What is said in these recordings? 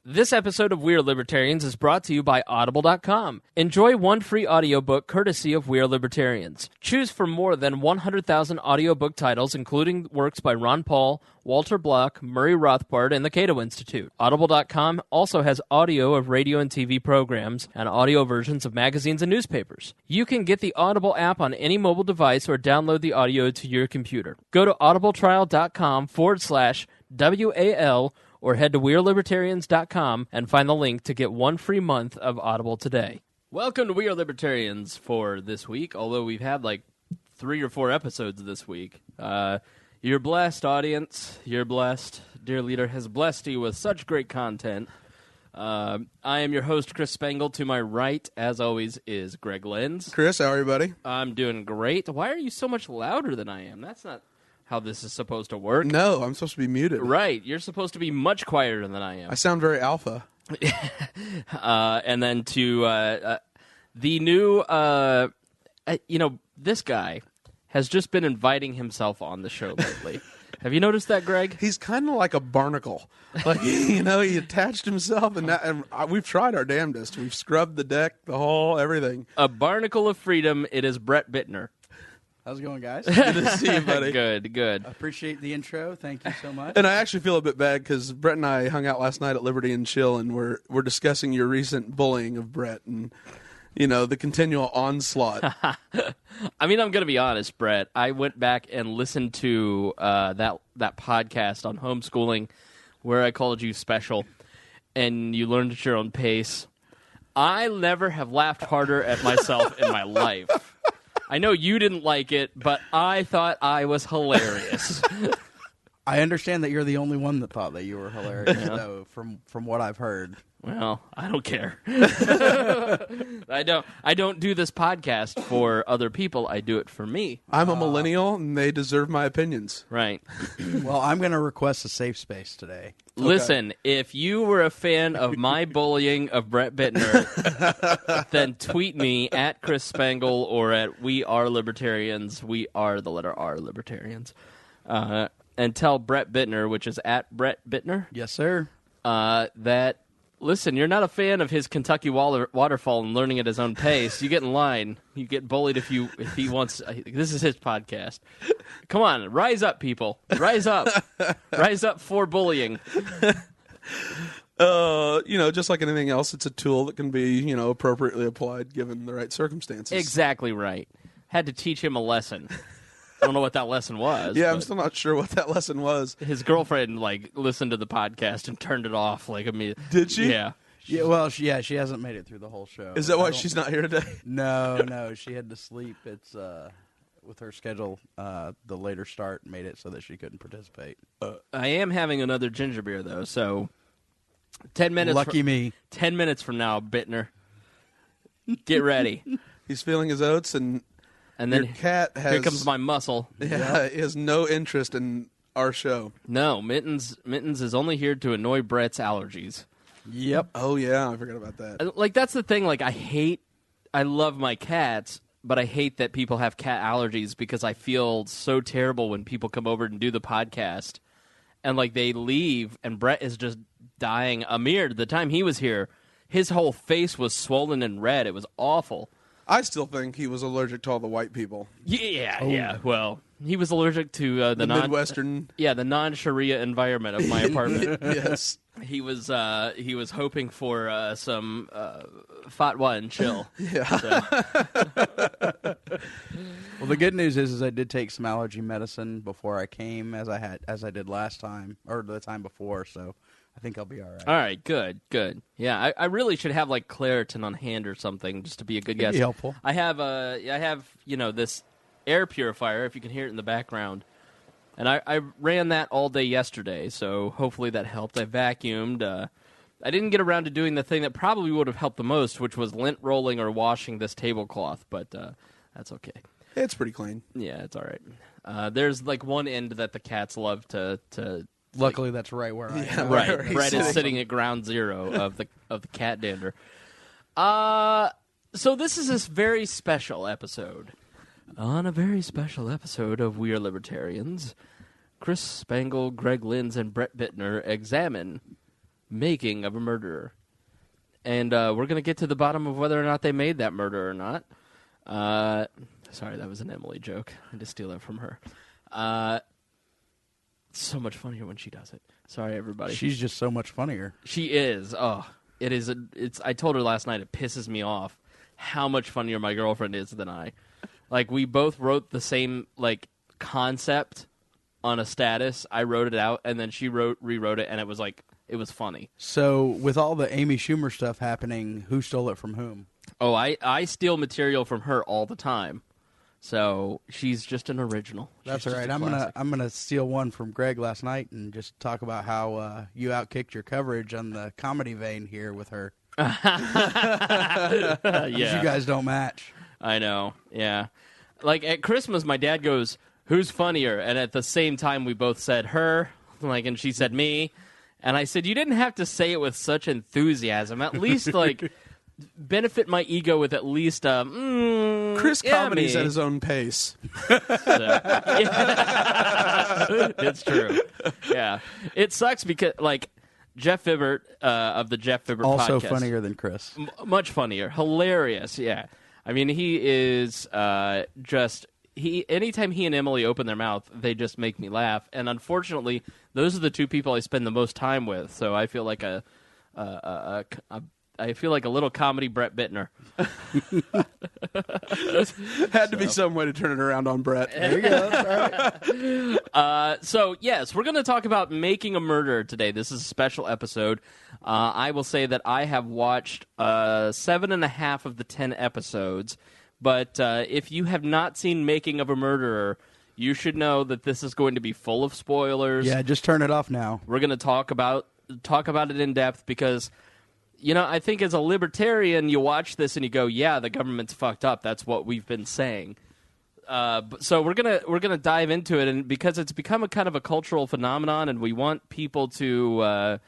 This episode of We Are Libertarians is brought to you by Audible.com. Enjoy one free audiobook courtesy of We Are Libertarians. Choose from more than 100,000 audiobook titles, including works by Ron Paul, Walter Block, Murray Rothbard, and the Cato Institute. Audible.com also has audio of radio and TV programs and audio versions of magazines and newspapers. You can get the Audible app on any mobile device or download the audio to your computer. Go to audibletrial.com/WAL or head to WeareLibertarians.com and find the link to get one free month of Audible today. Welcome to We Are Libertarians for this week, although we've had like 3 or 4 episodes this week. You're blessed, audience. You're blessed. Dear Leader has blessed you with such great content. I am your host, Chris Spangle. To my right, as always, is Greg Lenz. Chris, how are you, buddy? I'm doing great. Why are you so much louder than I am? That's not how this is supposed to work. No, I'm supposed to be muted. Right. You're supposed to be much quieter than I am. I sound very alpha. And then to the new, this guy has just been inviting himself on the show lately. Have you noticed that, Greg? He's kind of like a barnacle. Like, he attached himself, and we've tried our damnedest. We've scrubbed the deck, the hull, everything. A barnacle of freedom. It is Brett Bittner. How's it going, guys? Good to see you, buddy. Good. I appreciate the intro. Thank you so much. And I actually feel a bit bad because Brett and I hung out last night at Liberty and Chill, and we're discussing your recent bullying of Brett and, the continual onslaught. I mean, I'm going to be honest, Brett. I went back and listened to that podcast on homeschooling where I called you special, and you learned at your own pace. I never have laughed harder at myself in my life. I know you didn't like it, but I thought I was hilarious. I understand that you're the only one that thought that you were hilarious, though, from what I've heard. Well, I don't care. I don't do this podcast for other people. I do it for me. I'm a millennial, and they deserve my opinions. Right. Well, I'm going to request a safe space today. Listen, if you were a fan of my bullying of Brett Bittner, then tweet me at Chris Spangle or at We Are Libertarians. We are the letter R Libertarians. And tell Brett Bittner, which is at Brett Bittner. Yes, sir. That, listen, you're not a fan of his Kentucky waterfall and learning at his own pace. You get in line. You get bullied if he wants. This is his podcast. Come on, rise up, people. Rise up. Rise up for bullying. Just like anything else, it's a tool that can be, appropriately applied given the right circumstances. Exactly right. Had to teach him a lesson. I don't know what that lesson was. Yeah, I'm still not sure what that lesson was. His girlfriend, listened to the podcast and turned it off, immediately. Did she? Yeah. Yeah, well, she hasn't made it through the whole show. Is that why she's not here today? No, she had to sleep. It's with her schedule, the later start made it so that she couldn't participate. I am having another ginger beer, though, so 10 minutes. Lucky me. 10 minutes from now, Bittner. Get ready. He's feeling his oats, and then your cat has... Here comes my muscle. Yeah, he has no interest in our show. No, Mittens is only here to annoy Brett's allergies. Yep. Oh, yeah, I forgot about that. That's the thing, I love my cats, but I hate that people have cat allergies because I feel so terrible when people come over and do the podcast and, they leave and Brett is just dying. Amir, the time he was here, his whole face was swollen and red. It was awful. I still think he was allergic to all the white people. Yeah. Well, he was allergic to the Midwestern. Yeah, the non-Sharia environment of my apartment. Yes. He was hoping for some fatwa and chill. Yeah. So. Well, the good news is I did take some allergy medicine before I came, as I did last time or the time before. So I think I'll be all right. All right, good. Yeah, I really should have Claritin on hand or something just to be a good guest. Be helpful. I have this air purifier, if you can hear it in the background, and I ran that all day yesterday, so hopefully that helped. I vacuumed. I didn't get around to doing the thing that probably would have helped the most, which was lint rolling or washing this tablecloth, but that's okay. It's pretty clean. Yeah, it's all right. There's one end that the cats love to Luckily, that's right where I am. Right. Brett is sitting at ground zero of the cat dander. So this is this very special episode. On a very special episode of We Are Libertarians, Chris Spangle, Greg Lenz, and Brett Bittner examine Making of a Murderer. And we're going to get to the bottom of whether or not they made that murder or not. Sorry, that was an Emily joke. I had to steal that from her. It's so much funnier when she does it. Sorry, everybody. She's just so much funnier. She is. Oh, it is. I told her last night it pisses me off how much funnier my girlfriend is than I. Like, we both wrote the same, like, concept on a status. I wrote it out, and then she rewrote it, and it was like, it was funny. So, with all the Amy Schumer stuff happening, who stole it from whom? Oh, I steal material from her all the time. So she's just an original. That's all right. I'm gonna steal one from Greg last night and just talk about how you outkicked your coverage on the comedy vein here with her. Yeah, you guys don't match. I know. Yeah, like at Christmas, my dad goes, "Who's funnier?" And at the same time, we both said her. Like, and she said me, and I said, "You didn't have to say it with such enthusiasm. At least like." Benefit my ego with at least Chris comedy's at his own pace. It's true. Yeah, it sucks because like Jeff Fibbert of the Jeff Fibbert also podcast, funnier than Chris, much funnier, hilarious. Yeah, I mean he is just anytime he and Emily open their mouth, they just make me laugh. And unfortunately, those are the two people I spend the most time with. So I feel like I feel like a little comedy Brett Bittner. Had to be some way to turn it around on Brett. There you go. That's right. So, yes, we're going to talk about Making a Murderer today. This is a special episode. I will say that I have watched 7.5 of the 10 episodes. But if you have not seen Making of a Murderer, you should know that this is going to be full of spoilers. Yeah, just turn it off now. We're going to talk about it in depth because... You know, I think as a libertarian, you watch this and you go, "Yeah, the government's fucked up." That's what we've been saying. So we're gonna dive into it, and because it's become a kind of a cultural phenomenon, and we want people to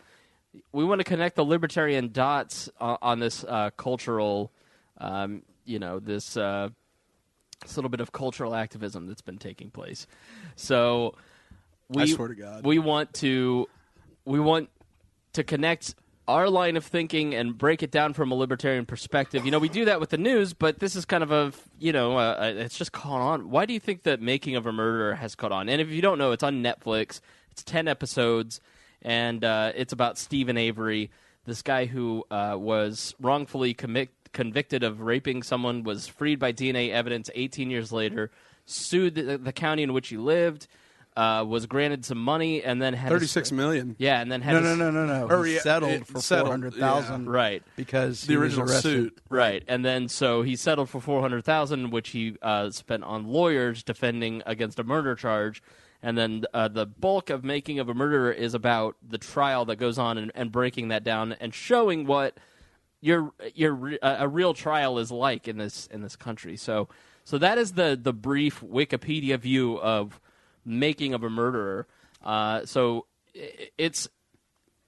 connect the libertarian dots on this cultural, this little bit of cultural activism that's been taking place. So I swear to God, we want to connect our line of thinking and break it down from a libertarian perspective. You know, we do that with the news, but this is kind of it's just caught on. Why do you think that Making of a Murderer has caught on? And if you don't know, it's on Netflix. It's 10 episodes, and it's about Stephen Avery, this guy who was wrongfully convicted of raping someone, was freed by DNA evidence 18 years later, sued the county in which he lived, was granted some money, and then had $36 million. Yeah, and then had No. He settled for $400,000, right? Because the original suit, right? And then so he settled for $400,000, which he spent on lawyers defending against a murder charge. And then the bulk of Making of a Murderer is about the trial that goes on and breaking that down and showing what a real trial is like in this country. So that is the brief Wikipedia view of Making of a Murderer. So it's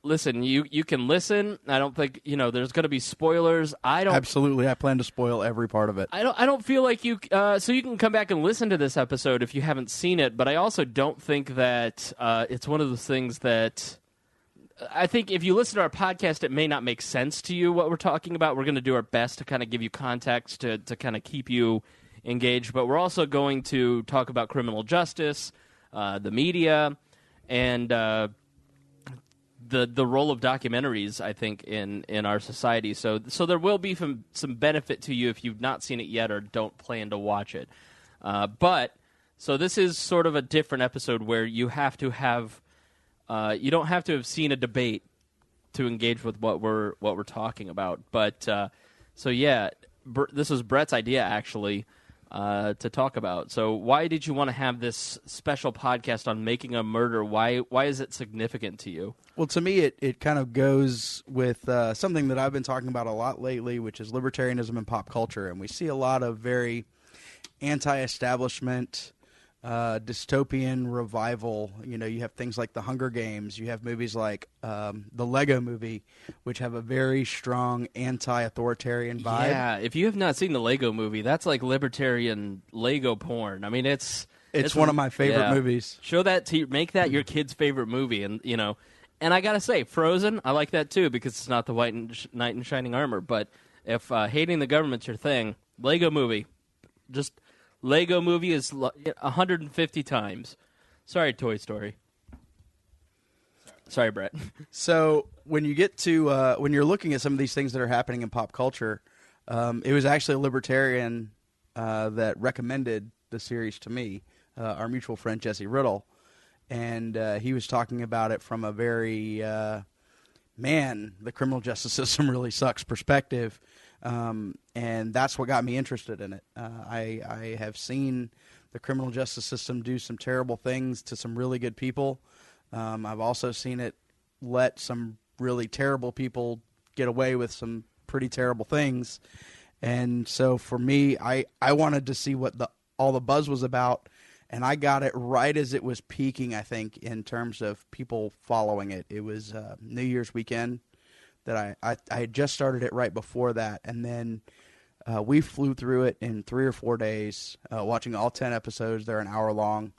listen. You can listen. I don't think there's going to be spoilers. Absolutely. I plan to spoil every part of it. I don't feel like you. So you can come back and listen to this episode if you haven't seen it. But I also don't think that it's one of those things that. I think if you listen to our podcast, it may not make sense to you what we're talking about. We're going to do our best to kind of give you context to kind of keep you engaged. But we're also going to talk about criminal justice, the media, and the role of documentaries, I think, in our society. So there will be some benefit to you if you've not seen it yet or don't plan to watch it. So this is sort of a different episode where you have to have you don't have to have seen a debate to engage with what we're talking about. But so yeah, this was Brett's idea actually. To talk about. So why did you want to have this special podcast on Making a Murder? Why is it significant to you? Well, to me, it kind of goes with something that I've been talking about a lot lately, which is libertarianism and pop culture. And we see a lot of very anti-establishment, dystopian revival. You have things like The Hunger Games. You have movies like the Lego Movie, which have a very strong anti-authoritarian vibe. Yeah, if you have not seen the Lego Movie, that's like libertarian Lego porn. I mean, it's one of my favorite movies. Show that make that your kid's favorite movie, and And I gotta say, Frozen, I like that too because it's not the knight in shining armor. But if hating the government's your thing, Lego Movie, just Lego Movie is 150 times. Sorry, Toy Story. Sorry, Brett. So when you get to when you're looking at some of these things that are happening in pop culture, it was actually a libertarian that recommended the series to me, our mutual friend Jesse Riddle. And he was talking about it from a very, man, the criminal justice system really sucks perspective. And that's what got me interested in it. I have seen the criminal justice system do some terrible things to some really good people. I've also seen it let some really terrible people get away with some pretty terrible things. And so for me, I wanted to see what all the buzz was about. And I got it right as it was peaking, I think, in terms of people following it. It was New Year's weekend that I had just started it right before that. And then we flew through it in 3 or 4 days, watching all 10 episodes. They're an hour long.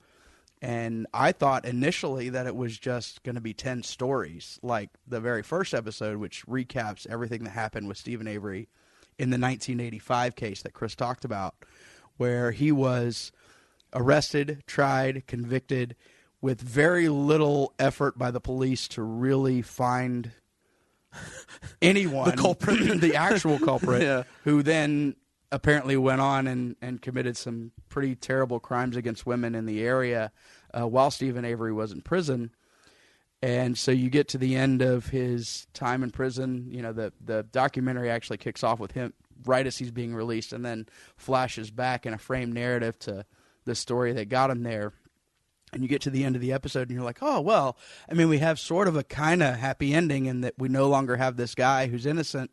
And I thought initially that it was just going to be 10 stories, like the very first episode, which recaps everything that happened with Stephen Avery in the 1985 case that Chris talked about, where he was arrested, tried, convicted, with very little effort by the police to really find anyone, the culprit, the actual culprit, yeah. Who then apparently went on and committed some pretty terrible crimes against women in the area while Stephen Avery was in prison. And so you get to the end of his time in prison. You know, the documentary actually kicks off with him right as he's being released and then flashes back in a framed narrative to the story that got him there. And you get to the end of the episode and you're like, oh, well, I mean, we have sort of a kind of happy ending in that we no longer have this guy who's innocent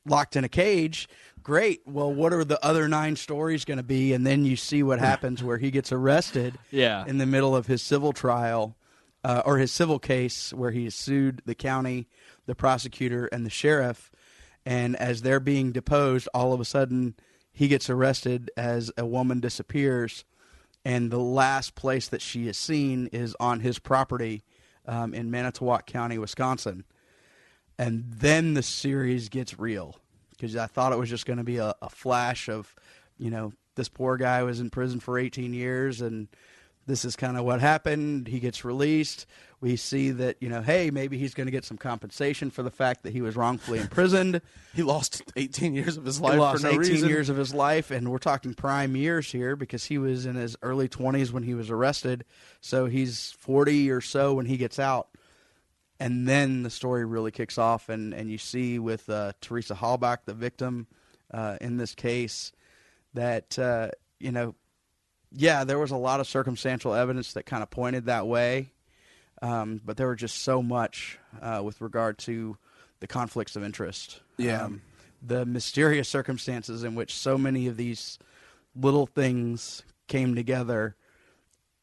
locked in a cage. Great. Well, what are the other 9 stories going to be? And then you see what happens where he gets arrested in the middle of his civil trial or his civil case where he has sued the county, the prosecutor, and the sheriff. And as they're being deposed, all of a sudden he gets arrested as a woman disappears, and the last place that she is seen is on his property in Manitowoc County, Wisconsin. And then the series gets real, because I thought it was just going to be a flash of, you know, this poor guy was in prison for 18 years, and this is kind of what happened. He gets released. We see that, you know, hey, maybe he's going to get some compensation for the fact that he was wrongfully imprisoned. He lost 18 years of his life He lost for no 18 reason. years of his life, and we're talking prime years here because he was in his early 20s when he was arrested. So he's 40 or so when he gets out. And then the story really kicks off, and you see with Teresa Halbach, the victim in this case, that, you know, yeah, there was a lot of circumstantial evidence that kind of pointed that way. But there were just so much with regard to the conflicts of interest. Yeah. The mysterious circumstances in which so many of these little things came together,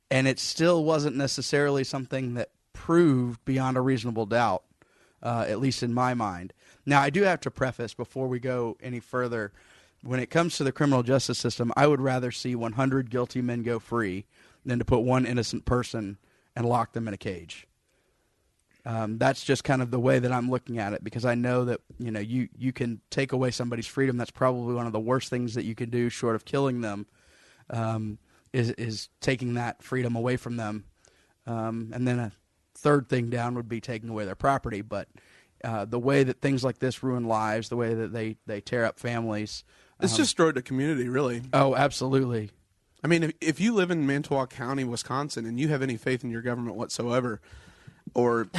and it still wasn't necessarily something that proved beyond a reasonable doubt, at least in my mind. Now, I do have to preface before we go any further, when it comes to the criminal justice system, I would rather see 100 guilty men go free than to put one innocent person and lock them in a cage. That's just kind of the way that I'm looking at it, because I know that, you know, you can take away somebody's freedom. That's probably one of the worst things that you can do, short of killing them, is taking that freedom away from them. And then a third thing down would be taking away their property. But the way that things like this ruin lives, the way that they tear up families. It's destroyed the community, really. Oh, absolutely. I mean, if you live in Manitowoc County, Wisconsin, and you have any faith in your government whatsoever, or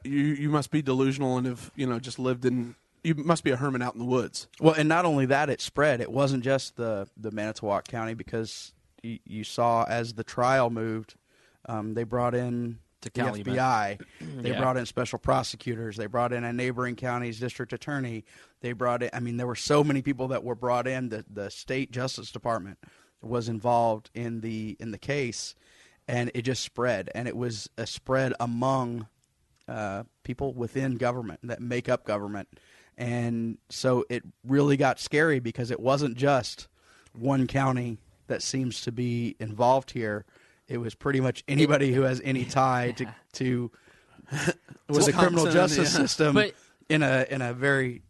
you must be delusional and have, you know, just lived in. You must be a hermit out in the woods. Well, and not only that, it spread. It wasn't just the Manitowoc County, because you saw as the trial moved, they brought in the FBI. They brought in special prosecutors. They brought in a neighboring county's district attorney. They brought in, I mean, there were so many people that were brought in. The state justice department was involved in the case, and it just spread. And it was a spread among people within government that make up government. And so it really got scary, because it wasn't just one county that seems to be involved here. it was pretty much anybody who has any tie to the criminal justice yeah. system But- in a very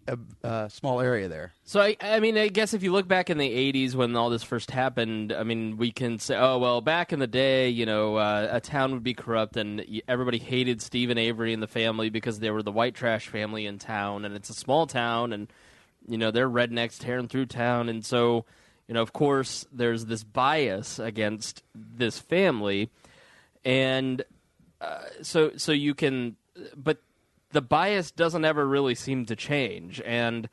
small area there. So, I mean, I guess if you look back in the 80s when all this first happened, I mean, we can say, oh, well, back in the day, a town would be corrupt and everybody hated Stephen Avery and the family because they were the white trash family in town, and it's a small town, and, they're rednecks tearing through town, and so, of course, there's this bias against this family, and so you can, but the bias doesn't ever really seem to change, and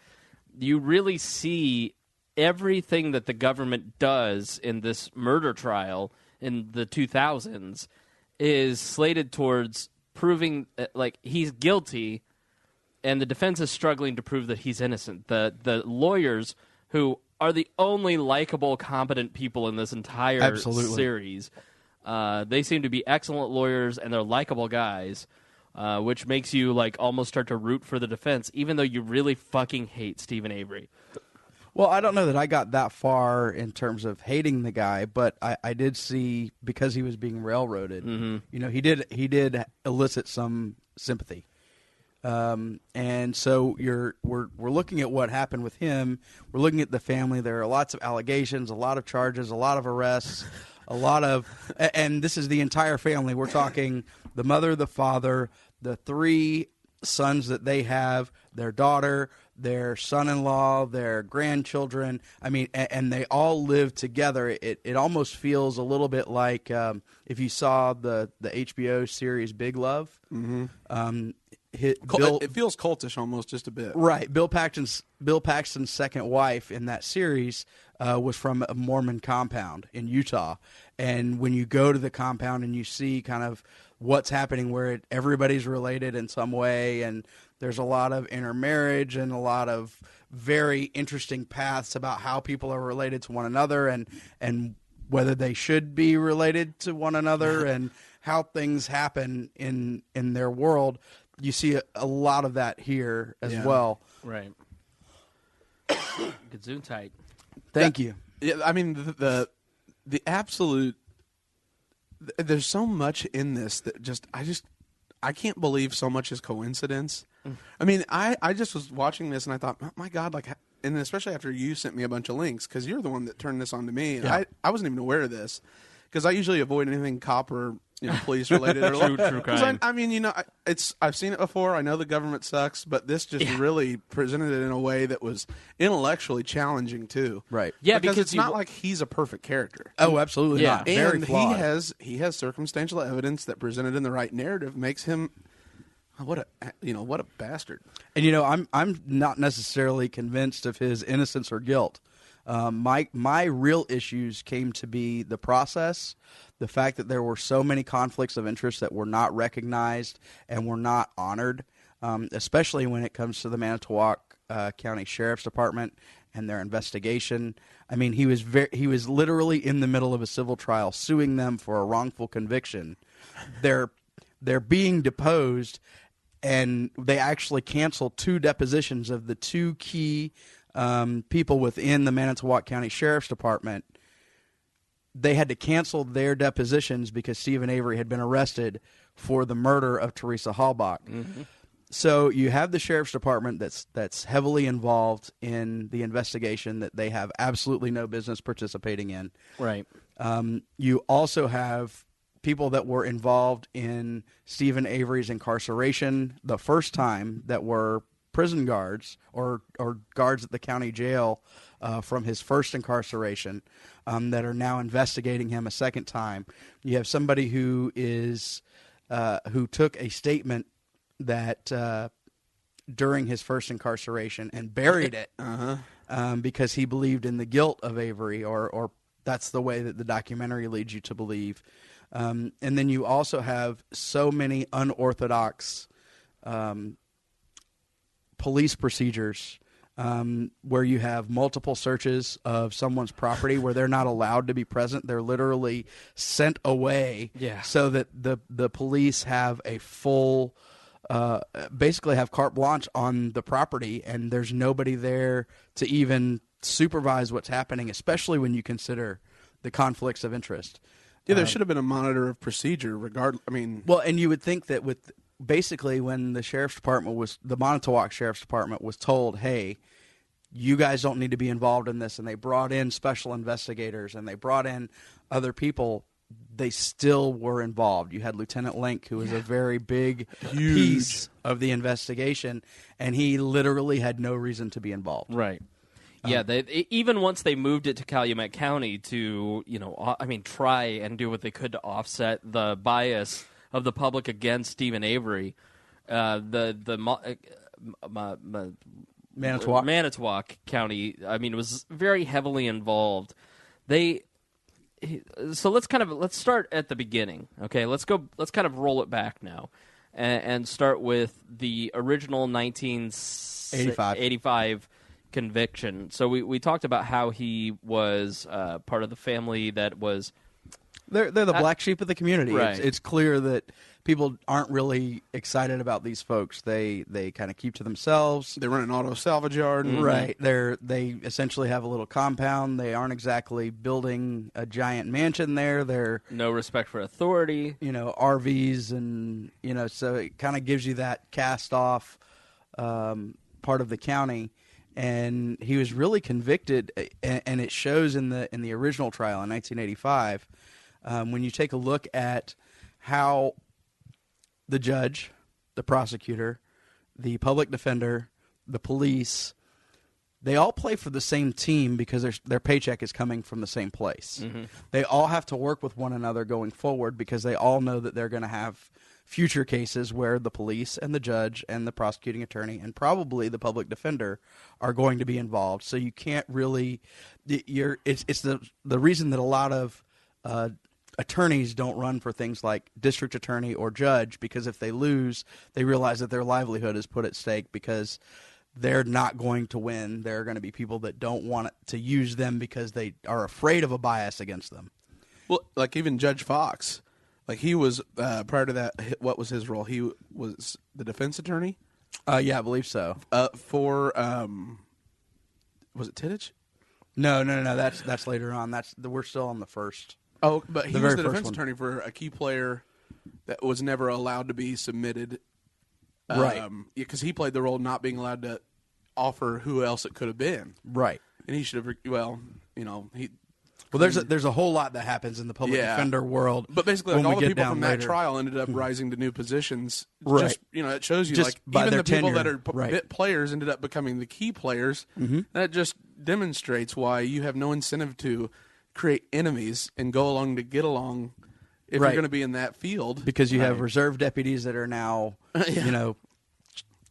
you really see everything that the government does in this murder trial in the 2000s is slated towards proving like he's guilty, and the defense is struggling to prove that he's innocent. The lawyers, who are the only likable, competent people in this entire Absolutely. series, they seem to be excellent lawyers, and they're likable guys. Which makes you almost start to root for the defense, even though you really fucking hate Stephen Avery. Well, I don't know that I got that far in terms of hating the guy, but I did see, because he was being railroaded, he did elicit some sympathy. And so we're looking at what happened with him. We're looking at the family. There are lots of allegations, a lot of charges, a lot of arrests, and this is the entire family. We're talking the mother, the father, the 3 sons that they have, their daughter, their son-in-law, their grandchildren. I mean, and they all live together. It almost feels a little bit like if you saw the HBO series Big Love. Mm-hmm. It feels cultish almost, just a bit. Right. Bill Paxton's second wife in that series was from a Mormon compound in Utah. And when you go to the compound and you see kind of what's happening where everybody's related in some way, and there's a lot of intermarriage and a lot of very interesting paths about how people are related to one another and whether they should be related to one another and how things happen in their world. You see a lot of that here as well. Right. Gesundheit. Thank you. Yeah, I mean the absolute. There's so much in this that I can't believe so much is coincidence. I mean, I just was watching this and I thought, oh my God, and especially after you sent me a bunch of links, because you're the one that turned this on to me. And I wasn't even aware of this, because I usually avoid anything cop or police related. Or True crime. I mean, I've seen it before. I know the government sucks, but this just really presented it in a way that was intellectually challenging too. Right. Yeah, because it's you- not like he's a perfect character. Oh, absolutely Yeah. not. Very And flawed. he has circumstantial evidence that presented in the right narrative makes him what a bastard. And I'm not necessarily convinced of his innocence or guilt. My real issues came to be the process, the fact that there were so many conflicts of interest that were not recognized and were not honored, especially when it comes to the Manitowoc County Sheriff's Department and their investigation. I mean, he was literally in the middle of a civil trial, suing them for a wrongful conviction. They're being deposed, and they actually canceled 2 depositions of the 2 key people within the Manitowoc County Sheriff's Department. They had to cancel their depositions because Stephen Avery had been arrested for the murder of Teresa Halbach. Mm-hmm. So you have the Sheriff's Department that's heavily involved in the investigation that they have absolutely no business participating in. Right. You also have people that were involved in Stephen Avery's incarceration the first time that were prison guards or guards at the county jail from his first incarceration that are now investigating him a second time. You have somebody who took a statement that during his first incarceration and buried it because he believed in the guilt of Avery, or that's the way that the documentary leads you to believe. And then you also have so many unorthodox police procedures where you have multiple searches of someone's property where they're not allowed to be present. They're literally sent away so that the police have a full basically have carte blanche on the property, and there's nobody there to even supervise what's happening, especially when you consider the conflicts of interest. Yeah, there should have been a monitor of procedure I mean... Well, and you would think that with basically when the sheriff's department the Montauk Sheriff's Department was told, hey, you guys don't need to be involved in this, and they brought in special investigators and they brought in other people, they still were involved. You had Lieutenant Link, who was a very big piece of the investigation, and he literally had no reason to be involved. Right. Yeah, even once they moved it to Calumet County to, try and do what they could to offset the bias of the public against Stephen Avery, Manitowoc County, was very heavily involved. So let's start at the beginning. Okay, let's kind of roll it back now, and start with the original 1985 conviction. So we talked about how he was part of the family that was... They're the black sheep of the community. Right. It's clear that people aren't really excited about these folks. They kind of keep to themselves. They run an auto salvage yard. Right. They essentially have a little compound. They aren't exactly building a giant mansion there. They're no respect for authority. RVs and so it kind of gives you that cast off part of the county. And he was really convicted, and it shows in the original trial in 1985. When you take a look at how the judge, the prosecutor, the public defender, the police, they all play for the same team because their paycheck is coming from the same place. Mm-hmm. They all have to work with one another going forward because they all know that they're going to have future cases where the police and the judge and the prosecuting attorney and probably the public defender are going to be involved. So you can't really it's the reason that a lot of attorneys don't run for things like district attorney or judge, because if they lose, they realize that their livelihood is put at stake because they're not going to win. There are going to be people that don't want to use them because they are afraid of a bias against them. Well, like even Judge Fox, like he was prior to that. What was his role? He was the defense attorney. Yeah, I believe so. For was it Tittich? No. That's later on. We're still on the first. Oh, but he was the defense attorney for a key player that was never allowed to be submitted. Right. Because he played the role of not being allowed to offer who else it could have been. Right. And he should have. Well, there's a whole lot that happens in the public defender world. But basically, like all the people from that trial ended up rising to new positions. Right. Just, it shows you just like even the people tenure. that are bit players ended up becoming the key players. Mm-hmm. That just demonstrates why you have no incentive to create enemies and go along to get along if you're going to be in that field. Because you have reserve deputies that are now,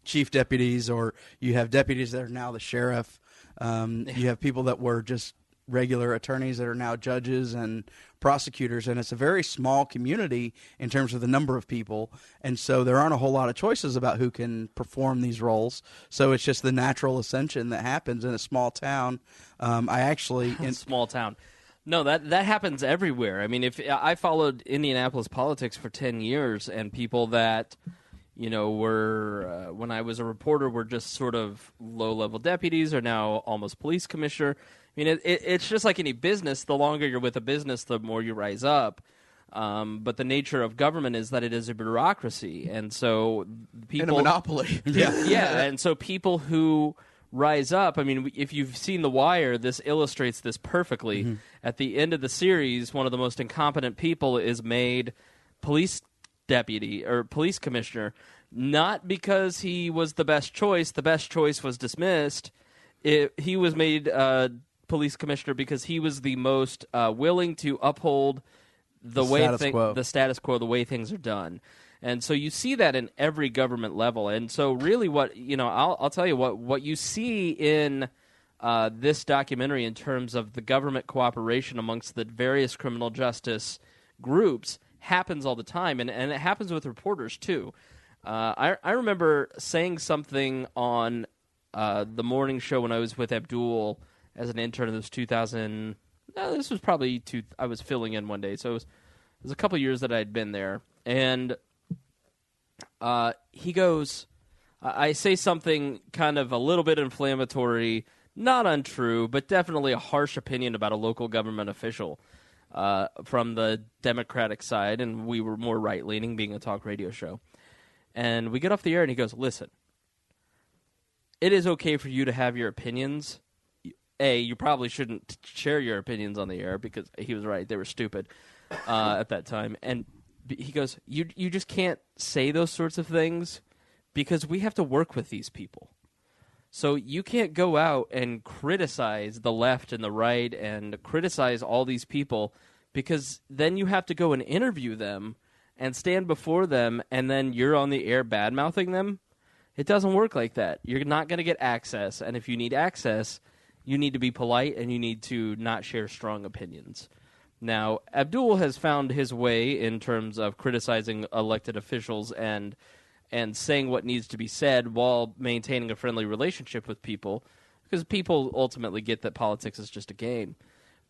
chief deputies, or you have deputies that are now the sheriff. You have people that were just regular attorneys that are now judges and prosecutors, and it's a very small community in terms of the number of people, and so there aren't a whole lot of choices about who can perform these roles. So it's just the natural ascension that happens in a small town. Small town. No, that happens everywhere. I mean, if I followed Indianapolis politics for 10 years, and people that were when I was a reporter were just sort of low-level deputies are now almost police commissioner. I mean, it's just like any business. The longer you're with a business, the more you rise up. But the nature of government is that it is a bureaucracy, and so people and a monopoly. Yeah, and so people who rise up. I mean, if you've seen The Wire, this illustrates this perfectly. Mm-hmm. At the end of the series, one of the most incompetent people is made police deputy or police commissioner, not because he was the best choice. The best choice was dismissed. He was made police commissioner because he was the most willing to uphold the status quo, the way things are done. And so you see that in every government level. And so really I'll tell you what you see in this documentary in terms of the government cooperation amongst the various criminal justice groups happens all the time. And it happens with reporters too. I remember saying something on the morning show when I was with Abdul as an intern in this 2000. This was probably I was filling in one day. So it was a couple years that I'd been there. And he goes, I say something kind of a little bit inflammatory, not untrue, but definitely a harsh opinion about a local government official. from the Democratic side, and we were more right-leaning, being a talk radio show. And we get off the air, and he goes, listen, it is okay for you to have your opinions. You probably shouldn't share your opinions on the air, because he was right. They were stupid at that time. And he goes, you just can't say those sorts of things because we have to work with these people. So you can't go out and criticize the left and the right and criticize all these people, because then you have to go and interview them and stand before them, and then you're on the air bad-mouthing them. It doesn't work like that. You're not going to get access, and if you need access, you need to be polite and you need to not share strong opinions. Now, Abdul has found his way in terms of criticizing elected officials and saying what needs to be said while maintaining a friendly relationship with people, because people ultimately get that politics is just a game.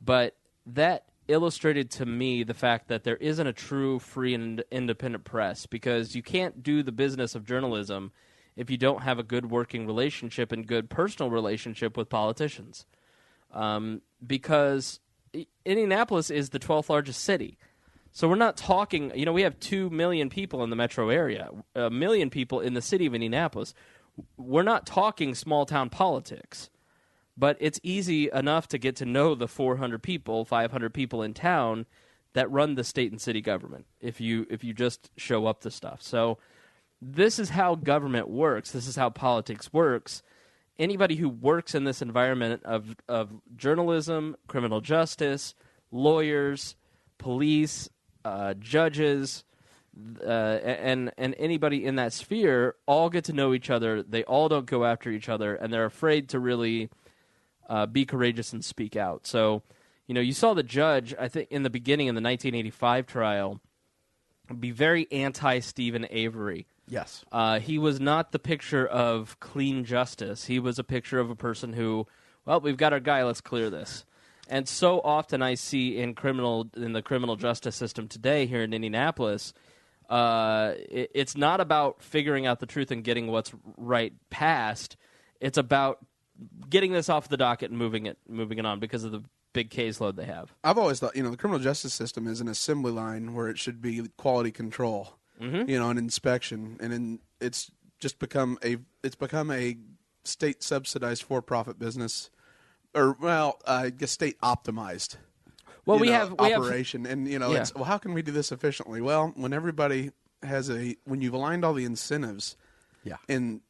But that illustrated to me the fact that there isn't a true free and independent press, because you can't do the business of journalism if you don't have a good working relationship and good personal relationship with politicians. Because Indianapolis is the 12th largest city. So we're not talking, we have 2 million people in the metro area, 1 million people in the city of Indianapolis. We're not talking small-town politics. But it's easy enough to get to know the 400 people, 500 people in town that run the state and city government if you just show up to stuff. So this is how government works. This is how politics works. Anybody who works in this environment of journalism, criminal justice, lawyers, police, judges, and anybody in that sphere all get to know each other. They all don't go after each other, and they're afraid to really be courageous and speak out. So, you saw the judge, I think, in the beginning in the 1985 trial, be very anti-Stephen Avery. Yes. He was not the picture of clean justice. He was a picture of a person who, well, we've got our guy, let's clear this. And so often I see in the criminal justice system today here in Indianapolis, it's not about figuring out the truth and getting what's right passed. It's about getting this off the docket and moving it on because of the big caseload they have. I've always thought, the criminal justice system is an assembly line where it should be quality control, an inspection, and it's just become a state subsidized for-profit business, or I guess state optimized. Well, we have operation, and it's, well, how can we do this efficiently? Well, when everybody when you've aligned all the incentives, and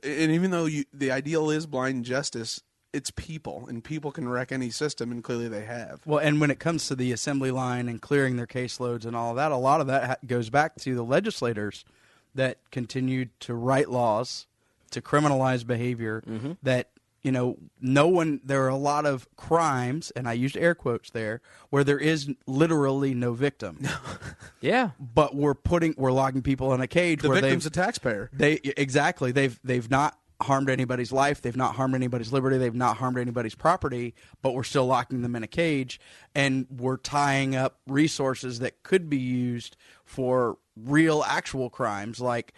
even though the ideal is blind justice, it's people, and people can wreck any system, and clearly they have. Well, and when it comes to the assembly line and clearing their caseloads and all of that, a lot of that goes back to the legislators that continued to write laws to criminalize behavior that, there are a lot of crimes, and I used air quotes there, where there is literally no victim. Yeah. But we're locking people in a cage the where victim's a taxpayer. Exactly. They've not harmed anybody's life. They've not harmed anybody's liberty. They've not harmed anybody's property, but we're still locking them in a cage, and we're tying up resources that could be used for real, actual crimes, like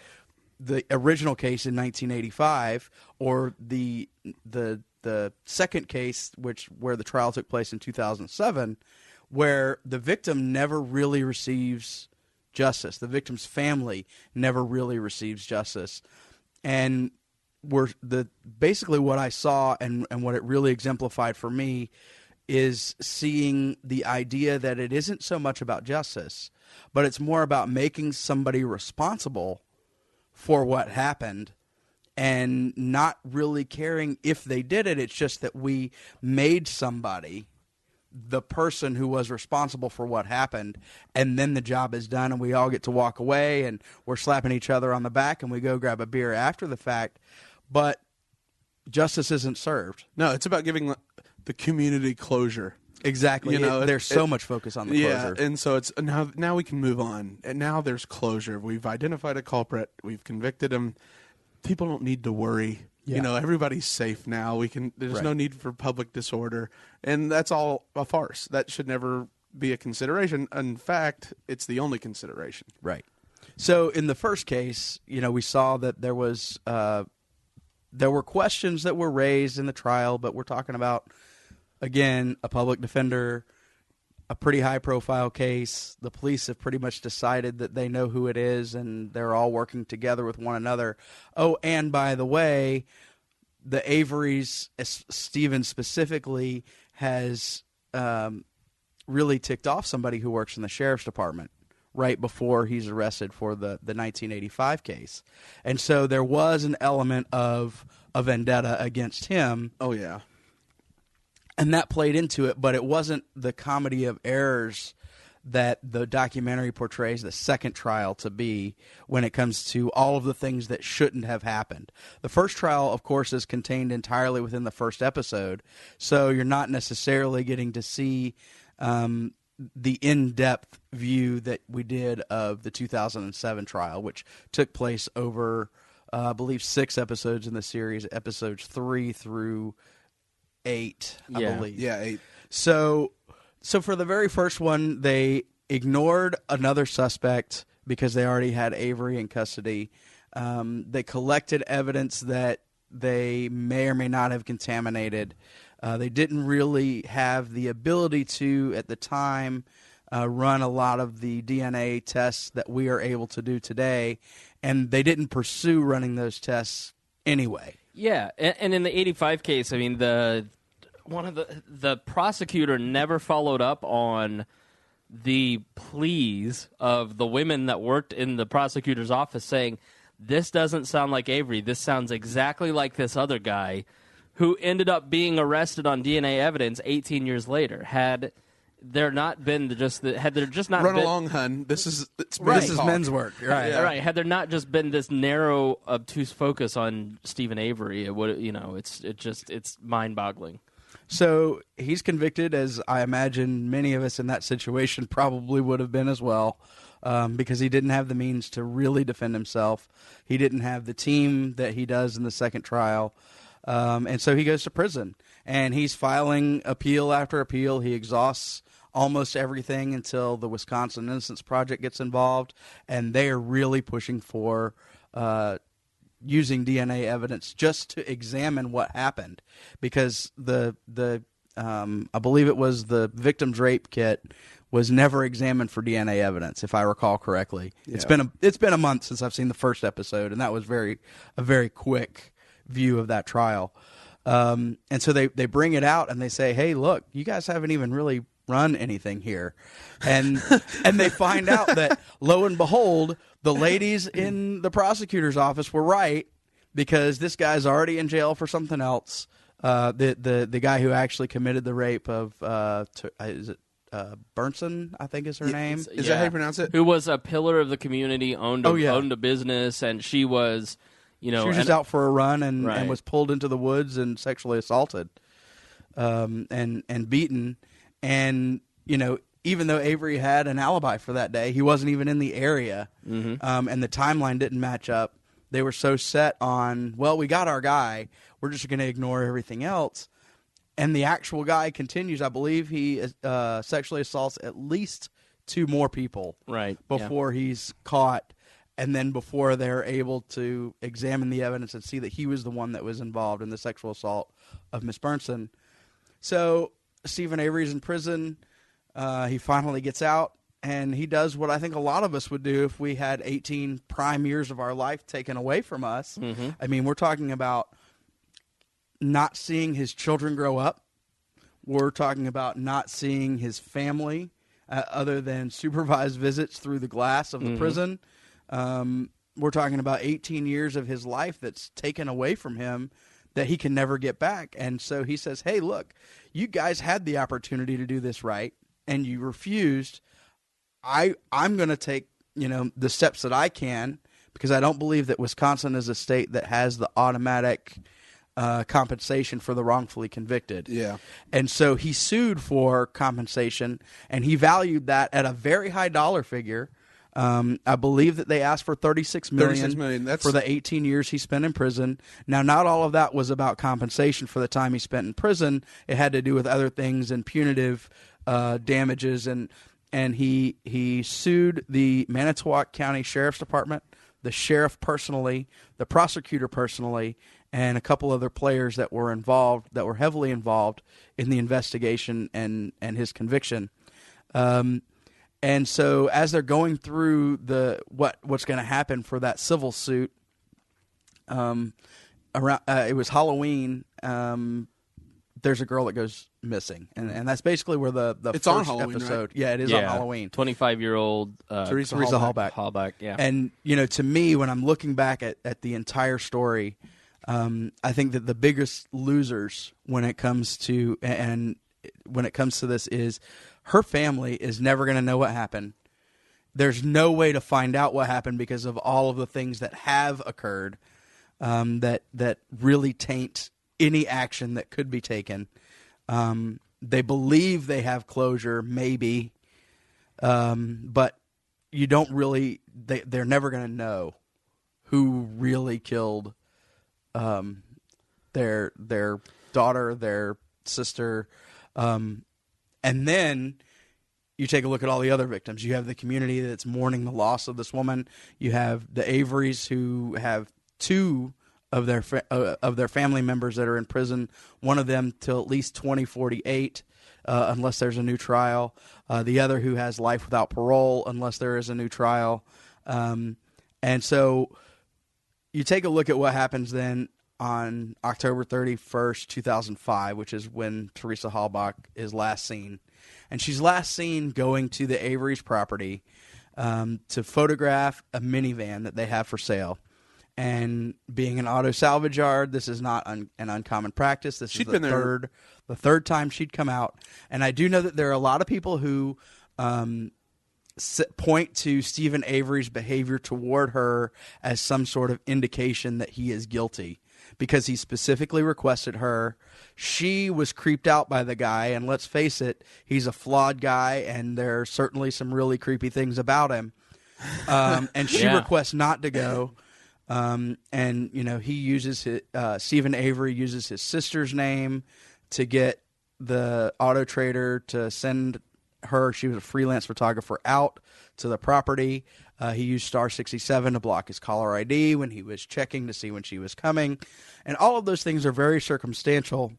the original case in 1985, or the second case, where the trial took place in 2007, where the victim never really receives justice. The victim's family never really receives justice, and basically what I saw and what it really exemplified for me is seeing the idea that it isn't so much about justice, but it's more about making somebody responsible for what happened and not really caring if they did it. It's just that we made somebody the person who was responsible for what happened, and then the job is done and we all get to walk away and we're slapping each other on the back and we go grab a beer after the fact. But justice isn't served. No, it's about giving the community closure. Exactly. There's so much focus on the closure. Yeah, and so it's now we can move on. And now there's closure. We've identified a culprit. We've convicted him. People don't need to worry. Yeah. Everybody's safe now. There's no need for public disorder. And that's all a farce. That should never be a consideration. In fact, it's the only consideration. Right. So in the first case, we saw that there were questions that were raised in the trial, but we're talking about, again, a public defender a pretty high-profile case. The police have pretty much decided that they know who it is, and they're all working together with one another. Oh, and by the way, the Averys, Stephen specifically, has really ticked off somebody who works in the sheriff's department right before he's arrested for the 1985 case. And so there was an element of a vendetta against him. Oh, yeah. And that played into it, but it wasn't the comedy of errors that the documentary portrays the second trial to be when it comes to all of the things that shouldn't have happened. The first trial, of course, is contained entirely within the first episode, so you're not necessarily getting to see the in-depth view that we did of the 2007 trial, which took place over, I believe, 6 episodes in the series, episodes 3 through 8, I believe. Yeah, 8. So for the very first one, they ignored another suspect because they already had Avery in custody. They collected evidence that they may or may not have contaminated. They didn't really have the ability to, at the time, run a lot of the DNA tests that we are able to do today, and they didn't pursue running those tests anyway. Yeah, and in the 85 case, I mean, the prosecutor never followed up on the pleas of the women that worked in the prosecutor's office saying, this doesn't sound like Avery, this sounds exactly like this other guy, who ended up being arrested on DNA evidence 18 years later. Had there not been had there just not Run been, along, hun. This is men's work, right? Yeah. Right. Had there not just been this narrow, obtuse focus on Stephen Avery, it would, it's mind-boggling. So he's convicted, as I imagine many of us in that situation probably would have been as well, because he didn't have the means to really defend himself. He didn't have the team that he does in the second trial. And so he goes to prison, and he's filing appeal after appeal. He exhausts almost everything until the Wisconsin Innocence Project gets involved, and they are really pushing for using DNA evidence just to examine what happened, because I believe it was the victim's rape kit was never examined for DNA evidence, if I recall correctly. Yeah. It's been a month since I've seen the first episode, and that was a very quick view of that trial. And so they bring it out and they say, hey, look, you guys haven't even really run anything here. And they find out that, lo and behold, the ladies in the prosecutor's office were right, because this guy's already in jail for something else. The guy who actually committed the rape of, is it Burnson, I think is her name. Is that how you pronounce it? Who was a pillar of the community, owned a business, and she was... she was just out for a run and was pulled into the woods and sexually assaulted, and beaten. And, even though Avery had an alibi for that day, he wasn't even in the area, and the timeline didn't match up. They were so set on, well, we got our guy, we're just going to ignore everything else. And the actual guy continues. I believe he sexually assaults at least 2 more people before he's caught. And then before they're able to examine the evidence and see that he was the one that was involved in the sexual assault of Miss Burnson. So Stephen Avery's in prison. He finally gets out, and he does what I think a lot of us would do if we had 18 prime years of our life taken away from us. Mm-hmm. I mean, we're talking about not seeing his children grow up. We're talking about not seeing his family other than supervised visits through the glass of the prison. We're talking about 18 years of his life that's taken away from him that he can never get back. And so he says, hey, look, you guys had the opportunity to do this right, and you refused. I'm going to take, the steps that I can, because I don't believe that Wisconsin is a state that has the automatic compensation for the wrongfully convicted. Yeah. And so he sued for compensation, and he valued that at a very high dollar figure. I believe that they asked for $36 million for the 18 years he spent in prison. Now, not all of that was about compensation for the time he spent in prison. It had to do with other things and punitive damages. And he sued the Manitowoc County Sheriff's Department, the sheriff personally, the prosecutor personally, and a couple other players that were heavily involved in the investigation and his conviction. And so as they're going through what's going to happen for that civil suit, it was Halloween. There's a girl that goes missing, and that's basically where the It's first on Halloween, episode. right? Yeah, it is on Halloween. 25-year-old Teresa Hallback. Hallback, yeah. And to me, when I'm looking back at the entire story, I think that the biggest losers when it comes to this is her family is never going to know what happened. There's no way to find out what happened because of all of the things that have occurred that really taint any action that could be taken. They believe they have closure, maybe, but you don't really. They're never going to know who really killed their daughter, their sister, and then you take a look at all the other victims. You have the community that's mourning the loss of this woman. You have the Averys who have two of their family members that are in prison. One of them till at least 2048, unless there's a new trial. The other who has life without parole unless there is a new trial. And so you take a look at what happens then on October 31st, 2005, which is when Teresa Hallbach is last seen. And she's last seen going to the Avery's property to photograph a minivan that they have for sale. And being an auto salvage yard, this is not an uncommon practice. This is the third time she'd come out. And I do know that there are a lot of people who point to Stephen Avery's behavior toward her as some sort of indication that he is guilty, because he specifically requested her. She was creeped out by the guy, and let's face it, he's a flawed guy, and there are certainly some really creepy things about him. And she requests not to go. And he uses Stephen Avery uses his sister's name to get the auto trader to send her. She was a freelance photographer out to the property. He used Star 67 to block his caller ID when he was checking to see when she was coming, and all of those things are very circumstantial.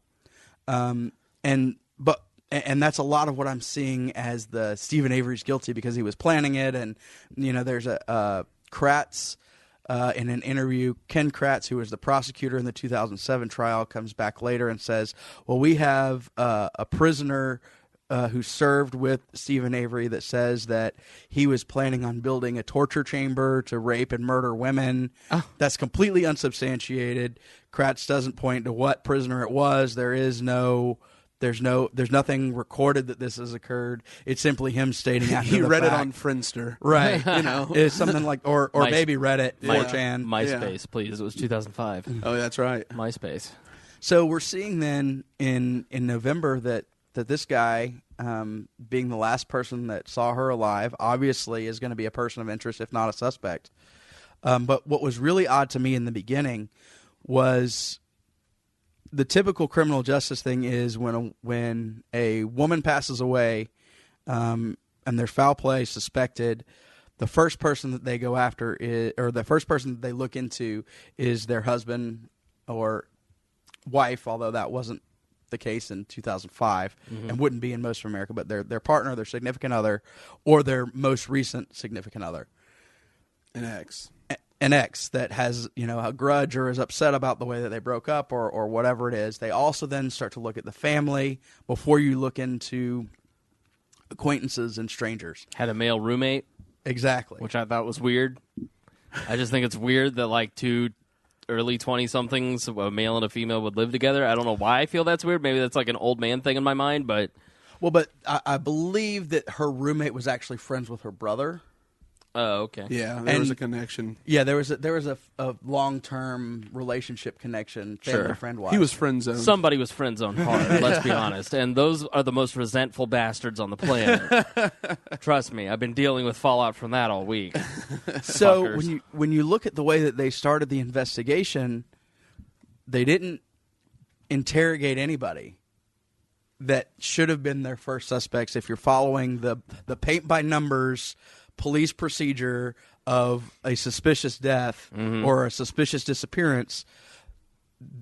And that's a lot of what I'm seeing as the Stephen Avery's guilty because he was planning it. And there's a Kratz. In an interview, Ken Kratz, who was the prosecutor in the 2007 trial, comes back later and says, well, we have a prisoner who served with Stephen Avery that says that he was planning on building a torture chamber to rape and murder women. Oh. That's completely unsubstantiated. Kratz doesn't point to what prisoner it was. There's nothing recorded that this has occurred. It's simply him stating after he the read fact. It on Friendster, right? It's something like, or maybe Reddit, 4chan, MySpace, please. It was 2005. Oh, that's right, MySpace. So we're seeing then in November that this guy, being the last person that saw her alive, obviously is going to be a person of interest, if not a suspect. But what was really odd to me in the beginning was the typical criminal justice thing is when a woman passes away, and there's foul play suspected, the first person that they go after the first person that they look into is their husband or wife, although that wasn't the case in 2005 and wouldn't be in most of America, but their partner, their significant other, or their most recent significant other. An ex that has, a grudge or is upset about the way that they broke up or whatever it is. They also then start to look at the family before you look into acquaintances and strangers. Had a male roommate. Exactly. Which I thought was weird. I just think it's weird that two early 20-somethings, a male and a female, would live together. I don't know why I feel that's weird. Maybe that's like an old man thing in my mind, but... Well, but I believe that her roommate was actually friends with her brother. Oh, okay. Yeah, there was a connection. Yeah, there was a long-term relationship connection, family friend-wise. He was friend-zoned. Somebody was friend-zoned hard, let's be honest. And those are the most resentful bastards on the planet. Trust me, I've been dealing with fallout from that all week. So when you look at the way that they started the investigation, they didn't interrogate anybody that should have been their first suspects. If you're following the paint-by-numbers police procedure of a suspicious death or a suspicious disappearance,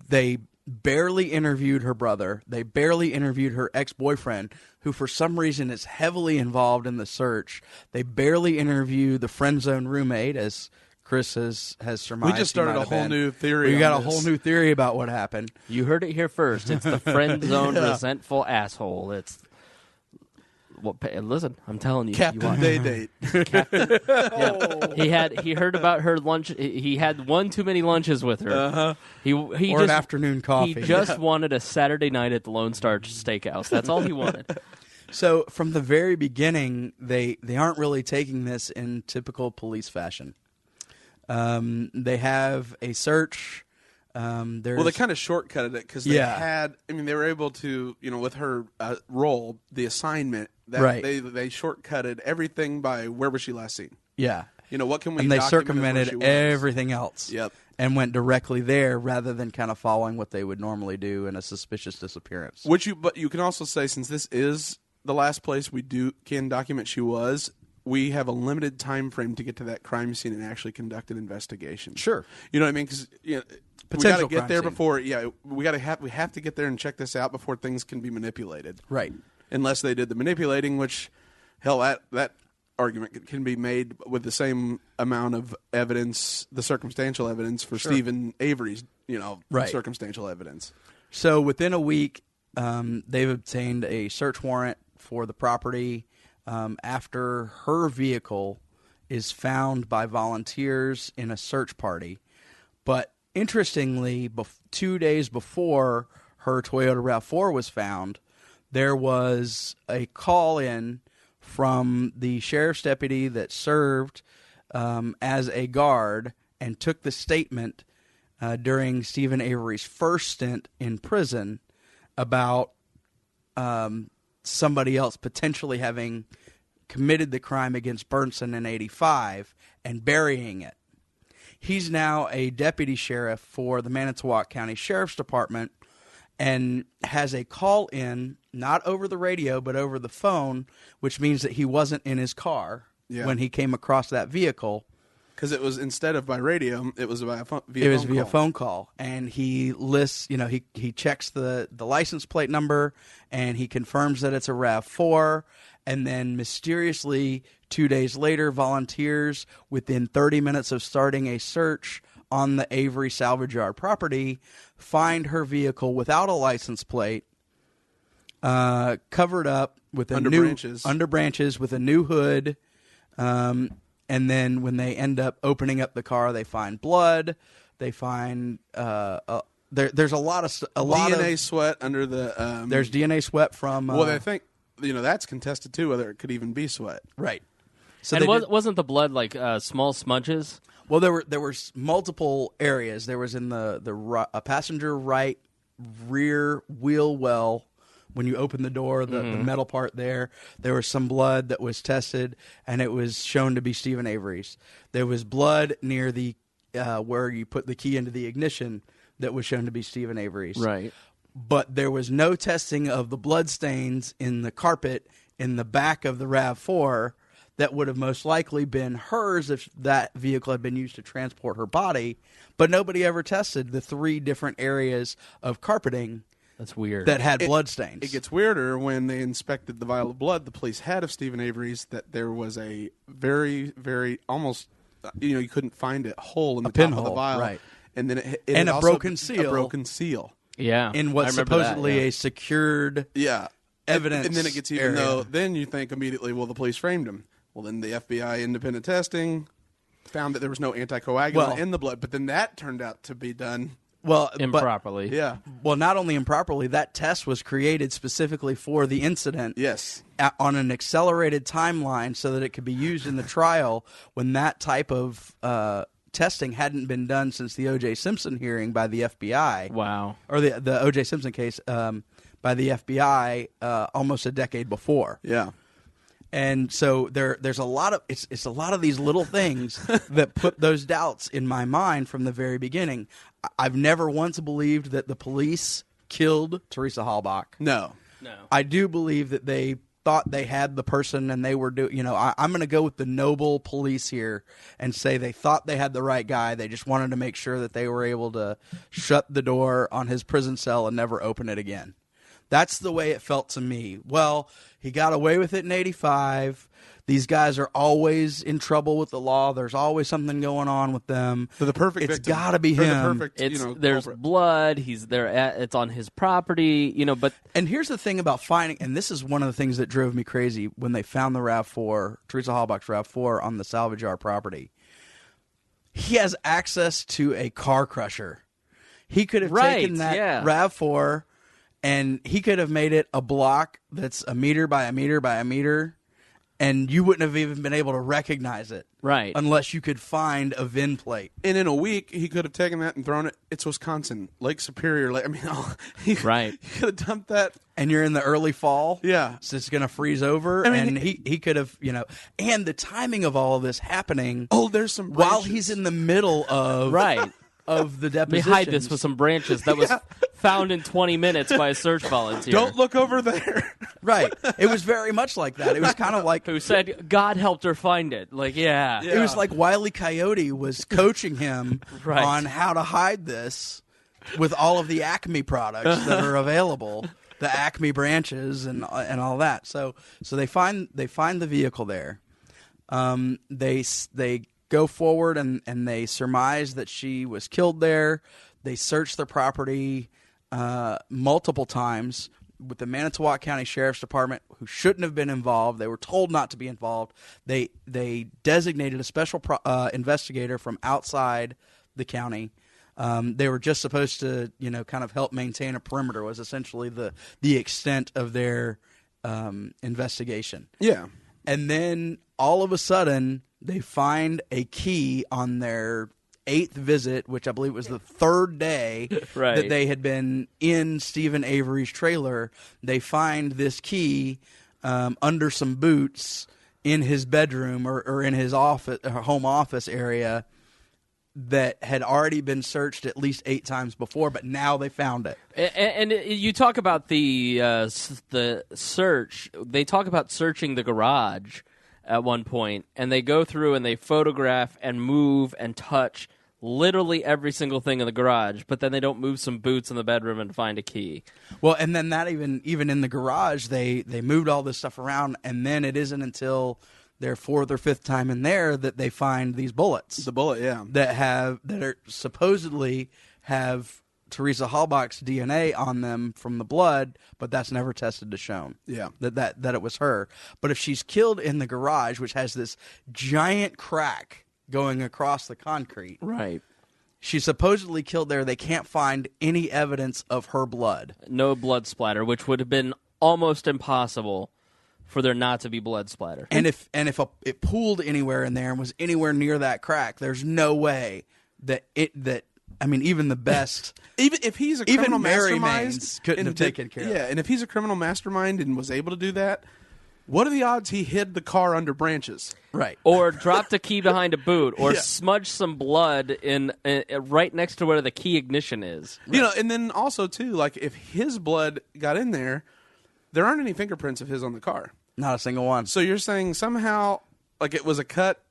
they barely interviewed her brother. They barely interviewed her ex-boyfriend, who for some reason is heavily involved in the search. They barely interviewed the friend zone roommate, as Chris has surmised. We just started a whole new theory. We got a whole new theory about what happened. You heard it here first. It's the friend zone resentful asshole. It's listen, I'm telling you, Captain Day Date. He heard about her lunch. He had one too many lunches with her. Uh-huh. He or just, an afternoon coffee. He just wanted a Saturday night at the Lone Star Steakhouse. That's all he wanted. So from the very beginning, they aren't really taking this in typical police fashion. They have a search. Well, they kind of shortcutted it because they had. I mean, they were able to, with her role, the assignment. Right. They shortcutted everything by where was she last seen. Yeah. What can we? And they document circumvented everything else. Yep. And went directly there rather than kind of following what they would normally do in a suspicious disappearance. But you can also say, since this is the last place we can document she was, we have a limited time frame to get to that crime scene and actually conduct an investigation. Sure. You know what I mean? Because we got to get there before. Yeah, we have to get there and check this out before things can be manipulated. Right. Unless they did the manipulating, which hell, that argument can be made with the same amount of evidence, the circumstantial evidence for Stephen Avery's, circumstantial evidence. So within a week, they've obtained a search warrant for the property after her vehicle is found by volunteers in a search party. But interestingly, 2 days before her Toyota RAV4 was found, there was a call-in from the sheriff's deputy that served as a guard and took the statement during Stephen Avery's first stint in prison about somebody else potentially having committed the crime against Burnson in '85 and burying it. He's now a deputy sheriff for the Manitowoc County Sheriff's Department and has a call-in, not over the radio, but over the phone, which means that he wasn't in his car when he came across that vehicle. Because it was, instead of by radio, it was via phone call. And he lists, he checks the license plate number, and he confirms that it's a RAV4. And then mysteriously, 2 days later, volunteers, within 30 minutes of starting a search on the Avery salvage yard property, find her vehicle without a license plate, covered up with under branches with a new hood. And then when they end up opening up the car, they find blood. They find there's a lot of DNA sweat under the. There's DNA sweat from. Well, they think that's contested too, whether it could even be sweat. Right. So and wasn't the blood like small smudges? Well, there were multiple areas. There was in a passenger right rear wheel well. When you open the door, the metal part there was some blood that was tested, and it was shown to be Stephen Avery's. There was blood near the where you put the key into the ignition that was shown to be Stephen Avery's. Right. But there was no testing of the blood stains in the carpet in the back of the RAV4 that would have most likely been hers if that vehicle had been used to transport her body. But nobody ever tested the 3 different areas of carpeting. That's weird. That had blood stains. It gets weirder when they inspected the vial of blood the police had of Stephen Avery's, that there was a very, very almost, you couldn't find it, hole in the top of the vial. Right. And then it and a broken seal. A broken seal. Yeah. In what's supposedly a secured evidence. And then it gets even though, then you think immediately, well, the police framed him. Well, then the FBI independent testing found that there was no anticoagulant in the blood, but then that turned out to be done improperly. Well, not only improperly, that test was created specifically for the incident. Yes. On an accelerated timeline so that it could be used in the trial when that type of testing hadn't been done since the O.J. Simpson hearing by the FBI. Wow. Or the O.J. Simpson case by the FBI almost a decade before. Yeah. And so there's a lot of it's a lot of these little things that put those doubts in my mind from the very beginning. I've never once believed that the police killed Teresa Halbach. No. I do believe that they thought they had the person and they were I'm going to go with the noble police here and say they thought they had the right guy. They just wanted to make sure that they were able to shut the door on his prison cell and never open it again. That's the way it felt to me. Well, he got away with it in 85. These guys are always in trouble with the law. There's always something going on with them. They're the perfect It's victim. got to be They're him. the perfect, There's culprit. blood. He's there. It's on his property. But And here's the thing about finding, and this is one of the things that drove me crazy when they found the RAV4, Teresa Halbach's RAV4 on the salvage yard property. He has access to a car crusher. He could have taken that RAV4 and he could have made it a block that's a meter by a meter by a meter, and you wouldn't have even been able to recognize it. Right. Unless you could find a VIN plate. And in a week, he could have taken that and thrown it. It's Wisconsin, Lake Superior. He Right. could have dumped that. And you're in the early fall. Yeah. So it's going to freeze over. And he could have, and the timing of all of this happening. Oh, there's some while branches. he's in the middle of of the Let me depositions. hide this with some branches that was found in 20 minutes by a search volunteer. Don't look over there. Right. It was very much like that. It was kind of like Who said God helped her find it? It was like Wile E. Coyote was coaching him Right. on how to hide this with all of the Acme products that are available, the Acme branches and all that. So they find the vehicle there. They go forward and they surmise that she was killed there. They search the property multiple times with the Manitowoc County Sheriff's Department, who shouldn't have been involved. They were told not to be involved. They designated a special investigator from outside the county. They were just supposed to, kind of help maintain a perimeter, was essentially the extent of their investigation. Yeah. And then all of a sudden, they find a key on their 8th visit, which I believe was the 3rd day Right. that they had been in Stephen Avery's trailer. They find this key under some boots in his bedroom or in his office, home office area that had already been searched at least 8 times before, but now they found it. And you talk about the search. They talk about searching the garage at one point, and they go through and they photograph and move and touch literally every single thing in the garage, but then they don't move some boots in the bedroom and find a key. Well, and then that even in the garage, they moved all this stuff around, and then it isn't until their 4th or 5th time in there that they find these bullets. The bullet, yeah. That are supposedly have Teresa Halbach's DNA on them from the blood, but that's never tested to shown. Yeah. That it was her. But if she's killed in the garage, which has this giant crack going across the concrete, Right. she's supposedly killed there. They can't find any evidence of her blood. No blood splatter, which would have been almost impossible for there not to be blood splatter. And if it pooled anywhere in there and was anywhere near that crack, there's no way that even the best, Even if he's a criminal even Mary mastermind, Maines couldn't have taken care of it. Yeah, and if he's a criminal mastermind and was able to do that, what are the odds he hid the car under branches? right? Or dropped a key behind a boot, or Yeah. smudged some blood in right next to where the key ignition is. And then also too, like if his blood got in there, there aren't any fingerprints of his on the car. Not a single one. So you're saying somehow, like it was a cut.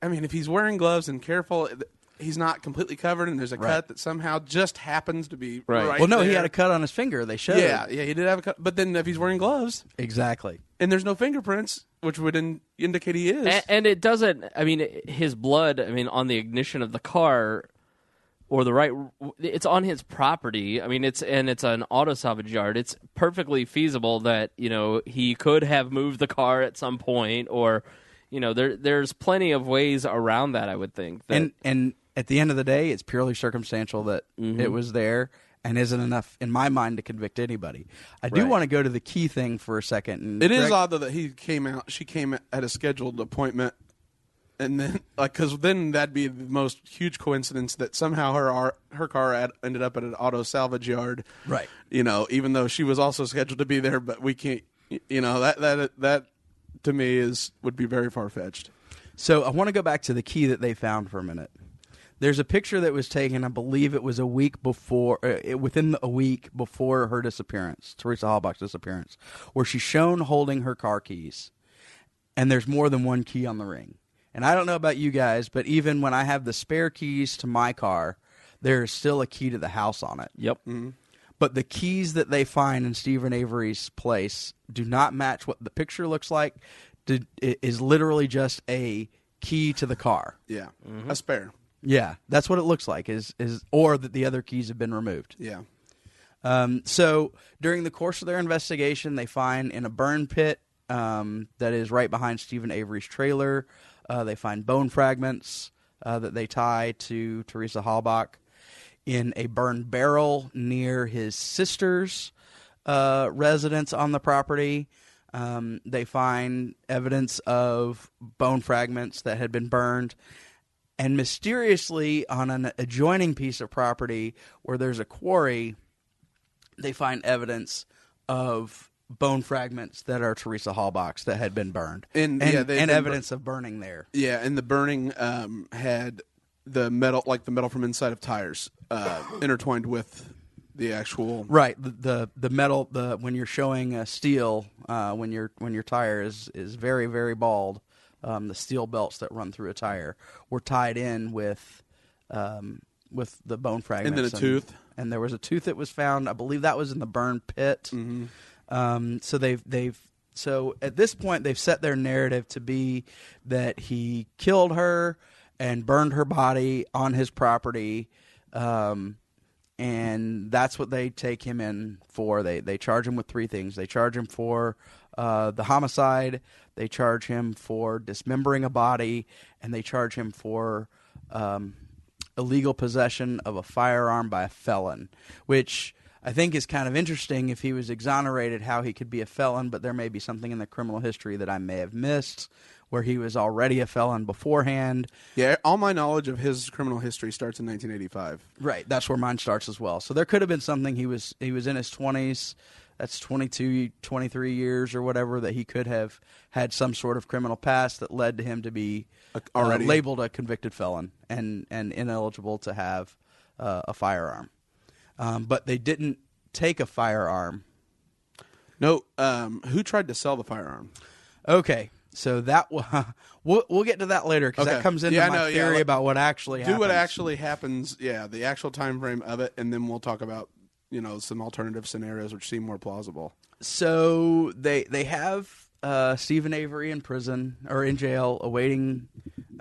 I mean, if he's wearing gloves and careful, he's not completely covered, and there's a cut that somehow just happens to be right. Well, no, he there. had a cut on his finger. They showed. Yeah, he did have a cut. But then if he's wearing gloves Exactly. and there's no fingerprints, which would indicate he is. And it doesn't. I mean, his blood. I mean, on the ignition of the car, or the right. It's on his property. I mean, it's an auto salvage yard. It's perfectly feasible that he could have moved the car at some point, or there's plenty of ways around that. I would think. That, And at the end of the day, it's purely circumstantial that it was there and isn't enough in my mind to convict anybody. I do Right. want to go to the key thing for a second. And It is Greg- odd though that she came at a scheduled appointment, and then because then that'd be the most huge coincidence that somehow her car ended up at an auto salvage yard, Right. Even though she was also scheduled to be there, but we can't. That to me would be very far fetched. So I want to go back to the key that they found for a minute. There's a picture that was taken, I believe it was a week before, within a week before her disappearance, Teresa Halbach's disappearance, where she's shown holding her car keys, and there's more than one key on the ring. And I don't know about you guys, but even when I have the spare keys to my car, there is still a key to the house on it. Yep. Mm-hmm. But the keys that they find in Stephen Avery's place do not match what the picture looks like. It is literally just a key to the car. Yeah, a spare. Yeah, that's what it looks like, or that the other keys have been removed. Yeah. So during the course of their investigation, they find in a burn pit that is right behind Stephen Avery's trailer, they find bone fragments that they tie to Teresa Halbach. In a burned barrel near his sister's residence on the property, they find evidence of bone fragments that had been burned. And mysteriously, on an adjoining piece of property where there's a quarry, they find evidence of bone fragments that are Teresa Halbach's that had been burned. And evidence of burning there. Yeah, and the burning had the metal, like the metal from inside of tires, intertwined with the actual the metal. When you're showing steel, when your tire is very, very bald, the steel belts that run through a tire were tied in with the bone fragments. And then a tooth. And there was a tooth that was found. I believe that was in the burn pit. Mm-hmm. So at this point they've set their narrative to be that he killed her and burned her body on his property, and that's what they take him in for. They charge him with three things. They charge him for the homicide, they charge him for dismembering a body, and they charge him for illegal possession of a firearm by a felon, which I think is kind of interesting. If he was exonerated, how he could be a felon, but there may be something in the criminal history that I may have missed where he was already a felon beforehand. Yeah, all my knowledge of his criminal history starts in 1985. Right, that's where mine starts as well. So there could have been something. He was in his 20s. That's 22, 23 years or whatever, that he could have had some sort of criminal past that led to him to be already labeled a convicted felon and ineligible to have a firearm. But they didn't take a firearm. No, who tried to sell the firearm? Okay. So that we'll get to that later because that comes into my theory about what actually happens. Do what actually happens, the actual time frame of it, and then we'll talk about some alternative scenarios which seem more plausible. So they have Stephen Avery in prison or in jail awaiting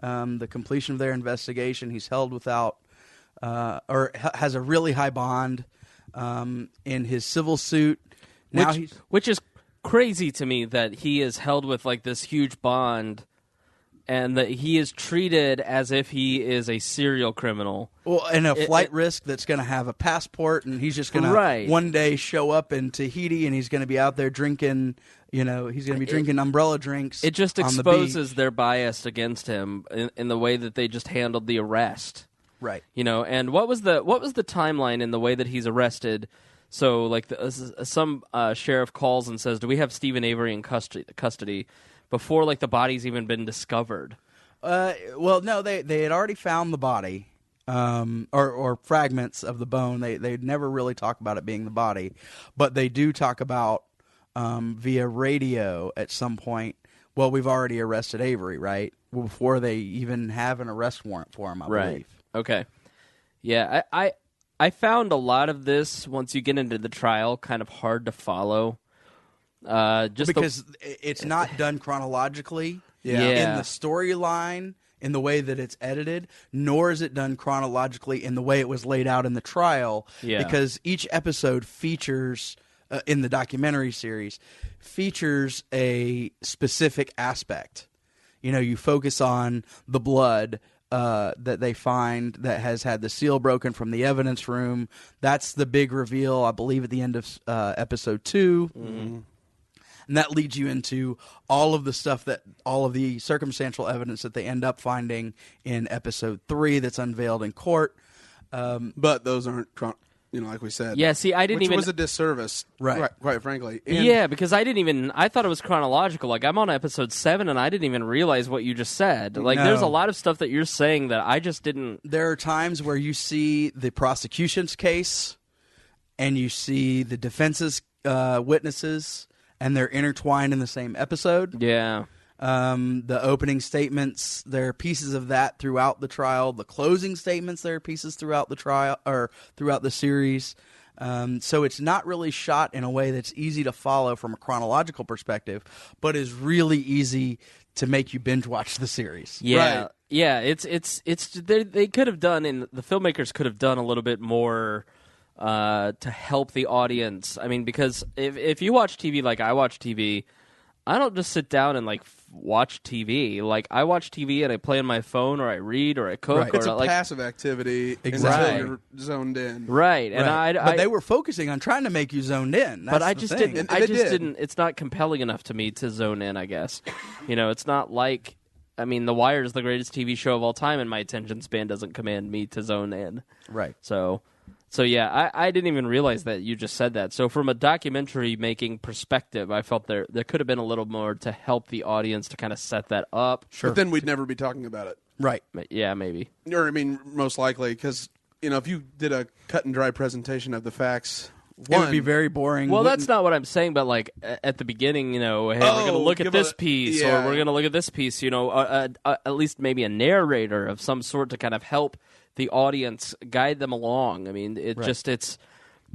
the completion of their investigation. He's held without or has a really high bond in his civil suit. Now which is crazy to me that he is held with like this huge bond and that he is treated as if he is a serial criminal. Well, and a flight risk that's going to have a passport, and he's just going to one day show up in Tahiti, and he's going to be out there drinking, he's going to be drinking umbrella drinks. It just exposes their bias against him in the way that they just handled the arrest. Right. And what was the timeline in the way that he's arrested? So, like, some sheriff calls and says, "Do we have Stephen Avery in custody?" Before, like, the body's even been discovered. Well, no, they had already found the body, or fragments of the bone. They never really talk about it being the body, but they do talk about via radio at some point. Well, we've already arrested Avery, right? Before they even have an arrest warrant for him, I believe. Okay. Yeah, I found a lot of this, once you get into the trial, kind of hard to follow. Because it's not done chronologically in the storyline, in the way that it's edited, nor is it done chronologically in the way it was laid out in the trial. Yeah. Because each episode features, in the documentary series, features a specific aspect. You focus on the blood that they find that has had the seal broken from the evidence room. That's the big reveal, I believe, at the end of episode 2. Mm-hmm. And that leads you into all of the stuff all of the circumstantial evidence that they end up finding in episode 3 that's unveiled in court. But those aren't like we said. Yeah, see, I didn't which even... was a disservice, Right. quite frankly. And yeah, because I thought it was chronological. Like, I'm on episode 7, and I didn't even realize what you just said. Like, No. there's a lot of stuff that you're saying that I just didn't... There are times where you see the prosecution's case and you see the defense's witnesses, and they're intertwined in the same episode. Yeah. The opening statements, there are pieces of that throughout the trial. The closing statements, there are pieces throughout the trial or throughout the series. So it's not really shot in a way that's easy to follow from a chronological perspective, but is really easy to make you binge watch the series. Yeah. Right. Yeah, they could have done, and the filmmakers could have done a little bit more to help the audience. I mean, because if you watch TV like I watch TV, I don't just sit down and like watch TV. Like, I watch TV and I play on my phone, or I read, or I cook. Right. Or it's a like, passive activity Exactly. until you're zoned in. right. And Right. I but they were focusing on trying to make you zoned in. but That's I the just thing. didn't. And I they just did. didn't. It's not compelling enough to me to zone in, I guess. It's not like. I mean, The Wire is the greatest TV show of all time, and my attention span doesn't command me to zone in. Right. So yeah, I didn't even realize that you just said that. So from a documentary making perspective, I felt there could have been a little more to help the audience to kind of set that up. But then we'd never be talking about it. Right. Yeah, maybe. Or, I mean, most likely, because, if you did a cut and dry presentation of the facts, It would be very boring. Well, Wouldn't- that's not what I'm saying, but like at the beginning, hey, we're going to look at give this a- piece, yeah. or we're going to look at this piece, at least maybe a narrator of some sort to kind of help the audience, guide them along. I mean,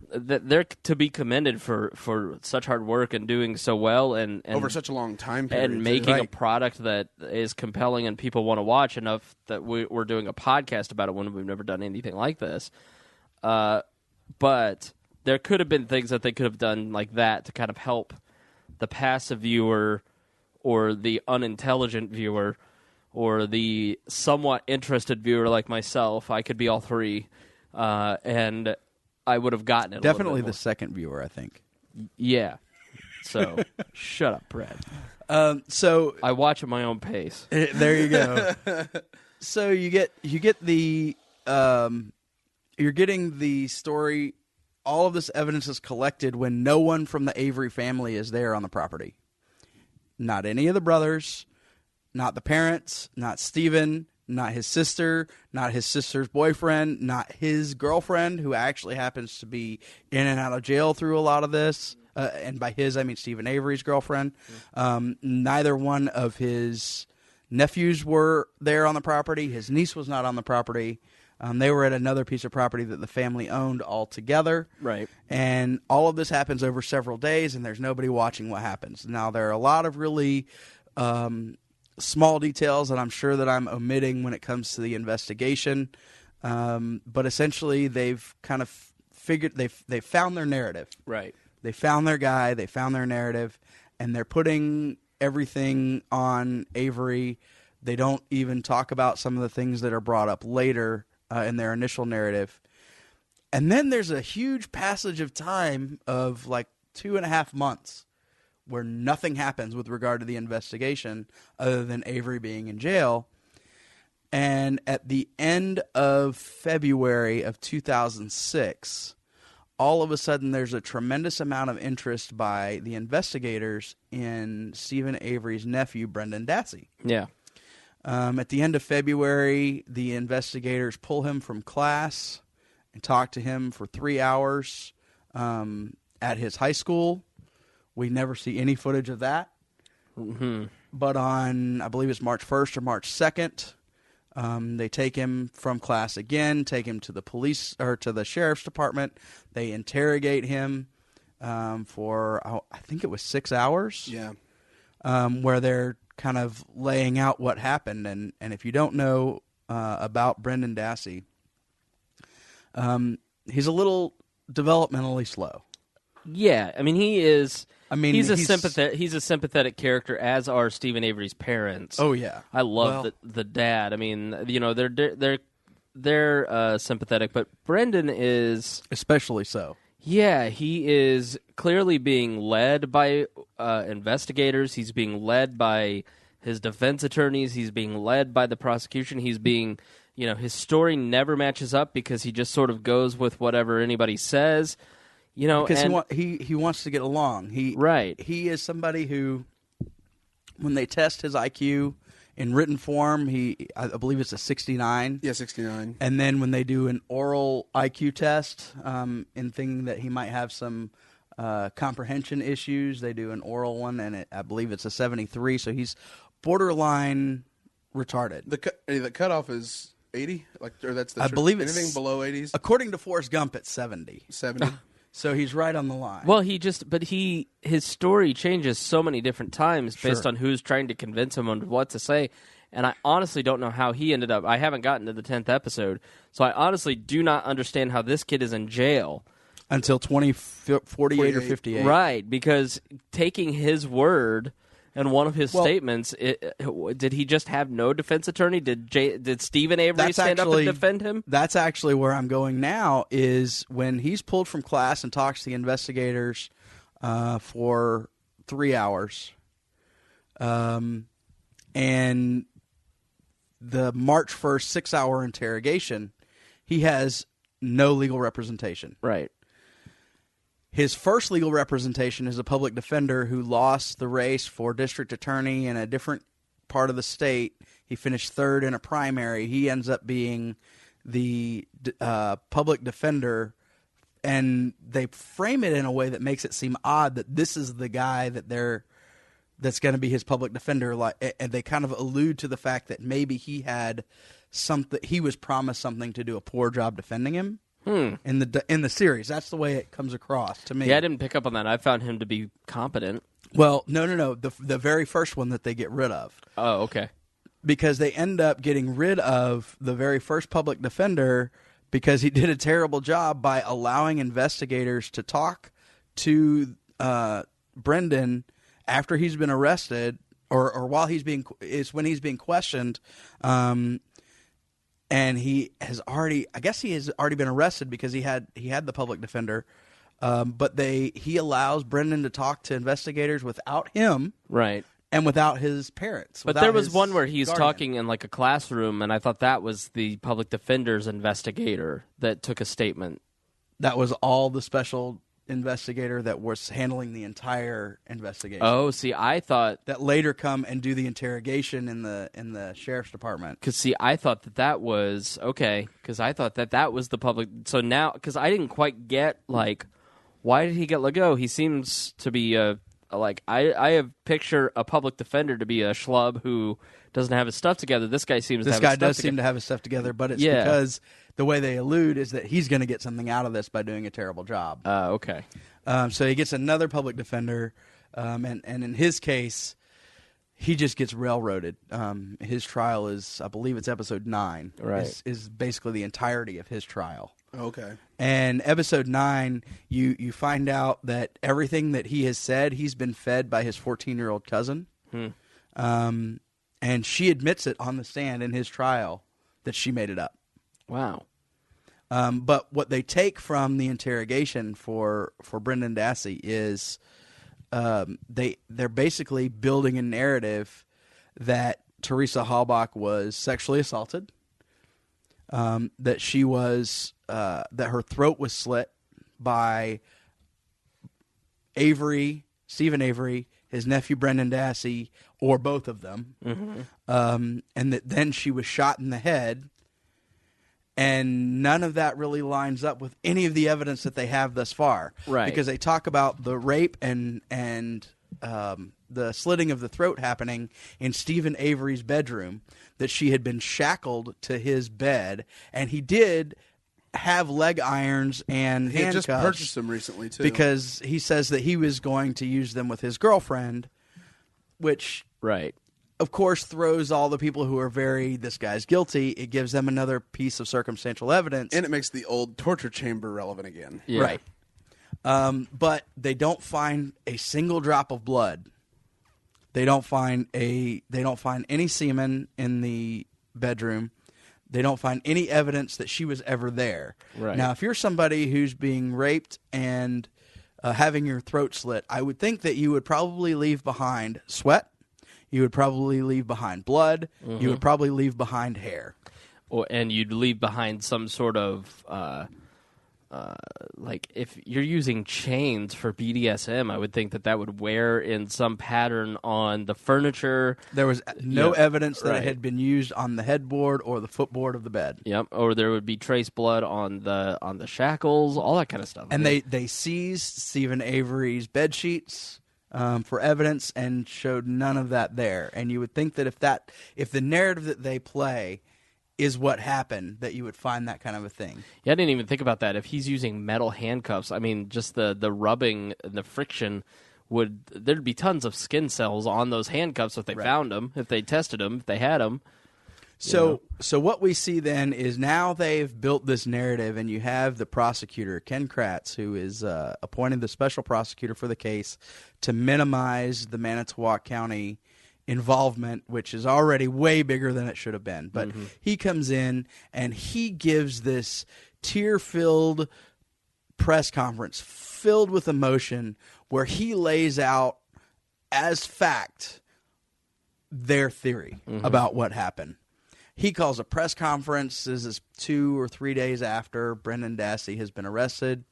they're to be commended for such hard work and doing so well, and over such a long time period. and too. making a Right. product that is compelling and people want to watch enough that we're doing a podcast about it when we've never done anything like this. But there could have been things that they could have done like that to kind of help the passive viewer or the unintelligent viewer or the somewhat interested viewer like myself. I could be all three, and I would have gotten it. Definitely a the little second viewer, I think. bit more. Yeah. So shut up, Brett. So I watch at my own pace. there you go. So you get the you're getting the story. All of this evidence is collected when no one from the Avery family is there on the property. Not any of the brothers, not the parents, not Stephen, not his sister, not his sister's boyfriend, not his girlfriend, who actually happens to be in and out of jail through a lot of this. And by his, I mean Stephen Avery's girlfriend. Neither one of his nephews were there on the property. His niece was not on the property. They were at another piece of property that the family owned altogether. Right. And all of this happens over several days, and there's nobody watching what happens. Now, there are a lot of really small details that I'm sure that I'm omitting when it comes to the investigation. But essentially, they've kind of figured, they've found their narrative. Right. They found their guy, they found their narrative, and they're putting everything on Avery. They don't even talk about some of the things that are brought up later in their initial narrative. And then there's a huge passage of time of like 2.5 months where nothing happens with regard to the investigation other than Avery being in jail. And at the end of February of 2006, all of a sudden there's a tremendous amount of interest by the investigators in Stephen Avery's nephew, Brendan Dassey. Yeah. At the end of February, the investigators pull him from class and talk to him for 3 hours at his high school. We never see any footage of that. Mm-hmm. But on, I believe it's March 1st or March 2nd, they take him from class again, take him to the police or to the sheriff's department. They interrogate him for, I think it was 6 hours. Yeah. Where they're kind of laying out what happened. And if you don't know about Brendan Dassey, he's a little developmentally slow. Yeah, I mean he is. I mean, he's a sympathetic character, as are Stephen Avery's parents. Oh yeah, I love the dad. I mean, they're sympathetic, but Brendan is especially so. Yeah, he is clearly being led by investigators. He's being led by his defense attorneys. He's being led by the prosecution. He's being, his story never matches up because he just sort of goes with whatever anybody says. Because he wants to get along. Right. He is somebody who, when they test his IQ in written form, I believe it's a 69. Yeah, 69. And then when they do an oral IQ test, in thinking that he might have some comprehension issues, they do an oral one, and I believe it's a 73. So he's borderline retarded. The cutoff is 80, or that's the. I believe it's anything below 80s. According to Forrest Gump, it's 70. 70. So he's right on the line. Well, his story changes so many different times based on who's trying to convince him on what to say. And I honestly don't know how he ended up. I haven't gotten to the 10th episode, so I honestly do not understand how this kid is in jail. Until 48 or 58. Right, because taking his word and one of his statements, did he just have no defense attorney? Did Stephen Avery stand up and defend him? That's actually where I'm going now, is when he's pulled from class and talks to the investigators for 3 hours. And the March 1st 6-hour interrogation, he has no legal representation. Right. His first legal representation is a public defender who lost the race for district attorney in a different part of the state. He finished third in a primary. He ends up being the public defender, and they frame it in a way that makes it seem odd that this is the guy that's going to be his public defender. And they kind of allude to the fact that maybe he was promised something to do a poor job defending him. In the series. That's the way it comes across to me. Yeah, I didn't pick up on that. I found him to be competent. Well, no. The very first one that they get rid of. Oh, okay. Because they end up getting rid of the very first public defender because he did a terrible job by allowing investigators to talk to Brendan after he's been arrested or while when he's being questioned. And he has already been arrested because he had the public defender, but he allows Brendan to talk to investigators without him, right, and without his parents. But there was one where he's talking in like a classroom, and I thought that was the public defender's investigator that took a statement. That was all the special investigator that was handling the entire investigation. Oh, see, I thought that later come and do the interrogation in the sheriff's department. Because see, I thought that was okay. Because I thought that was the public. So now, because I didn't quite get why did he get let go? He seems to be I have picture a public defender to be a schlub who doesn't have his stuff together. This guy seem to have his stuff together, but it's because the way they allude is that he's going to get something out of this by doing a terrible job. Okay. So he gets another public defender, and in his case, he just gets railroaded. His trial is, I believe it's episode 9, right. is basically the entirety of his trial. Okay. And episode 9, you find out that everything that he has said, he's been fed by his 14-year-old cousin. And she admits it on the stand in his trial that she made it up. Wow. But what they take from the interrogation for Brendan Dassey is they're basically building a narrative that Teresa Halbach was sexually assaulted, that she was that her throat was slit by Stephen Avery, his nephew Brendan Dassey, or both of them, and that then she was shot in the head. And none of that really lines up with any of the evidence that they have thus far. Right. Because they talk about the rape and the slitting of the throat happening in Stephen Avery's bedroom, that she had been shackled to his bed, and he did have leg irons and handcuffs. He had just purchased them recently, too. Because he says that he was going to use them with his girlfriend, which... Right. Of course, throws all the people who are this guy's guilty. It gives them another piece of circumstantial evidence. And it makes the old torture chamber relevant again. Yeah. Right. But they don't find a single drop of blood. They don't find any semen in the bedroom. They don't find any evidence that she was ever there. Right. Now, if you're somebody who's being raped and having your throat slit, I would think that you would probably leave behind sweat. You would probably leave behind blood. You would probably leave behind hair. and you'd leave behind some sort of like if you're using chains for BDSM, I would think that would wear in some pattern on the furniture. There was no evidence that right. it had been used on the headboard or the footboard of the bed. Yep, or there would be trace blood on the shackles, all that kind of stuff. And they seized Stephen Avery's bed sheets for evidence and showed none of that there. And you would think that if the narrative that they play is what happened, that you would find that kind of a thing. Yeah, I didn't even think about that. If he's using metal handcuffs, I mean, just the rubbing and the friction there'd be tons of skin cells on those handcuffs if they found them, if they tested them, if they had them. So what we see then is now they've built this narrative, and you have the prosecutor, Ken Kratz, who is appointed the special prosecutor for the case to minimize the Manitowoc County involvement, which is already way bigger than it should have been. But he comes in and he gives this tear-filled press conference filled with emotion where he lays out as fact their theory about what happened. He calls a press conference. This is 2 or 3 days after Brendan Dassey has been arrested.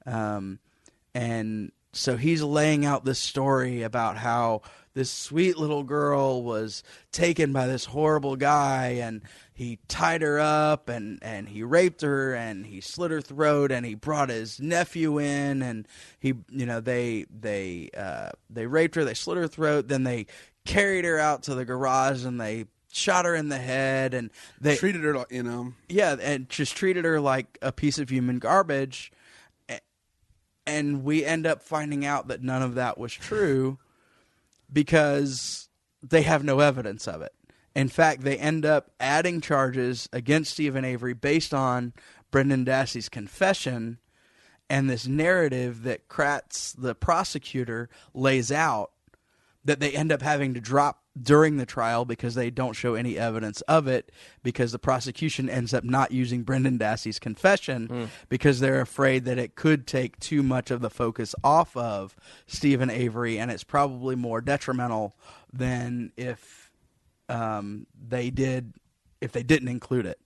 And so he's laying out this story about how this sweet little girl was taken by this horrible guy, and he tied her up, and he raped her, and he slit her throat, and he brought his nephew in, and they raped her, they slit her throat, then they carried her out to the garage, and they shot her in the head, and they treated her like, and just treated her like a piece of human garbage. And we end up finding out that none of that was true because they have no evidence of it. In fact, they end up adding charges against Stephen Avery based on Brendan Dassey's confession and this narrative that Kratz, the prosecutor, lays out that they end up having to drop during the trial because they don't show any evidence of it, because the prosecution ends up not using Brendan Dassey's confession because they're afraid that it could take too much of the focus off of Stephen Avery, and it's probably more detrimental than if they didn't include it.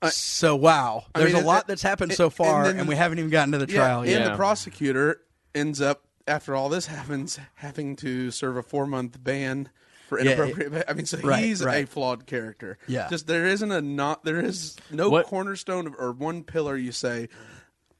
So, wow. There's a lot that's happened so far, and we haven't even gotten to the trial yet. And the prosecutor ends up, after all this happens, having to serve a 4-month ban for inappropriate. He's a flawed character. Yeah, just there is no cornerstone or one pillar. You say,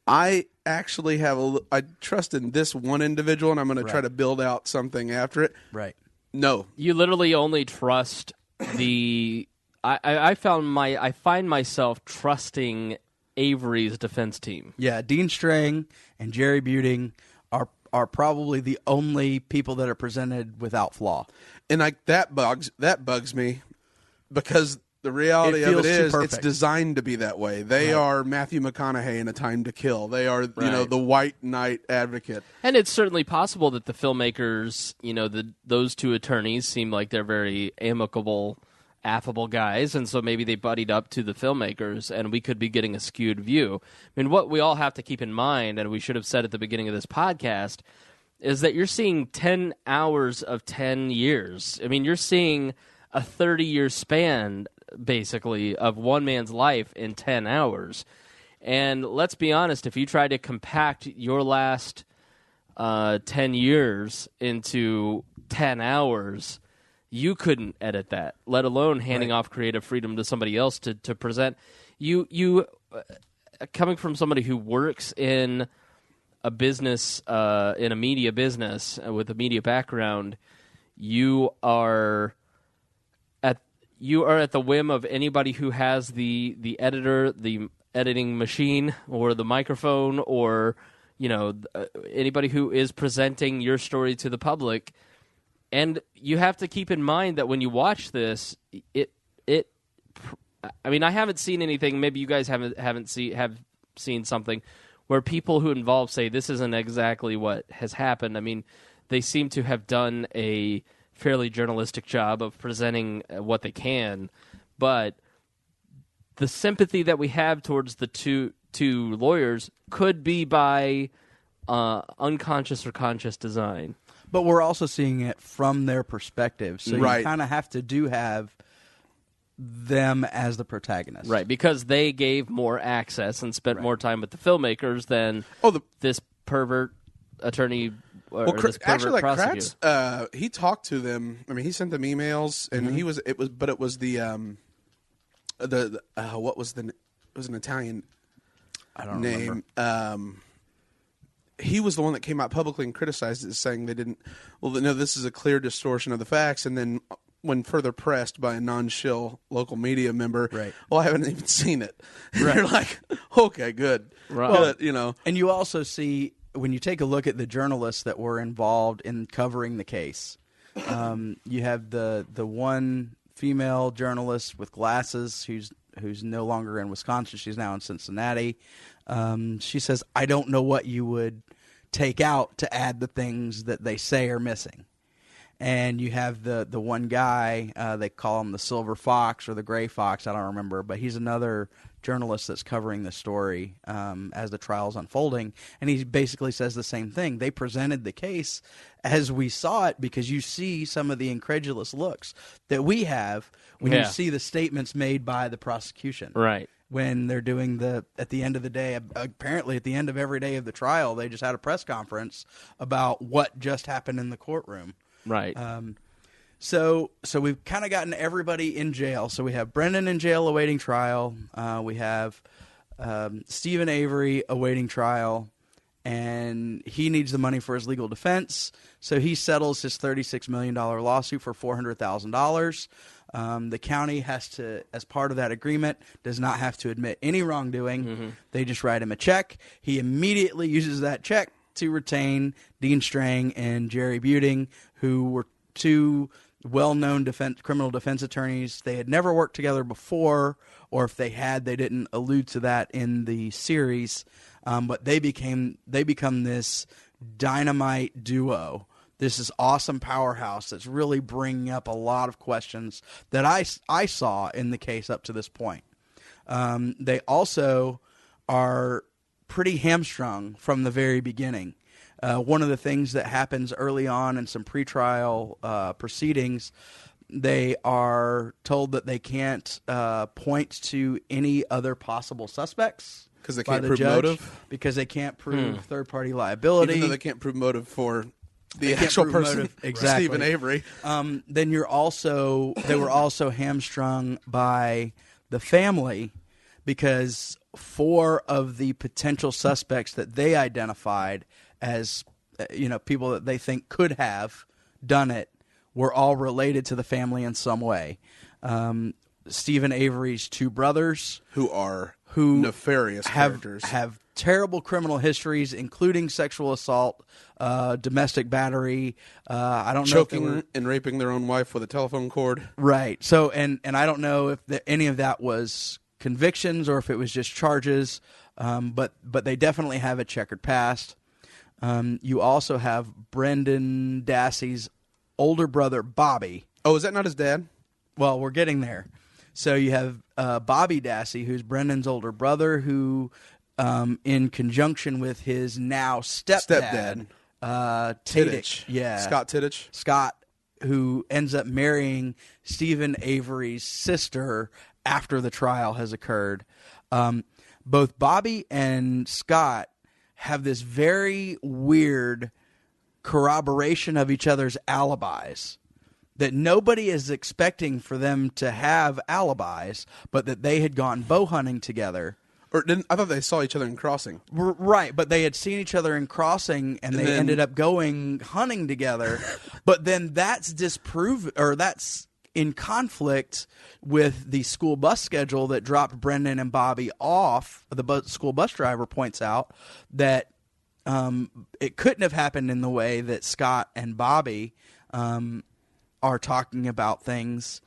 I actually I trust in this one individual, and I'm going to try to build out something after it. Right. No, you literally only trust the. I find myself trusting Avery's defense team. Yeah, Dean Strang and Jerry Buting are probably the only people that are presented without flaw. And that bugs me because the reality of it is it's designed to be that way. They are Matthew McConaughey in A Time to Kill. They are the white knight advocate. And it's certainly possible that the filmmakers, those two attorneys seem like they're very amicable, affable guys, and so maybe they buddied up to the filmmakers, and we could be getting a skewed view. I mean, what we all have to keep in mind, and we should have said at the beginning of this podcast, is that you're seeing 10 hours of 10 years. I mean, you're seeing a 30-year span, basically, of one man's life in 10 hours. And let's be honest, if you try to compact your last 10 years into 10 hours, you couldn't edit that, let alone handing off creative freedom to somebody else to present. You coming from somebody who works in a business, in a media business with a media background, you are at the whim of anybody who has the editor, the editing machine, or the microphone, or anybody who is presenting your story to the public. And you have to keep in mind that when you watch this, I mean, I haven't seen anything. Maybe you guys have seen something where people who involved say this isn't exactly what has happened. I mean, they seem to have done a fairly journalistic job of presenting what they can, but the sympathy that we have towards the two lawyers could be by unconscious or conscious design. But we're also seeing it from their perspective, so you kind of have to have them as the protagonist. Right, because they gave more access and spent more time with the filmmakers than this pervert attorney or this pervert actually, like prosecutor. Kratz, he talked to them. I mean, he sent them emails, and it was the what was it was an Italian name. Remember. He was the one that came out publicly and criticized it, saying they didn't. Well, no, this is a clear distortion of the facts, and then, when further pressed by a non-shill local media member, well, I haven't even seen it. Right. You're like, okay, good. Right. Well, you know. And you also see, when you take a look at the journalists that were involved in covering the case, you have the one female journalist with glasses who's no longer in Wisconsin. She's now in Cincinnati. She says, I don't know what you would take out to add the things that they say are missing. And you have the one guy, they call him the Silver Fox or the Gray Fox, I don't remember, but he's another journalist that's covering the story as the trial's unfolding. And he basically says the same thing. They presented the case as we saw it, because you see some of the incredulous looks that we have when you see the statements made by the prosecution. Right. When they're doing at the end of the day, apparently at the end of every day of the trial, they just had a press conference about what just happened in the courtroom. Right. So we've kind of gotten everybody in jail. So we have Brendan in jail awaiting trial. We have Stephen Avery awaiting trial, and he needs the money for his legal defense. So he settles his $36 million lawsuit for $400,000. The county has to, as part of that agreement, does not have to admit any wrongdoing. Mm-hmm. They just write him a check. He immediately uses that check to retain Dean Strang and Jerry Buting, who were two well-known criminal defense attorneys. They had never worked together before, or if they had, they didn't allude to that in the series. But they become this dynamite duo. This is awesome powerhouse that's really bringing up a lot of questions that I saw in the case up to this point. They also are pretty hamstrung from the very beginning. One of the things that happens early on in some pretrial proceedings, they are told that they can't point to any other possible suspects. Because they can't prove motive? Because they can't prove third-party liability. Even though they can't prove motive for the actual person, exactly. Stephen Avery. Then they were also hamstrung by the family, because 4 of the potential suspects that they identified as people that they think could have done it were all related to the family in some way. Stephen Avery's 2 brothers, who nefarious characters, have terrible criminal histories, including sexual assault, domestic battery. I don't know choking and raping their own wife with a telephone cord. Right. So, and I don't know if any of that was convictions or if it was just charges. But they definitely have a checkered past. You also have Brendan Dassey's older brother, Bobby. Oh, is that not his dad? Well, we're getting there. So you have Bobby Dassey, who's Brendan's older brother, who, in conjunction with his now stepdad, Tittich. Yeah. Scott Tittich. Scott, who ends up marrying Stephen Avery's sister after the trial has occurred. Both Bobby and Scott have this very weird corroboration of each other's alibis, that nobody is expecting for them to have alibis, but that they had gone bow hunting together. I thought they saw each other in crossing. Right, but they had seen each other in crossing, and they ended up going hunting together. But then that's that's in conflict with the school bus schedule that dropped Brendan and Bobby off. The school bus driver points out that it couldn't have happened in the way that Scott and Bobby are talking about things.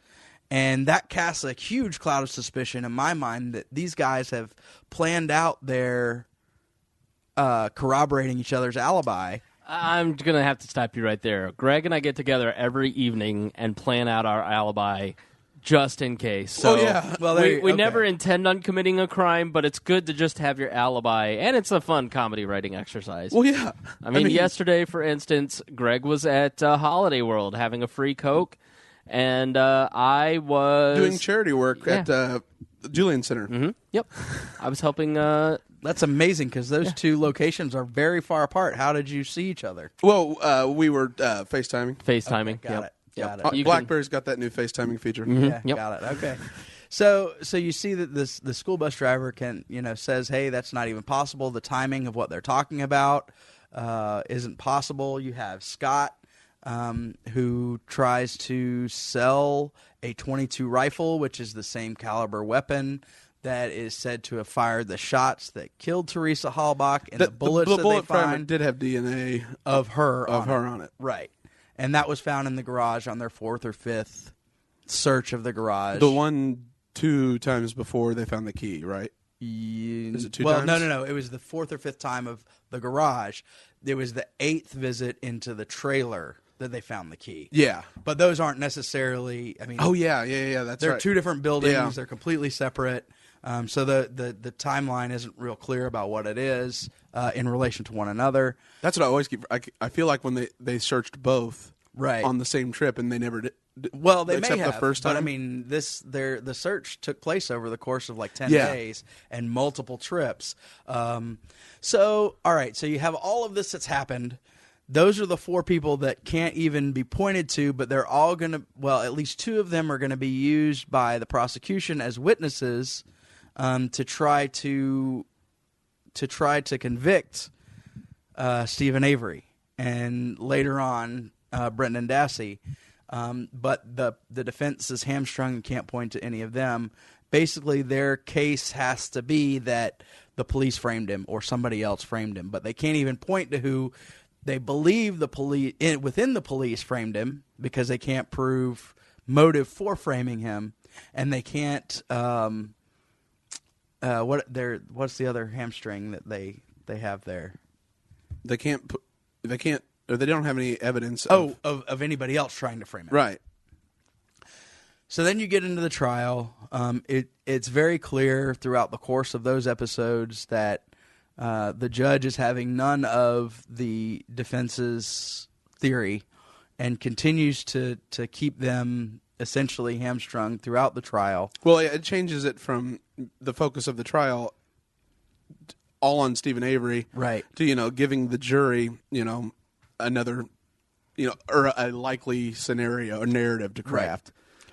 And that casts a huge cloud of suspicion in my mind that these guys have planned out their corroborating each other's alibi. I'm going to have to stop you right there. Greg and I get together every evening and plan out our alibi just in case. So we never intend on committing a crime, but it's good to just have your alibi, and it's a fun comedy writing exercise. Well, yeah. I mean yesterday, for instance, Greg was at Holiday World having a free Coke, and I was doing charity work at Julian Center. Mm-hmm. Yep, I was helping. That's amazing because those two locations are very far apart. How did you see each other? Well, we were FaceTiming. FaceTiming. Okay, got it. Got it. BlackBerry's got that new FaceTiming feature. Yeah, Yep. got it. Okay. So you see that the school bus driver says, hey, that's not even possible. The timing of what they're talking about isn't possible. You have Scott, who tries to sell a .22 rifle, which is the same caliber weapon that is said to have fired the shots that killed Teresa Halbach, and the bullets the that bullet they find did have DNA of her on it. Right. And that was found in the garage on their fourth or fifth search of the garage. The 2 times before they found the key, right? Is it 2 times? No. It was the fourth or fifth time of the garage. It was the 8th visit into the trailer that they found the key. Yeah. But those aren't necessarily, I mean... Oh, yeah, that's they're right. 2 different buildings. Yeah. They're completely separate. So the timeline isn't real clear about what it is in relation to one another. That's what I always keep... I feel like when they searched both on the same trip and they never did... Well, they except may have, the first time. but I mean, the search took place over the course of like 10 days and multiple trips. So, all right, so you have all of this that's happened. Those are the 4 people that can't even be pointed to, but they're all going to, well, at least 2 of them are going to be used by the prosecution as witnesses to try to convict Stephen Avery and later on Brendan Dassey. But the defense is hamstrung and can't point to any of them. Basically, their case has to be that the police framed him or somebody else framed him, but they can't even point to who they believe the police within the police framed him because they can't prove motive for framing him, and they can't. What's the other hamstring that they have there? They can't. Or they don't have any evidence. Of anybody else trying to frame it. Right. So then you get into the trial. It's very clear throughout the course of those episodes that the judge is having none of the defense's theory and continues to keep them essentially hamstrung throughout the trial. Well, it changes it from the focus of the trial all on Stephen Avery, right, to giving the jury another or a likely scenario or narrative to craft.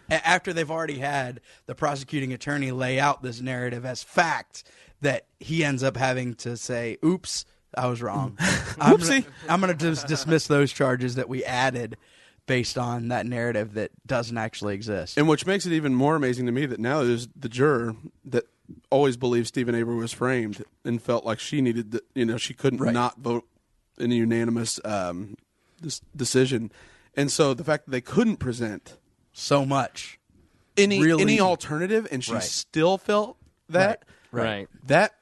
Right. After they've already had the prosecuting attorney lay out this narrative as fact, that he ends up having to say, oops, I was wrong. I'm going to just dismiss those charges that we added based on that narrative that doesn't actually exist. And which makes it even more amazing to me that now there's the juror that always believed Stephen Avery was framed and felt like she needed she couldn't not vote in a unanimous decision. And so the fact that they couldn't present so much any alternative, and she still felt that right. That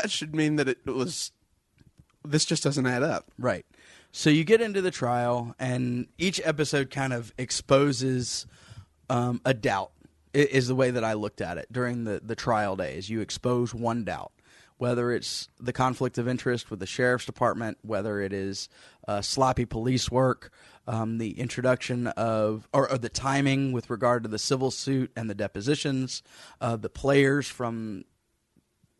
should mean that it was. This just doesn't add up. Right. So you get into the trial, and each episode kind of exposes a doubt. Is the way that I looked at it during the trial days. You expose one doubt, whether it's the conflict of interest with the sheriff's department, whether it is sloppy police work, the introduction of or the timing with regard to the civil suit and the depositions, the players from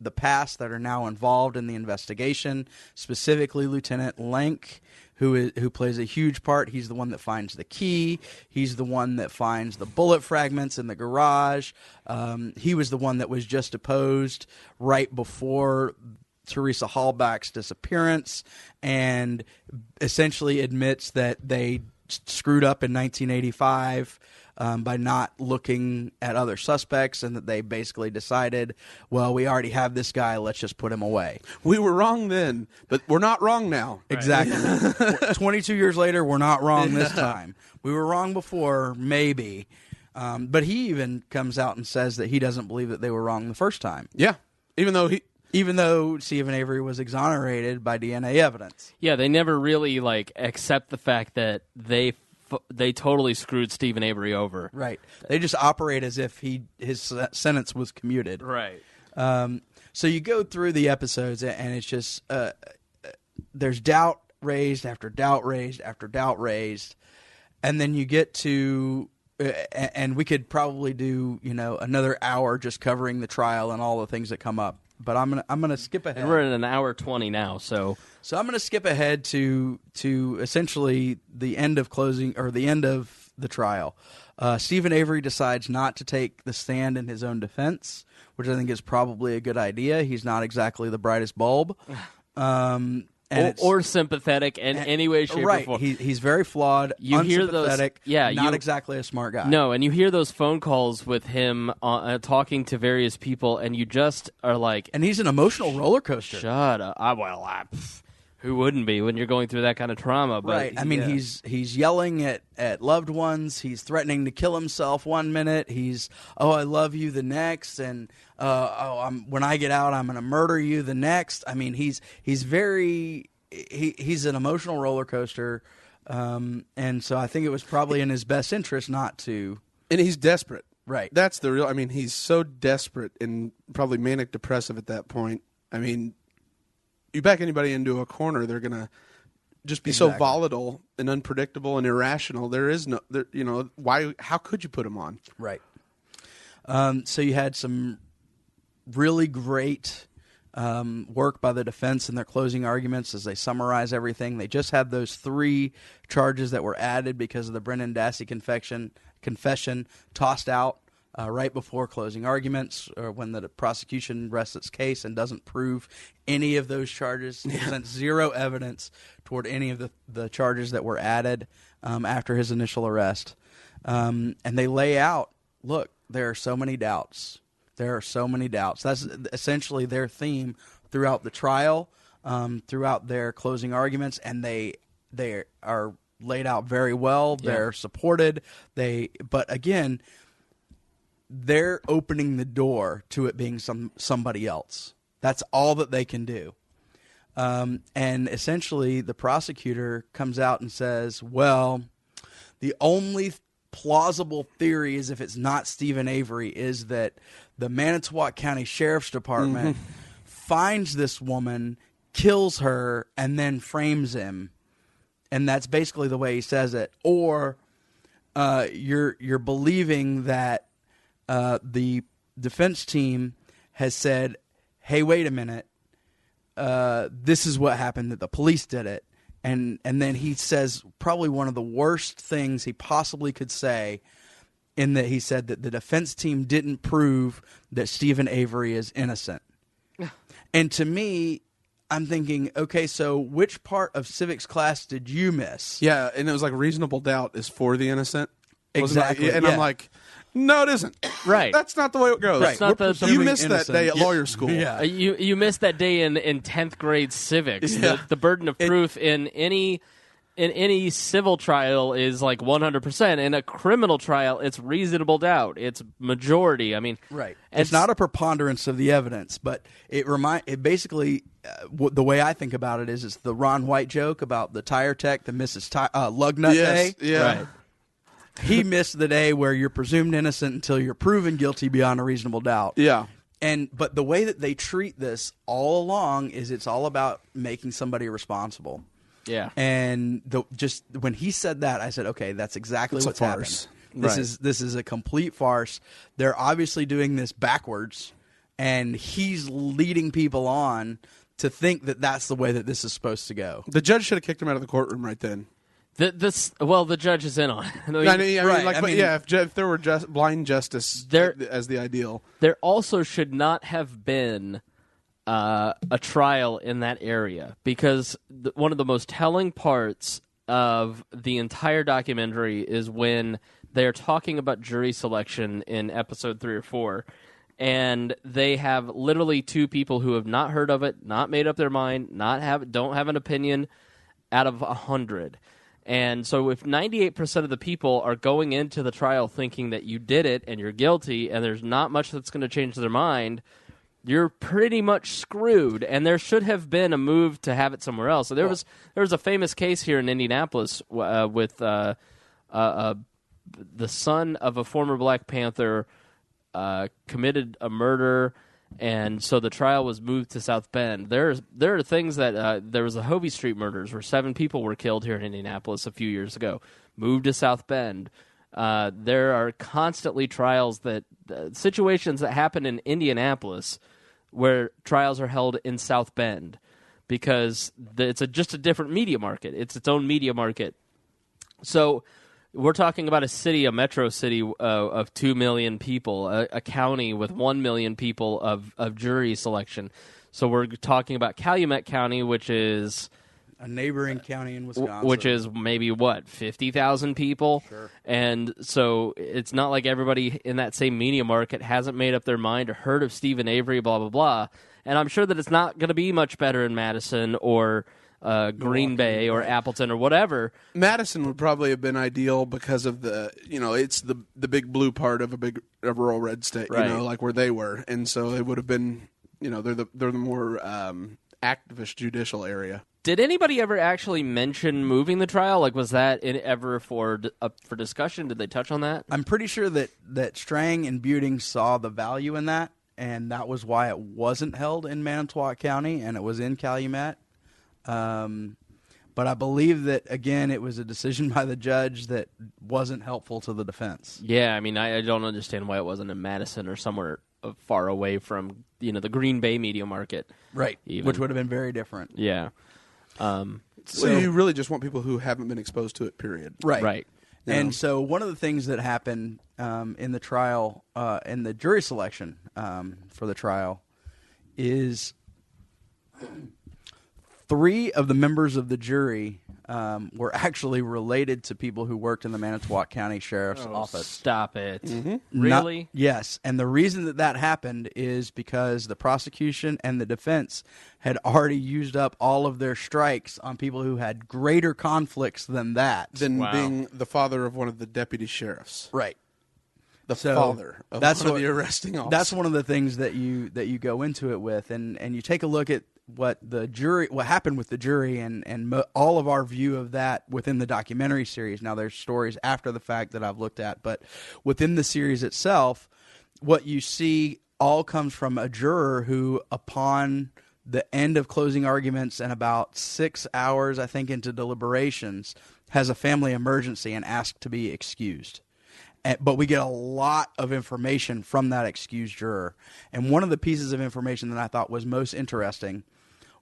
the past that are now involved in the investigation, specifically Lieutenant Lank, who plays a huge part. He's the one that finds the key. He's the one that finds the bullet fragments in the garage. He was the one that was just deposed right before Teresa Halbach's disappearance, and essentially admits that they screwed up in 1985 by not looking at other suspects, and that they basically decided, well, we already have this guy, let's just put him away. We were wrong then, but we're not wrong now. Exactly. 22 years later, we're not wrong this time. We were wrong before, maybe. But he even comes out and says that he doesn't believe that they were wrong the first time. Yeah, even though Stephen Avery was exonerated by DNA evidence. Yeah, they never really accept the fact that they totally screwed Stephen Avery over. Right. They just operate as if his sentence was commuted. Right. So you go through the episodes, and it's just there's doubt raised after doubt raised after doubt raised, And then you get to, and we could probably do, another hour just covering the trial and all the things that come up. But I'm gonna skip ahead. And we're at an hour 20 now, so I'm gonna skip ahead to essentially the end of closing or the end of the trial. Stephen Avery decides not to take the stand in his own defense, which I think is probably a good idea. He's not exactly the brightest bulb. Or sympathetic in any way, shape, right. or form. He's very flawed, unsympathetic, not exactly a smart guy. No, and you hear those phone calls with him talking to various people, and you just are like... And he's an emotional roller coaster. Shut up. Who wouldn't be when you're going through that kind of trauma? But right. I mean, he's yelling at loved ones. He's threatening to kill himself one minute. He's, I love you the next. And, when I get out, I'm going to murder you the next. I mean, he's an emotional roller coaster. And so I think it was probably in his best interest not to. And he's desperate. Right. That's the real, I mean, he's so desperate and probably manic depressive at that point. I mean, you back anybody into a corner, they're going to just be so volatile and unpredictable and irrational. There is no, why? How could you put him on? Right. So you had some really great work by the defense in their closing arguments as they summarize everything. They just had those 3 charges that were added because of the Brendan Dassey confession tossed out right before closing arguments, or when the prosecution rests its case and doesn't prove any of those charges, presents zero evidence toward any of the charges that were added after his initial arrest. And they lay out, look, there are so many doubts. There are so many doubts. That's essentially their theme throughout the trial, throughout their closing arguments, and they are laid out very well. Yeah. They're supported. But again, they're opening the door to it being somebody else. That's all that they can do. And essentially, the prosecutor comes out and says, well, the only plausible theory is, if it's not Stephen Avery, is that the Manitowoc County Sheriff's Department finds this woman, kills her, and then frames him. And that's basically the way he says it. Or you're believing that the defense team has said, hey, wait a minute, this is what happened, that the police did it. And then he says probably one of the worst things he possibly could say, in that he said that the defense team didn't prove that Stephen Avery is innocent. And to me, I'm thinking, okay, so which part of civics class did you miss? Yeah, and it was like reasonable doubt is for the innocent. Exactly. And I'm like, no, it isn't. Right. That's not the way it goes. Right. You missed that day at lawyer school. Yeah. You missed that day in 10th grade civics. Yeah. The burden of proof in any civil trial is like 100%. In a criminal trial, it's reasonable doubt. It's majority. I mean, right. It's not a preponderance of the evidence, but it basically the way I think about it is, it's the Ron White joke about the tire tech, the Mrs. Lugnut day. Yeah. Right. He missed the day where you're presumed innocent until you're proven guilty beyond a reasonable doubt. Yeah. But the way that they treat this all along is, it's all about making somebody responsible. Yeah. And just when he said that, I said, okay, that's exactly what's happened. This is a complete farce. They're obviously doing this backwards, and he's leading people on to think that that's the way that this is supposed to go. The judge should have kicked him out of the courtroom right then. The judge is in on it. If there were blind justice as the ideal. There also should not have been a trial in that area, because one of the most telling parts of the entire documentary is when they're talking about jury selection in episode 3 or 4, and they have literally 2 people who have not heard of it, not made up their mind, don't have an opinion out of 100. And so if 98% of the people are going into the trial thinking that you did it and you're guilty, and there's not much that's going to change their mind, you're pretty much screwed. And there should have been a move to have it somewhere else. So there was a famous case here in Indianapolis with the son of a former Black Panther committed a murder, And so the trial was moved to South Bend. There are things that there was the Hovey Street murders where 7 people were killed here in Indianapolis a few years ago. Moved to South Bend. There are constantly trials situations that happen in Indianapolis where trials are held in South Bend because it's just a different media market. It's its own media market. So we're talking about a metro city of 2 million people, a county with 1 million people of jury selection. So we're talking about Calumet County, which is a neighboring county in Wisconsin, which is maybe 50,000 people. Sure. And so it's not like everybody in that same media market hasn't made up their mind or heard of Stephen Avery, blah blah blah. And I'm sure that it's not going to be much better in Madison or Green Bay or Appleton or whatever. Madison would probably have been ideal because of it's the big blue part of a rural red state, right. Like where they were, and so it would have been, they're the more activist judicial area. Did anybody ever actually mention moving the trial? Like, was that ever up for discussion? Did they touch on that? I'm pretty sure that Strang and Buting saw the value in that, and that was why it wasn't held in Manitowoc County and it was in Calumet. But I believe that, again, it was a decision by the judge that wasn't helpful to the defense. Yeah, I mean, I don't understand why it wasn't in Madison or somewhere far away from, the Green Bay media market. Right, even. Which would have been very different. Yeah. So you really just want people who haven't been exposed to it, period. Right. Right. And so one of the things that happened in the trial, in the jury selection for the trial, is 3 of the members of the jury were actually related to people who worked in the Manitowoc County Sheriff's Office. Stop it. Mm-hmm. Really? Yes. And the reason that happened is because the prosecution and the defense had already used up all of their strikes on people who had greater conflicts than that. Than being the father of one of the deputy sheriffs. Right. The father of one of the arresting officers. That's one of the things that you go into it with, and you take a look at what happened with the jury, and all of our view of that within the documentary series. Now, there's stories after the fact that I've looked at, but within the series itself, what you see all comes from a juror who, upon the end of closing arguments and about 6 hours, I think, into deliberations, has a family emergency and asked to be excused. But we get a lot of information from that excused juror. And one of the pieces of information that I thought was most interesting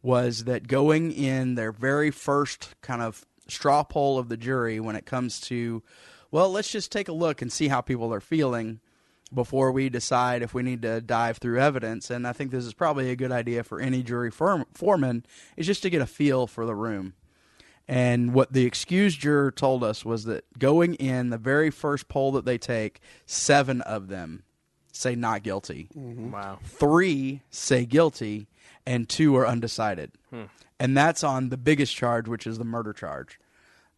was that going in their very first kind of straw poll of the jury when it comes to, well, let's just take a look and see how people are feeling before we decide if we need to dive through evidence. And I think this is probably a good idea for any jury foreman, is just to get a feel for the room. And what the excused juror told us was that going in, the very first poll that they take, 7 of them say not guilty. Mm-hmm. Wow. 3 say guilty, and 2 are undecided. And that's on the biggest charge, which is the murder charge.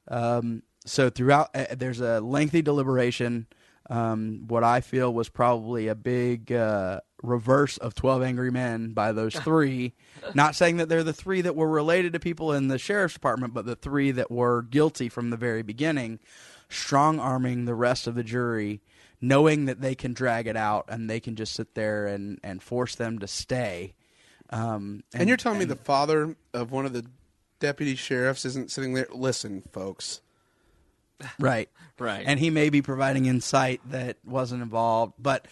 So throughout, there's a lengthy deliberation. What I feel was probably a big reverse of 12 Angry Men by those 3. Not saying that they're the 3 that were related to people in the sheriff's department, but the 3 that were guilty from the very beginning, strong-arming the rest of the jury, knowing that they can drag it out and they can just sit there and force them to stay. And you're telling me the father of one of the deputy sheriffs isn't sitting there? Listen, folks. Right. Right. And he may be providing insight that wasn't involved, but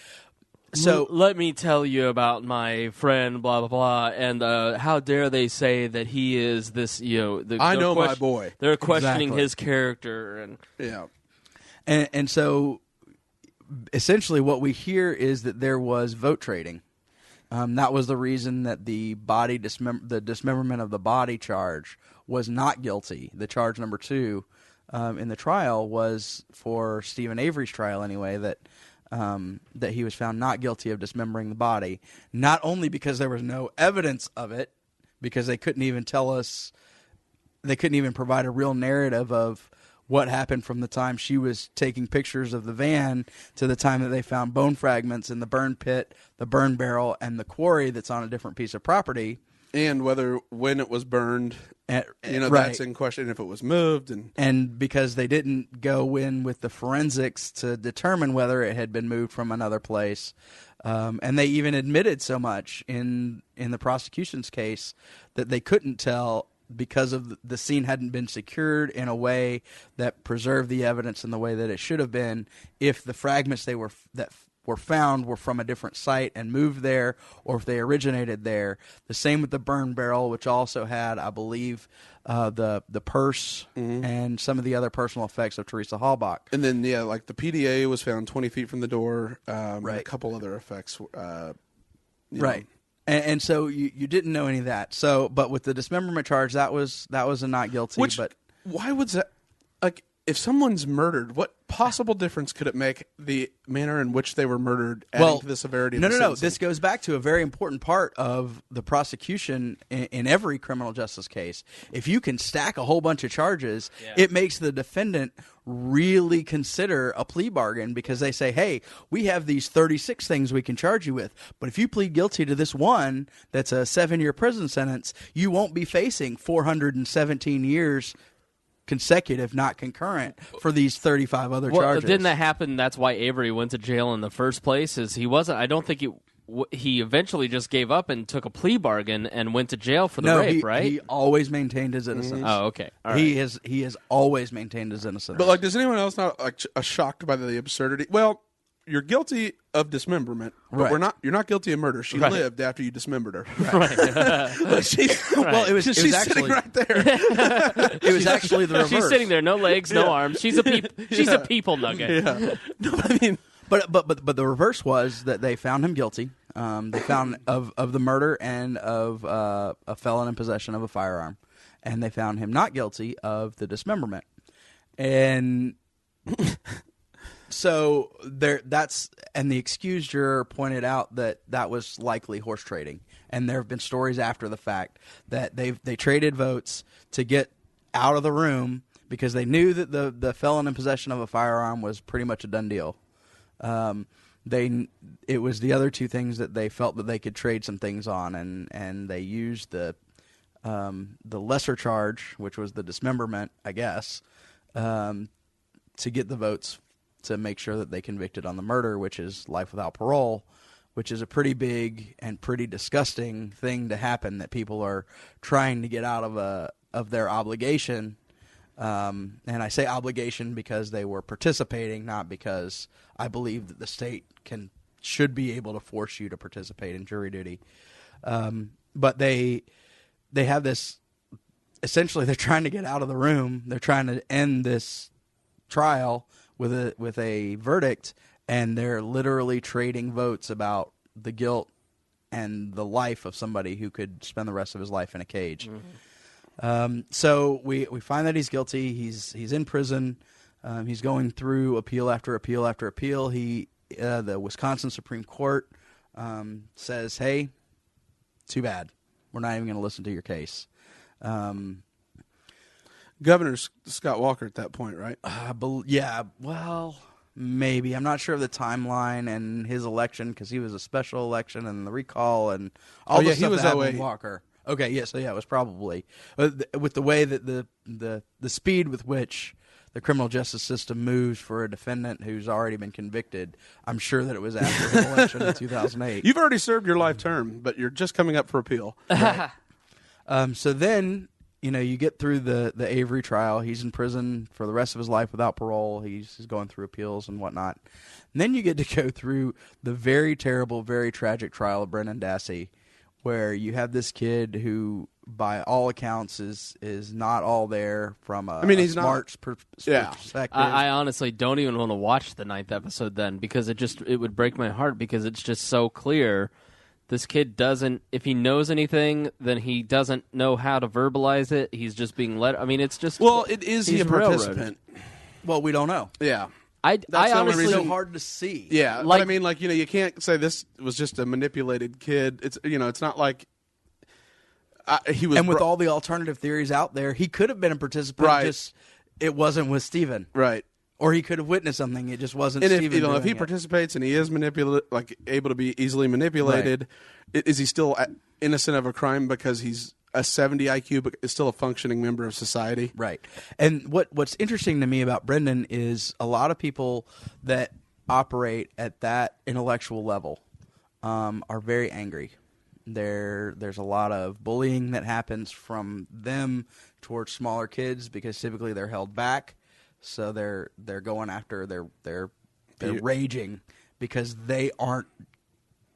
so let me tell you about my friend, blah blah blah, and how dare they say that he is this? I know my boy. They're questioning Exactly. his character, and Yeah. and so essentially, what we hear is that there was vote trading. That was the reason that the the dismemberment of the body charge was not guilty. The charge number 2 in the trial was for Stephen Avery's trial anyway, that he was found not guilty of dismembering the body, not only because there was no evidence of it, because they couldn't even provide a real narrative of what happened from the time she was taking pictures of the van to the time that they found bone fragments in the burn pit, the burn barrel, and the quarry that's on a different piece of property. And when it was burned, right. that's in question, if it was moved. And because they didn't go in with the forensics to determine whether it had been moved from another place. And they even admitted so much in the prosecution's case that they couldn't tell because of the scene hadn't been secured in a way that preserved the evidence in the way that it should have been if the fragments that were found were from a different site and moved there, or if they originated there. The same with the burn barrel, which also had, I believe, the purse and some of the other personal effects of Teresa Halbach. And then, like the PDA was found 20 feet from the door, and Right. a couple other effects. Right. And so you didn't know any of that. So, but with the dismemberment charge, that was a not guilty. But Why would that, like, if someone's murdered, what possible difference could it make the manner in which they were murdered, adding to the severity of the No. sentencing? This goes back to a very important part of the prosecution in every criminal justice case. If you can stack a whole bunch of charges, it makes the defendant really consider a plea bargain, because they say, hey, we have these 36 things we can charge you with, but if you plead guilty to this one that's a 7-year prison sentence, you won't be facing 417 years consecutive, not concurrent, for these 35 other charges. Didn't that happen? That's why Avery went to jail in the first place. Is he wasn't? I don't think he eventually just gave up and took a plea bargain and went to jail for the rape. Right? He always maintained his innocence. Oh, okay. All right. He has always maintained his innocence. But, like, does anyone else not, like, shocked by the absurdity? Well, you're guilty of dismemberment, but Right. you're not guilty of murder. She lived after you dismembered her. Right. Like, well, it was she's actually sitting right there. it was actually the reverse. She's sitting there, no legs, no arms. She's a people nugget. Yeah. No, but I mean, But the reverse was that they found him guilty. They found of the murder and of a felon in possession of a firearm, and they found him not guilty of the dismemberment. And so and the excused juror pointed out that was likely horse trading. And there have been stories after the fact that they traded votes to get out of the room because they knew that the felon in possession of a firearm was pretty much a done deal. It was the other two things that they felt that they could trade some things on, and they used the lesser charge, which was the dismemberment, I guess, to get the votes to make sure that they convicted on the murder, which is life without parole, which is a pretty big and pretty disgusting thing to happen, that people are trying to get out of their obligation. And I say obligation because they were participating, not because I believe that the state should be able to force you to participate in jury duty. But they have this, essentially they're trying to get out of the room. They're trying to end this trial with a verdict, and they're literally trading votes about the guilt and the life of somebody who could spend the rest of his life in a cage. Mm-hmm. So we find that he's guilty. He's in prison. He's going through appeal after appeal after appeal. The Wisconsin Supreme Court says, "Hey, too bad. We're not even going to listen to your case." Governor Scott Walker at that point, right? Yeah. Well, maybe. I'm not sure of the timeline and his election, because he was a special election and the recall and all the stuff he was that happened with 08. Walker. Okay, yeah, so yeah, it was probably with the way that the speed with which the criminal justice system moves for a defendant who's already been convicted. I'm sure that it was after his election in 2008. You've already served your life term, but you're just coming up for appeal. Right. So then, you get through the Avery trial. He's in prison for the rest of his life without parole. He's going through appeals and whatnot. And then you get to go through the very terrible, very tragic trial of Brendan Dassey, where you have this kid who, by all accounts, is not all there from he's smart perspective. I honestly don't even want to watch the 9th episode then, because it would break my heart, because it's just so clear. This kid doesn't, if he knows anything, then he doesn't know how to verbalize it. He's just being led. I mean, it's just. Well, is he a participant? Well, we don't know. Yeah. I honestly, it's so hard to see. Yeah, but I mean, you can't say this was just a manipulated kid. It's it's not like he was. And with all the alternative theories out there, he could have been a participant. Right. Just it wasn't with Steven. Right. Or he could have witnessed something. It just wasn't. And Steven if he doing it. participates and he is able to be easily manipulated, is he still innocent of a crime because he's a 70 IQ but is still a functioning member of society? Right. And what's interesting to me about Brendan is a lot of people that operate at that intellectual level are very angry. There's a lot of bullying that happens from them towards smaller kids because typically they're held back, so they're going after they're raging because they aren't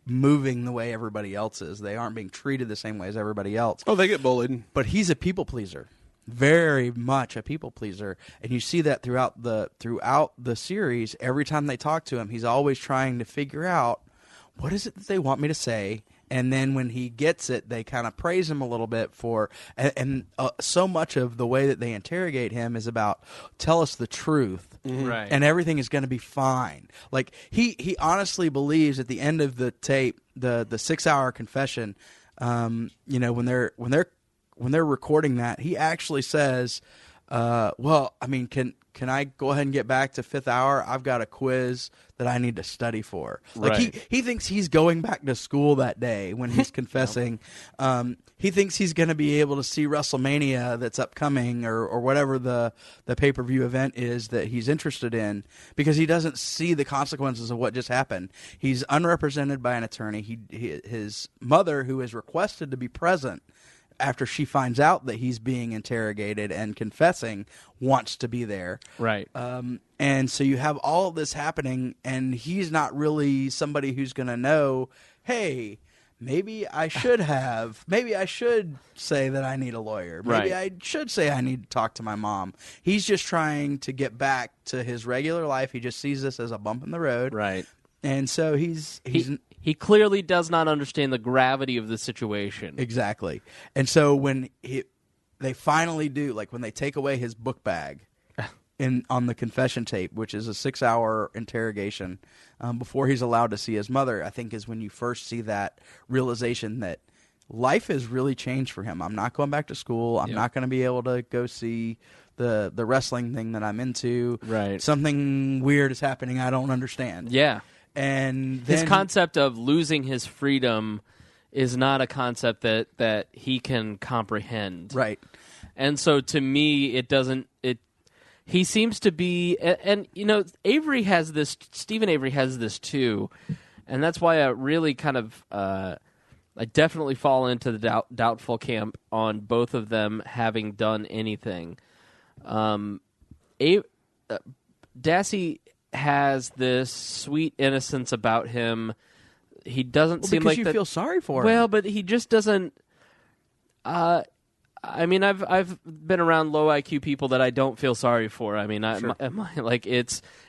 moving the way everybody else is. They aren't being treated the same way as everybody else. Oh, they get bullied. But he's a people pleaser. Very much a people pleaser, and you see that throughout the series. Every time they talk to him, he's always trying to figure out what is it that they want me to say. And then when he gets it, they kind of praise him a little bit for, and so much of the way that they interrogate him is about, tell us the truth, Right. and everything is going to be fine. Like he honestly believes at the end of the tape, the 6-hour confession, when they're recording that, he actually says, well, I mean, can I go ahead and get back to 5th hour? I've got a quiz that I need to study for. Like Right. he thinks he's going back to school that day when he's confessing. He thinks he's going to be able to see WrestleMania that's upcoming or whatever the pay-per-view event is that he's interested in because he doesn't see the consequences of what just happened. He's unrepresented by an attorney. His mother, who is requested to be present after she finds out that he's being interrogated and confessing, wants to be there. Right. And so you have all of this happening, and he's not really somebody who's going to know, hey, maybe I should say that I need a lawyer. Maybe Right. I should say I need to talk to my mom. He's just trying to get back to his regular life. He just sees this as a bump in the road. Right. And so He clearly does not understand the gravity of the situation. Exactly. And so when they finally do, like when they take away his book bag on the confession tape, which is a 6-hour interrogation, before he's allowed to see his mother, I think is when you first see that realization that life has really changed for him. I'm not going back to school. I'm not going to be able to go see the wrestling thing that I'm into. Right. Something weird is happening I don't understand. Yeah. And His then, concept of losing his freedom is not a concept that he can comprehend. right. And so to me, he seems to be, and Stephen Avery has this too, and that's why I really kind of, I definitely fall into the doubtful camp on both of them having done anything. Dassey has this sweet innocence about him. He doesn't seem like you that. feel sorry for him. Well, but he just doesn't. I mean, I've been around low IQ people that I don't feel sorry for. I mean, and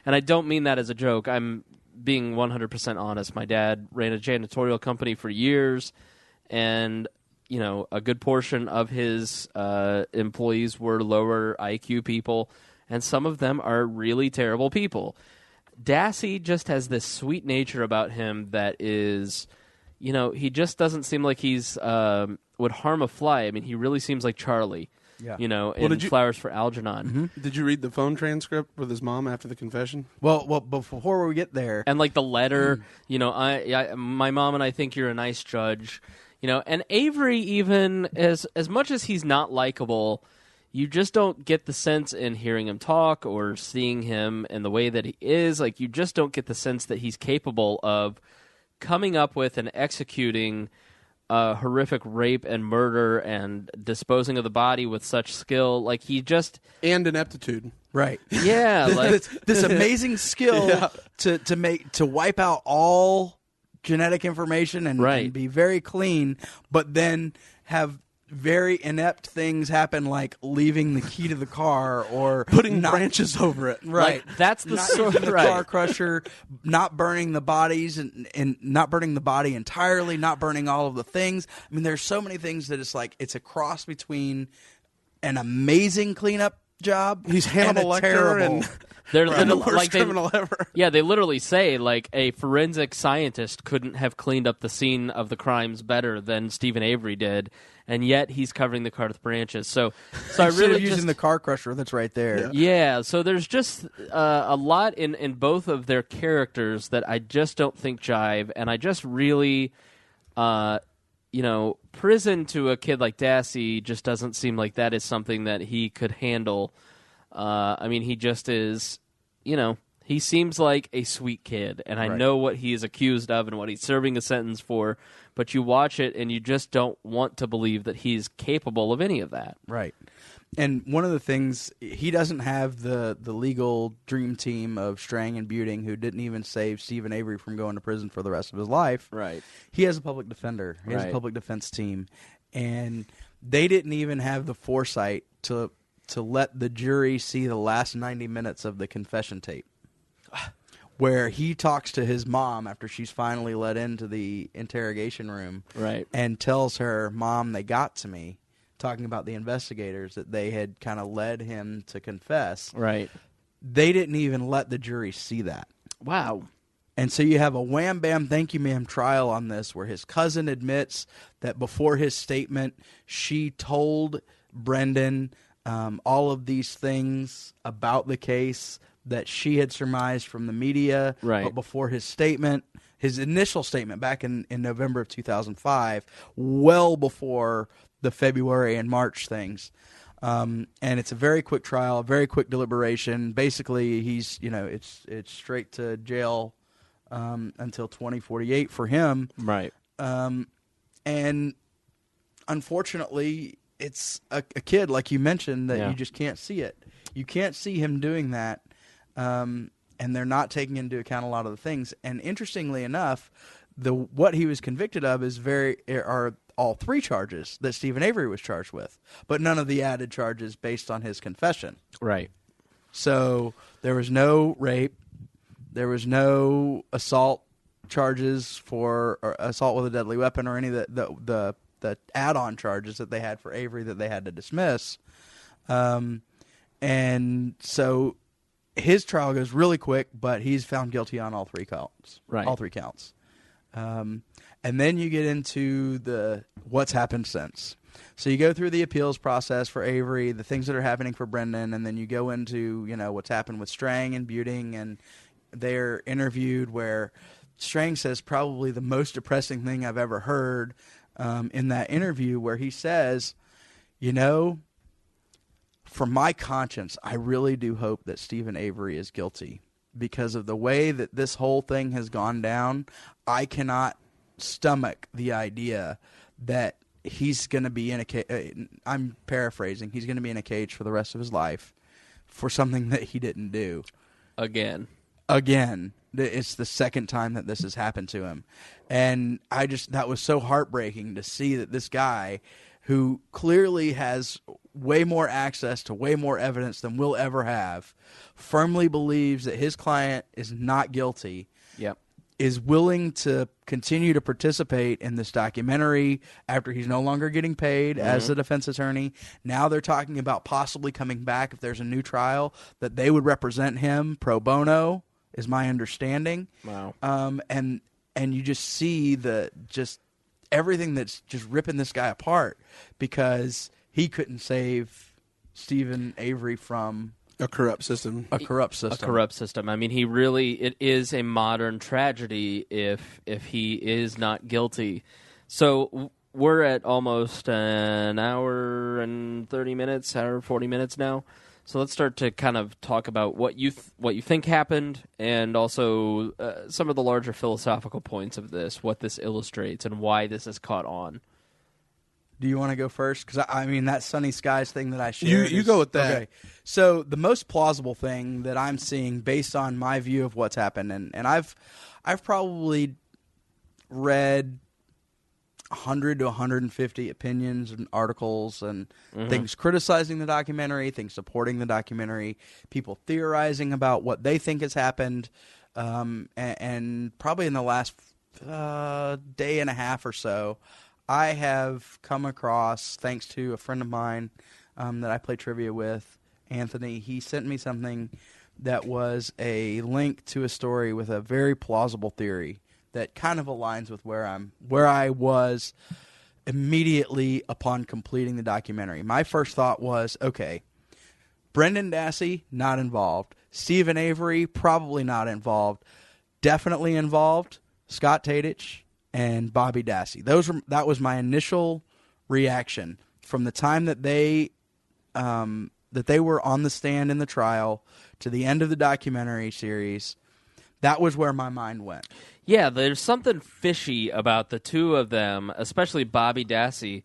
I don't mean that as a joke. I'm being 100% honest. My dad ran a janitorial company for years, and a good portion of his employees were lower IQ people, and some of them are really terrible people. Dassey just has this sweet nature about him that is, he just doesn't seem like he's would harm a fly. I mean, he really seems like Charlie, in Flowers for Algernon. Mm-hmm. Did you read the phone transcript with his mom after the confession? Well, before we get there, And like the letter, my mom and I think you're a nice judge, and Avery, even as much as he's not likable, you just don't get the sense in hearing him talk or seeing him in the way that he is. Like, you just don't get the sense that he's capable of coming up with and executing horrific rape and murder and disposing of the body with such skill. Like, he just... And ineptitude. right? Yeah, like... this amazing skill to wipe out all genetic information and be very clean, but then have very inept things happen, like leaving the key to the car or Putting branches over it. Right. Like, that's the not sort using the right. car crusher, not burning the bodies and not burning the body entirely, not burning all of the things. I mean, there's so many things that it's like it's a cross between an amazing cleanup job. He's Hannibal and a Lecter terrible. and They're the literally, worst like criminal ever. Yeah, they literally say like a forensic scientist couldn't have cleaned up the scene of the crimes better than Stephen Avery did, and yet he's covering the car with branches. So I Instead really of using just, the car crusher that's right there. yeah. So there's just a lot in both of their characters that I just don't think jive, and I just really, prison to a kid like Dassey just doesn't seem like that is something that he could handle. I mean, he just is, he seems like a sweet kid, and I know what he is accused of and what he's serving a sentence for, but you watch it and you just don't want to believe that he's capable of any of that. Right. And one of the things, he doesn't have the legal dream team of Strang and Buting, who didn't even save Stephen Avery from going to prison for the rest of his life. Right. He has a public defender. He has a public defense team. And they didn't even have the foresight to let the jury see the last 90 minutes of the confession tape, where he talks to his mom after she's finally let into the interrogation room, Right. and tells her, "Mom, they got to me," talking about the investigators, that they had kind of led him to confess. Right. They didn't even let the jury see that. Wow. And so you have a wham bam thank you ma'am trial on this, where his cousin admits that before his statement she told Brendan all of these things about the case that she had surmised from the media. Right. But before his statement, his initial statement back in November of 2005, well before the February and March things. And it's a very quick trial, a very quick deliberation. Basically, he's, it's straight to jail until 2048 for him. Right. And unfortunately, it's a kid, like you mentioned, that you just can't see it. You can't see him doing that, and they're not taking into account a lot of the things. And interestingly enough, what he was convicted of are all three charges that Stephen Avery was charged with, but none of the added charges based on his confession. Right. So there was no rape, there was no assault charges or assault with a deadly weapon, or any of the add-on charges that they had for Avery that they had to dismiss. And so his trial goes really quick, but he's found guilty on all three counts. Right. All three counts. And then you get into what's happened since. So you go through the appeals process for Avery, the things that are happening for Brendan, and then you go into, what's happened with Strang and Buting, and they're interviewed, where Strang says probably the most depressing thing I've ever heard in that interview, where he says, for my conscience, I really do hope that Stephen Avery is guilty, because of the way that this whole thing has gone down. I cannot stomach the idea that he's going to be in a cage. I'm paraphrasing. He's going to be in a cage for the rest of his life for something that he didn't do. Again. It's the second time that this has happened to him. And that was so heartbreaking to see that this guy, who clearly has way more access to way more evidence than we'll ever have, firmly believes that his client is not guilty. Yep. Is willing to continue to participate in this documentary after he's no longer getting paid as the defense attorney. Now they're talking about possibly coming back if there's a new trial, that they would represent him pro bono, is my understanding. Wow. And you just see everything that's just ripping this guy apart, because he couldn't save Stephen Avery from a corrupt system. A corrupt system. I mean, it is a modern tragedy if he is not guilty. So we're at almost an hour and 30 minutes, hour 40 minutes now. So let's start to kind of talk about what you think happened, and also some of the larger philosophical points of this, what this illustrates, and why this has caught on. Do you want to go first? Because, that sunny skies thing that I shared. You go with that. Okay. So the most plausible thing that I'm seeing based on my view of what's happened, and I've probably read 100 to 150 opinions and articles and things criticizing the documentary, things supporting the documentary, people theorizing about what they think has happened, and probably in the last day and a half or so, I have come across, thanks to a friend of mine that I play trivia with, Anthony, he sent me something that was a link to a story with a very plausible theory that kind of aligns with where I was immediately upon completing the documentary. My first thought was, okay, Brendan Dassey, not involved. Stephen Avery, probably not involved. Definitely involved, Scott Tadich and Bobby Dassey. That was my initial reaction from the time that they were on the stand in the trial to the end of the documentary series. That was where my mind went. Yeah, there's something fishy about the two of them, especially Bobby Dassey,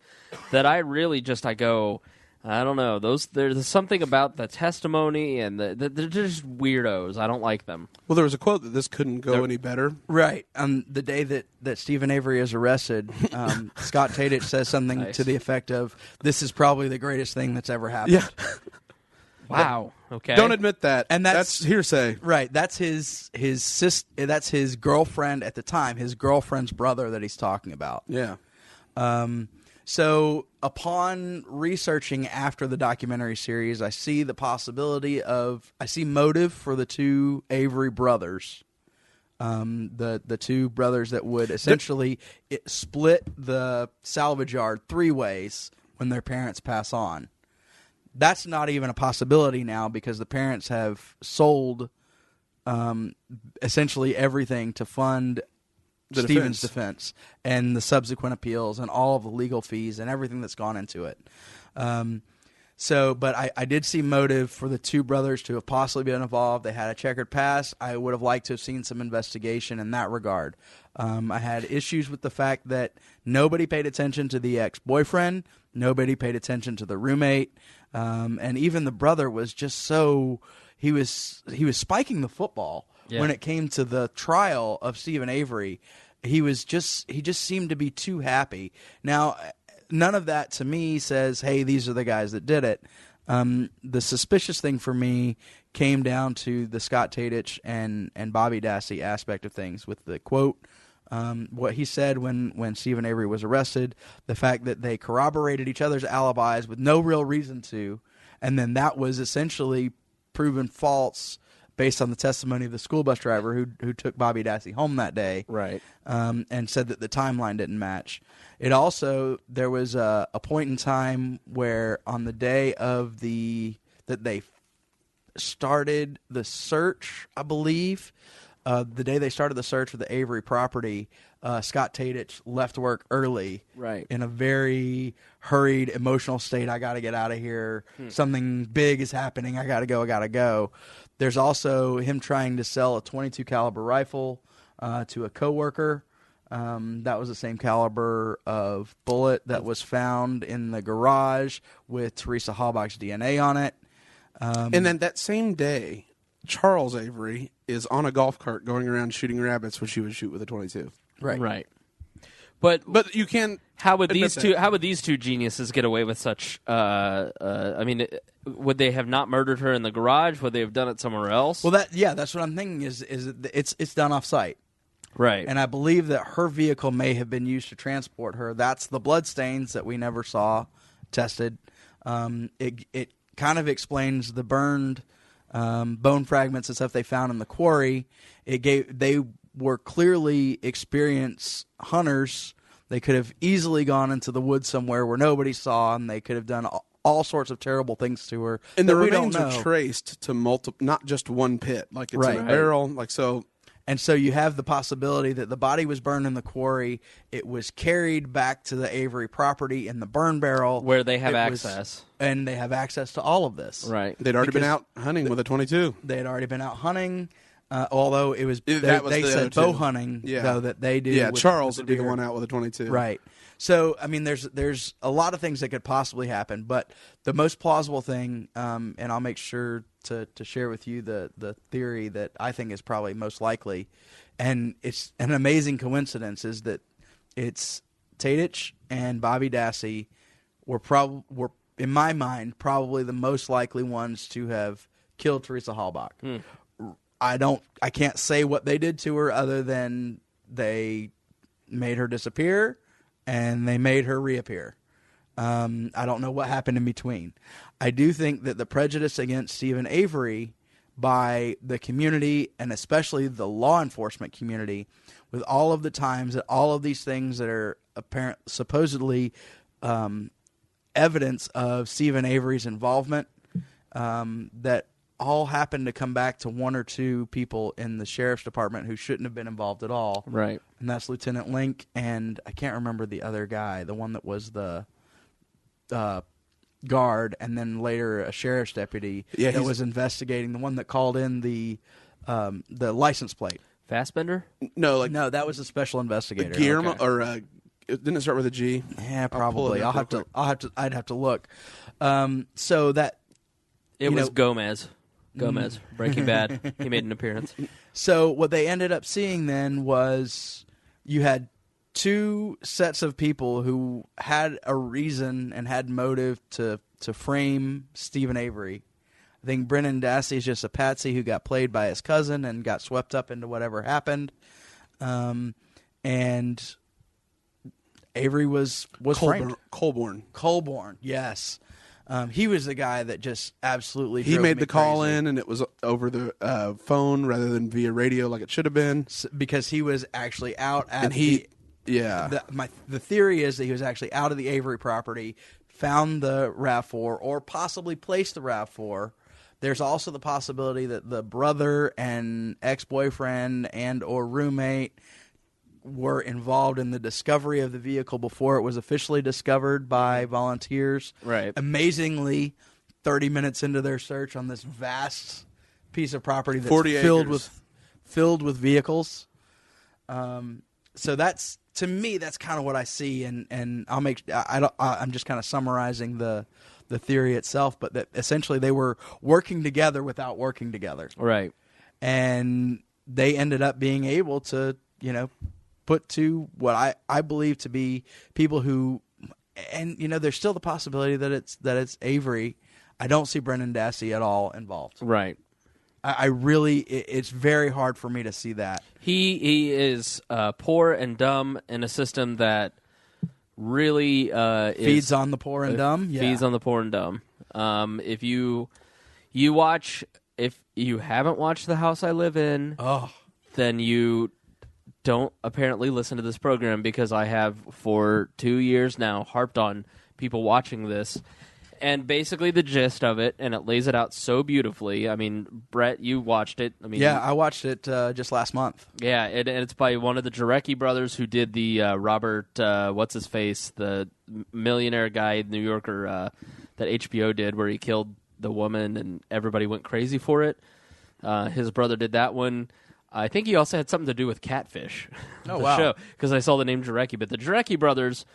that I really I go, I don't know. There's something about the testimony, and they're just weirdos. I don't like them. Well, there was a quote that this couldn't go any better. Right. The day that Stephen Avery is arrested, Scott Tadich says something to the effect of, "This is probably the greatest thing that's ever happened." Yeah. Wow. Okay. Don't admit that. And that's hearsay. Right. That's his that's his girlfriend at the time, his girlfriend's brother that he's talking about. Yeah. So upon researching after the documentary series, I see motive for the two Avery brothers. The two brothers that would essentially split the salvage yard 3 ways when their parents pass on. That's not even a possibility now because the parents have sold essentially everything to fund Stephen's defense and the subsequent appeals and all of the legal fees and everything that's gone into it. But I did see motive for the two brothers to have possibly been involved. They had a checkered past. I would have liked to have seen some investigation in that regard. I had issues with the fact that nobody paid attention to the ex-boyfriend. Nobody paid attention to the roommate. And even the brother was just so he was spiking the football when it came to the trial of Stephen Avery. He just seemed to be too happy. Now, none of that to me says, hey, these are the guys that did it. The suspicious thing for me came down to the Scott Tadich and Bobby Dassey aspect of things with the quote, what he said when Stephen Avery was arrested, the fact that they corroborated each other's alibis with no real reason to, and then that was essentially proven false based on the testimony of the school bus driver who took Bobby Dassey home that day, right? And said that the timeline didn't match. It also, there was a point in time where on the day of that they started the search, I believe, the day they started the search for the Avery property, Scott Tadich left work early, right, in a very hurried, emotional state. I got to get out of here. Something big is happening. I got to go. There's also him trying to sell a .22 caliber rifle to a coworker. That was the same caliber of bullet that was found in the garage with Teresa Halbach's DNA on it. And then that same day, Charles Avery is on a golf cart going around shooting rabbits, which he would shoot with a .22. Right. But you can. How would these two geniuses get away with such? I mean, would they have not murdered her in the garage? Would they have done it somewhere else? Well, that's what I'm thinking. Is it's done off site, right? And I believe that her vehicle may have been used to transport her. That's the blood stains that we never saw tested. It kind of explains the burned bone fragments and stuff they found in the quarry. They were clearly experienced hunters. They could have easily gone into the woods somewhere where nobody saw, and they could have done all sorts of terrible things to her. And the remains are traced to not just one pit, like it's in a barrel, like so. And so you have the possibility that the body was burned in the quarry. It was carried back to the Avery property in the burn barrel, where they have access, and they have access to all of this. Right? They'd already been out hunting with a .22. They had already been out hunting. Although it was, they said bow hunting, though, that they do. Yeah, Charles would be the one out with a .22. Right. So, I mean, there's a lot of things that could possibly happen, but the most plausible thing, and I'll make sure to share with you the theory that I think is probably most likely, and it's an amazing coincidence, is that it's Tadich and Bobby Dassey were in my mind probably the most likely ones to have killed Teresa Halbach. I can't say what they did to her other than they made her disappear and they made her reappear. I don't know what happened in between. I do think that the prejudice against Stephen Avery by the community, and especially the law enforcement community, with all of the times that all of these things that are supposedly evidence of Stephen Avery's involvement, that all happened to come back to one or two people in the sheriff's department who shouldn't have been involved at all. Right. And that's Lieutenant Link, and I can't remember the other guy, the one that was the guard, and then later a sheriff's deputy that was investigating, the one that called in the license plate. No, Fassbender? No, that was a special investigator. Guillermo, or didn't it start with a G? Yeah, probably. I'd have to look. So that it was Gomez, Breaking Bad. He made an appearance. So what they ended up seeing then was you had two sets of people who had a reason and had motive to frame Stephen Avery. I think Brennan Dassey is just a patsy who got played by his cousin and got swept up into whatever happened. And Avery was framed. Colborn, yes. He was the guy that just absolutely drove He made me the call crazy. in, and it was over the phone rather than via radio like it should have been. Because he was actually out at the theory is that he was actually out of the Avery property, found the RAV4, or possibly placed the RAV4. There's also the possibility that the brother and ex-boyfriend and or roommate were involved in the discovery of the vehicle before it was officially discovered by volunteers. Right. Amazingly, 30 minutes into their search on this vast piece of property that's 40 filled with vehicles. So that's, to me, that's kind of what I see, and I'm just kind of summarizing the theory itself, but that essentially they were working together without working together. Right. And they ended up being able to, put to what I believe to be people who, and there's still the possibility that it's Avery. I don't see Brendan Dassey at all involved. Right. I really, it's very hard for me to see that. He is poor and dumb in a system that really feeds on the poor and dumb. Feeds on the poor and dumb. If you haven't watched The House I Live In, then you don't apparently listen to this program, because I have for 2 years now harped on people watching this. And basically the gist of it, and it lays it out so beautifully. I mean, Brett, you watched it. I watched it just last month. Yeah, and it's by one of the Jarecki brothers who did the Robert, what's-his-face, the millionaire guy in New Yorker that HBO did, where he killed the woman and everybody went crazy for it. His brother did that one. I think he also had something to do with Catfish. Oh, wow. Show, because I saw the name Jarecki. But the Jarecki brothers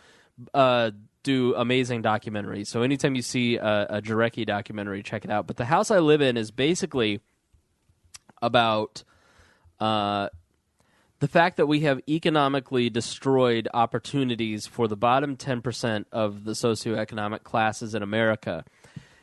do amazing documentaries. So anytime you see a Jarecki documentary, check it out. But The House I Live In is basically about the fact that we have economically destroyed opportunities for the bottom 10% of the socioeconomic classes in America.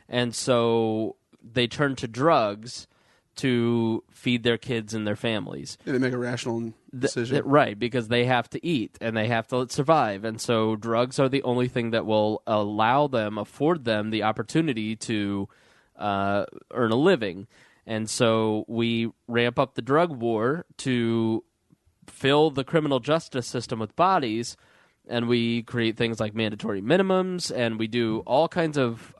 And so they turn to drugs to feed their kids and their families. They make a rational decision. Right, because they have to eat and they have to survive. And so drugs are the only thing that will afford them the opportunity to earn a living. And so we ramp up the drug war to fill the criminal justice system with bodies, and we create things like mandatory minimums, and we do all kinds of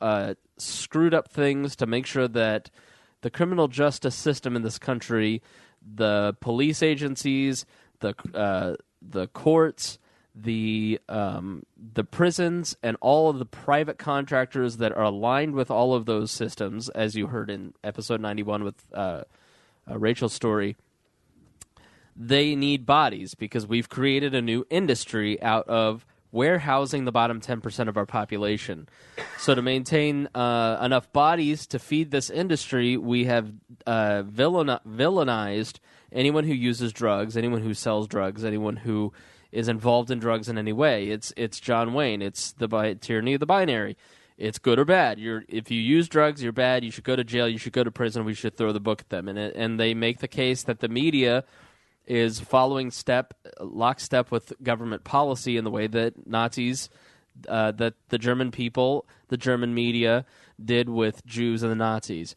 screwed up things to make sure that the criminal justice system in this country, the police agencies, the courts, the prisons, and all of the private contractors that are aligned with all of those systems, as you heard in episode 91 with Rachel's story, they need bodies, because we've created a new industry out of warehousing the bottom 10% of our population. So to maintain enough bodies to feed this industry, we have villainized anyone who uses drugs, anyone who sells drugs, anyone who is involved in drugs in any way. It's John Wayne. It's the tyranny of the binary. It's good or bad. If you use drugs, you're bad. You should go to jail. You should go to prison. We should throw the book at them. And they make the case that the media is following lockstep with government policy in the way that Nazis that the German people, the German media, did with Jews and the Nazis.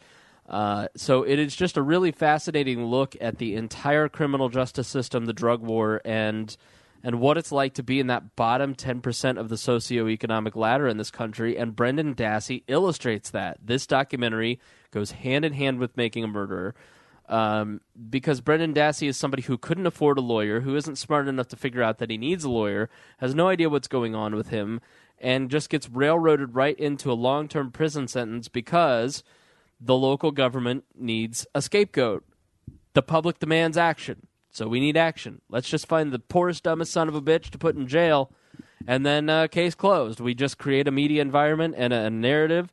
So it is just a really fascinating look at the entire criminal justice system, the drug war, and what it's like to be in that bottom 10% of the socioeconomic ladder in this country. And Brendan Dassey illustrates that. This documentary goes hand in hand with Making a Murderer, because Brendan Dassey is somebody who couldn't afford a lawyer, who isn't smart enough to figure out that he needs a lawyer, has no idea what's going on with him, and just gets railroaded right into a long-term prison sentence because the local government needs a scapegoat. The public demands action, so we need action. Let's just find the poorest, dumbest son of a bitch to put in jail, and then case closed. We just create a media environment and a narrative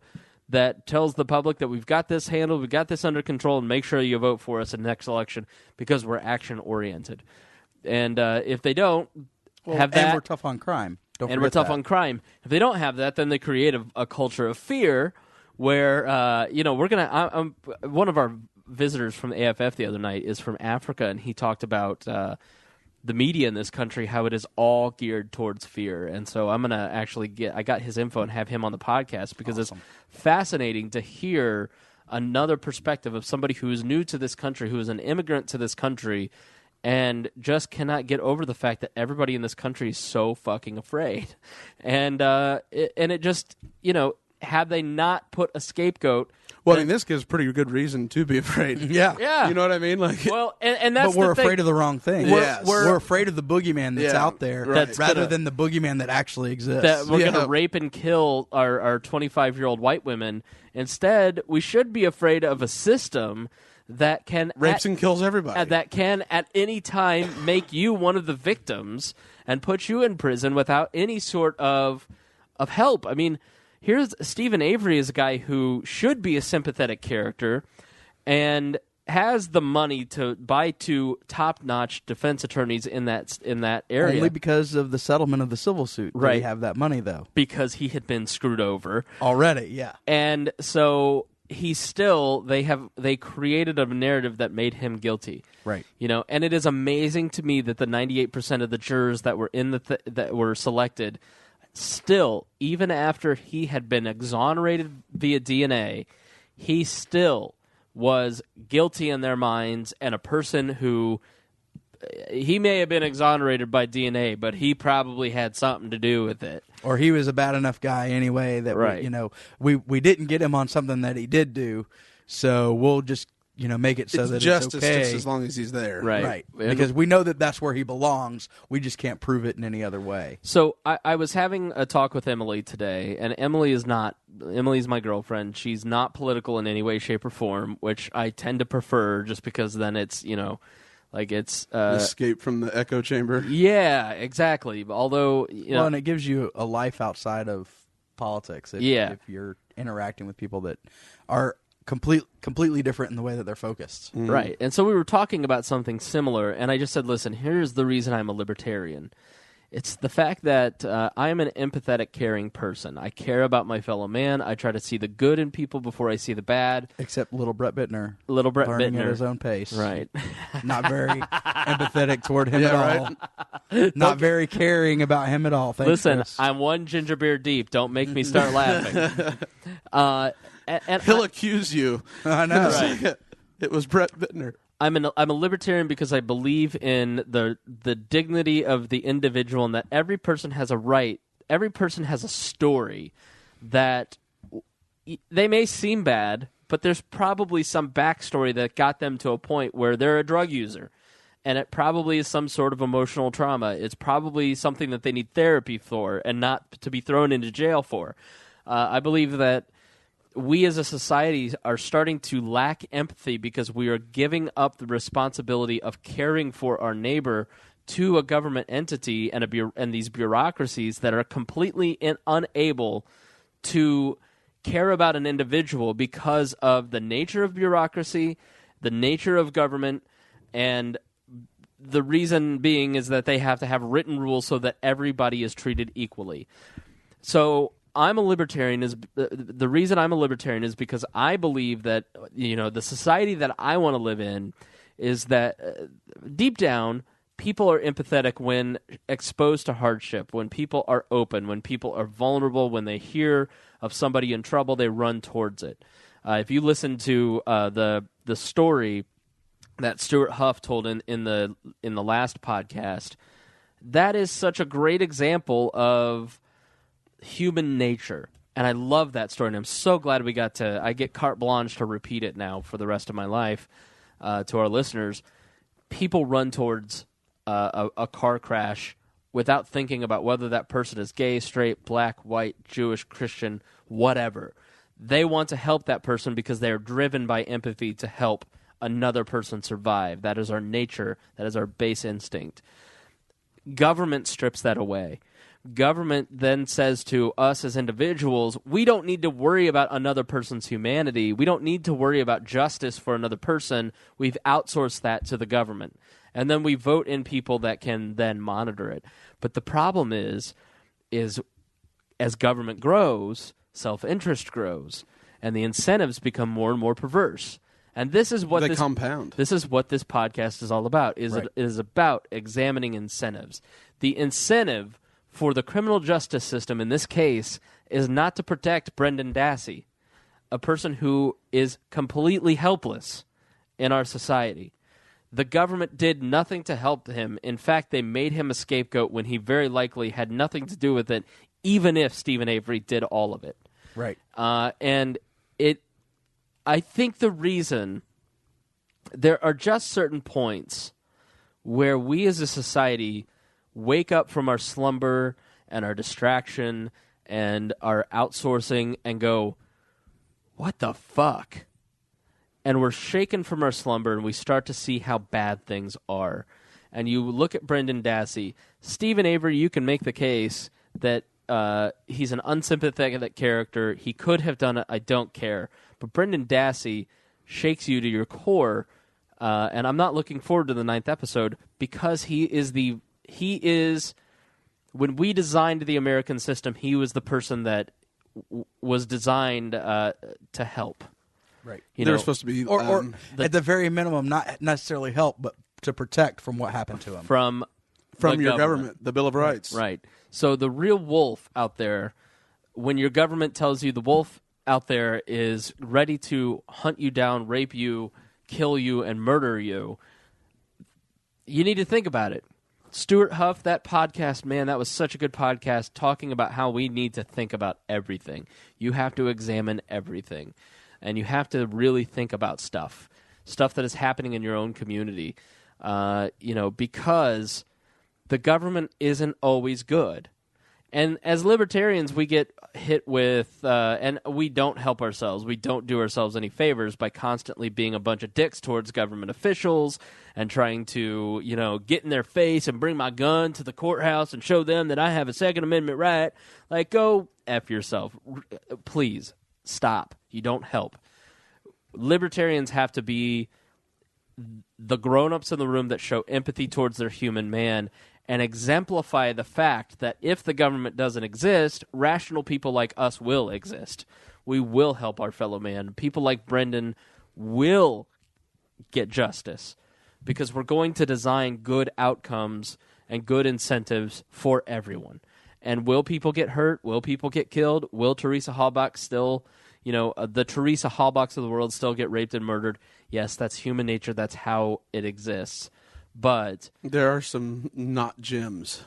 that tells the public that we've got this handled, we've got this under control, and make sure you vote for us in the next election because we're action-oriented. And if they don't have that... And we're tough on crime. And we're tough on crime. If they don't have that, then they create a culture of fear where, we're going to... one of our visitors from the AFF the other night is from Africa, and he talked about the media in this country, how it is all geared towards fear. And so I'm going to actually I got his info and have him on the podcast because It's fascinating to hear another perspective of somebody who is new to this country, who is an immigrant to this country, and just cannot get over the fact that everybody in this country is so fucking afraid. And it just, had they not put a scapegoat... Well, I mean, this gives pretty good reason to be afraid. Yeah. You know what I mean? Like, well, and that's but we're the thing. afraid of the wrong thing. Yes. We're afraid of the boogeyman that's out there rather than the boogeyman that actually exists. That we're going to rape and kill our 25-year-old white women. Instead, we should be afraid of a system that can... Rapes and kills everybody. That can, at any time, make you one of the victims and put you in prison without any sort of help. I mean... Here's Stephen Avery is a guy who should be a sympathetic character and has the money to buy two top-notch defense attorneys in that area. Only because of the settlement of the civil suit. Right. Did he have that money, though? Because he had been screwed over. Already, yeah. And so they created a narrative that made him guilty. Right. And it is amazing to me that the 98% of the jurors that were that were selected still, even after he had been exonerated via DNA, he still was guilty in their minds, and a person who he may have been exonerated by DNA, but he probably had something to do with it. Or he was a bad enough guy anyway that we didn't get him on something that he did do, so we'll just make it so that justice it's okay. just as long as he's there. Right. Because we know that that's where he belongs. We just can't prove it in any other way. So I was having a talk with Emily today, and Emily's my girlfriend. She's not political in any way, shape, or form, which I tend to prefer just because then it's, escape from the echo chamber. Yeah, exactly. Although, and it gives you a life outside of politics. If you're interacting with people that are completely different in the way that they're focused. Mm. Right. And so we were talking about something similar, and I just said, listen, here's the reason I'm a libertarian. It's the fact that I'm an empathetic, caring person. I care about my fellow man. I try to see the good in people before I see the bad. Except little Brett Bittner. Learning at his own pace. Right. Not very empathetic toward him at all. Not very caring about him at all. Thanks, Listen, Chris. I'm one ginger beer deep. Don't make me start laughing. And He'll accuse you. I know. Right. It was Brett Bittner. I'm a libertarian because I believe in the dignity of the individual and that every person has a right, every person has a story that they may seem bad, but there's probably some backstory that got them to a point where they're a drug user. And it probably is some sort of emotional trauma. It's probably something that they need therapy for and not to be thrown into jail for. I believe that we as a society are starting to lack empathy because we are giving up the responsibility of caring for our neighbor to a government entity and these bureaucracies that are completely unable to care about an individual because of the nature of bureaucracy, the nature of government, and the reason being is that they have to have written rules so that everybody is treated equally. So I'm a libertarian. The reason I'm a libertarian is because I believe that the society that I want to live in is that deep down people are empathetic when exposed to hardship, when people are open, when people are vulnerable, when they hear of somebody in trouble, they run towards it. If you listen to the story that Stuart Huff told in the last podcast, that is such a great example of human nature. And I love that story, and I'm so glad I get carte blanche to repeat it now for the rest of my life to our listeners. People run towards a car crash without thinking about whether that person is gay, straight, black, white, Jewish, Christian, whatever. They want to help that person because they are driven by empathy to help another person survive. That is our nature. That is our base instinct. Government strips that away. Government then says to us as individuals, we don't need to worry about another person's humanity. We don't need to worry about justice for another person. We've outsourced that to the government. And then we vote in people that can then monitor it. But the problem is as government grows, self-interest grows, and the incentives become more and more perverse. And this is what compound. This is what this podcast is all about. Right. It is about examining incentives. The incentive for the criminal justice system in this case is not to protect Brendan Dassey, a person who is completely helpless in our society. The government did nothing to help him. In fact, they made him a scapegoat when he very likely had nothing to do with it, even if Stephen Avery did all of it. Right. I think the reason there are just certain points where we as a society wake up from our slumber and our distraction and our outsourcing and go, what the fuck? And we're shaken from our slumber and we start to see how bad things are. And you look at Brendan Dassey. Stephen Avery, you can make the case that he's an unsympathetic character. He could have done it. I don't care. But Brendan Dassey shakes you to your core, and I'm not looking forward to the 9th episode because he is, when we designed the American system, he was the person that was designed to help. Right. They're supposed to be... Or at the very minimum, not necessarily help, but to protect from what happened to him. From your government, the Bill of Rights. Right. So the real wolf out there, when your government tells you the wolf out there is ready to hunt you down, rape you, kill you, and murder you, you need to think about it. Stuart Huff, that podcast, man, that was such a good podcast talking about how we need to think about everything. You have to examine everything. And you have to really think about stuff that is happening in your own community. Because the government isn't always good. And as libertarians, we get hit with, and we don't help ourselves. We don't do ourselves any favors by constantly being a bunch of dicks towards government officials and trying to, get in their face and bring my gun to the courthouse and show them that I have a Second Amendment right. Like, go F yourself. Please, stop. You don't help. Libertarians have to be the grown-ups in the room that show empathy towards their human man and exemplify the fact that if the government doesn't exist, rational people like us will exist. We will help our fellow man. People like Brendan will get justice because we're going to design good outcomes and good incentives for everyone. And will people get hurt? Will people get killed? Will Teresa Halbach still, the Teresa Halbachs of the world still get raped and murdered? Yes, that's human nature. That's how it exists. But there are some not gems.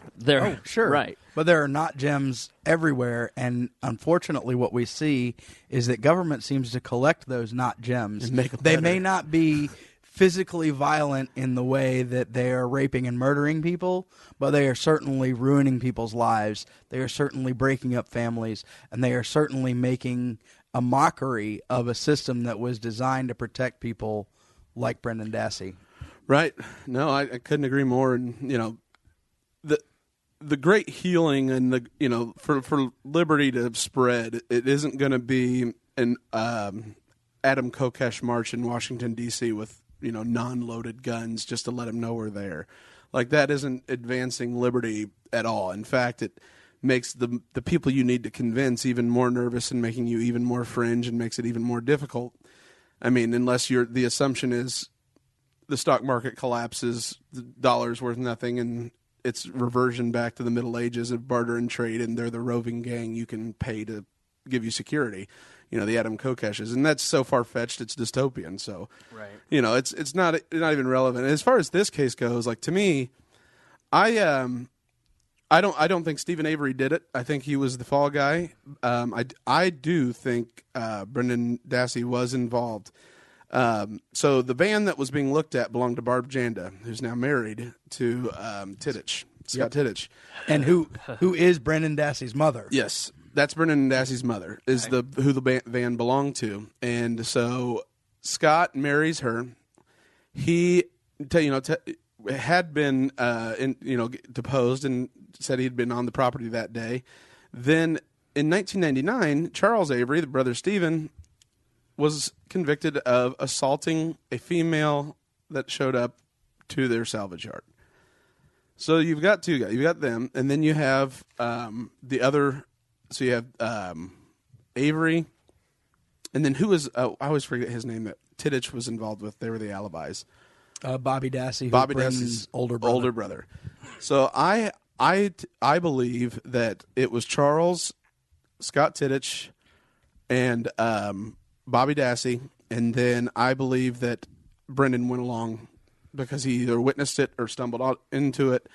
Sure. Right. But there are not gems everywhere, and unfortunately what we see is that government seems to collect those not gems. And make them they better. may not be physically violent in the way that they are raping and murdering people, but they are certainly ruining people's lives. They are certainly breaking up families, and they are certainly making a mockery of a system that was designed to protect people like Brendan Dassey. Right. No, I couldn't agree more. And the great healing and for liberty to spread, it isn't going to be an Adam Kokesh march in Washington D.C. with non-loaded guns just to let them know we're there. Like that isn't advancing liberty at all. In fact, it makes the people you need to convince even more nervous and making you even more fringe and makes it even more difficult. I mean, unless the assumption is the stock market collapses, the dollar's worth nothing, and it's reversion back to the Middle Ages of barter and trade, and they're the roving gang you can pay to give you security. The Adam Kokeshes, and that's so far-fetched, it's dystopian. So, right. It's not even relevant. As far as this case goes, like, to me, I don't think Stephen Avery did it. I think he was the fall guy. I do think Brendan Dassey was involved. So the van that was being looked at belonged to Barb Janda, who's now married to Tittich, Scott Tittich, and who is Brendan Dassey's mother. Yes. That's Brendan Dassey's mother, is who the van belonged to. And so Scott marries her. He had been deposed and said he'd been on the property that day. Then in 1999, Charles Avery, the brother Stephen, was convicted of assaulting a female that showed up to their salvage yard. So you've got two guys. You've got them, and then you have the other. So you have Avery, and then who was I always forget his name that Tittich was involved with. They were the alibis. Bobby Dassey, Bobby Dassey's older brother. So I believe that it was Charles, Scott Tittich, and Bobby Dassey, and then I believe that Brendan went along because he either witnessed it or stumbled into it,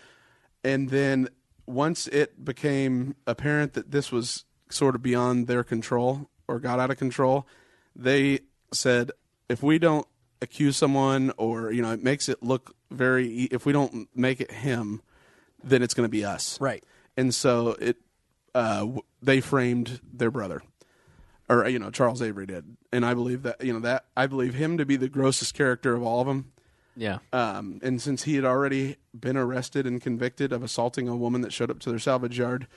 and then once it became apparent that this was sort of beyond their control or got out of control, they said, if we don't accuse someone or, it makes it look if we don't make it him, then it's going to be us. Right. And so they framed their brother, or, Charles Avery did. And I believe that, I believe him to be the grossest character of all of them. Yeah. And since he had already been arrested and convicted of assaulting a woman that showed up to their salvage yard,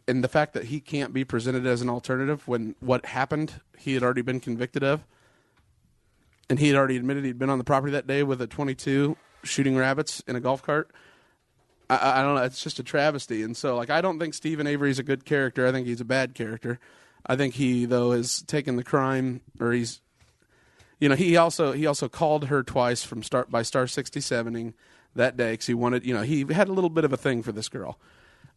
and the fact that he can't be presented as an alternative when what happened he had already been convicted of, and he had already admitted he'd been on the property that day with a .22 shooting rabbits in a golf cart. I don't know. It's just a travesty. And so, I don't think Stephen Avery's a good character. I think he's a bad character. I think he, though, has taken the crime, or he's... he also called her twice by Star 67ing that day because he wanted, he had a little bit of a thing for this girl.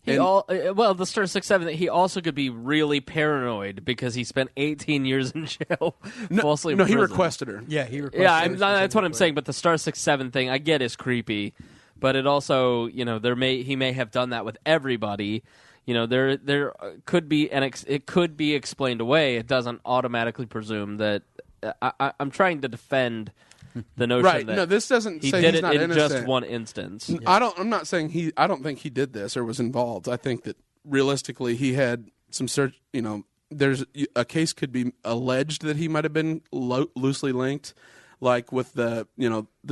The Star 67, he also could be really paranoid because he spent 18 years in jail. Falsely in prison. He requested her. Yeah, he requested her. That's what I'm saying. But the Star 67 thing, I get is creepy, but it also, he may have done that with everybody. There could be it could be explained away. It doesn't automatically presume that. I'm trying to defend the notion right. that No, this doesn't he say did he's it not in innocent. just one instance. Yeah. I'm not saying I don't think he did this or was involved. I think that realistically he had some search. There's a case could be alleged that he might have been loosely linked, like with the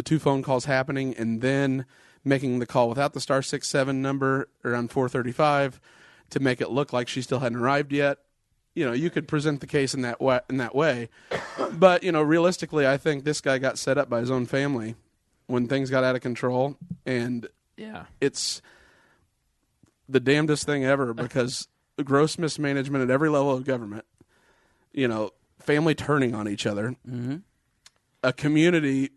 two phone calls happening and then making the call without the Star 67 number around 4:35 to make it look like she still hadn't arrived yet. You could present the case in that way. But, realistically, I think this guy got set up by his own family when things got out of control. And it's the damnedest thing ever because gross mismanagement at every level of government, family turning on each other, a community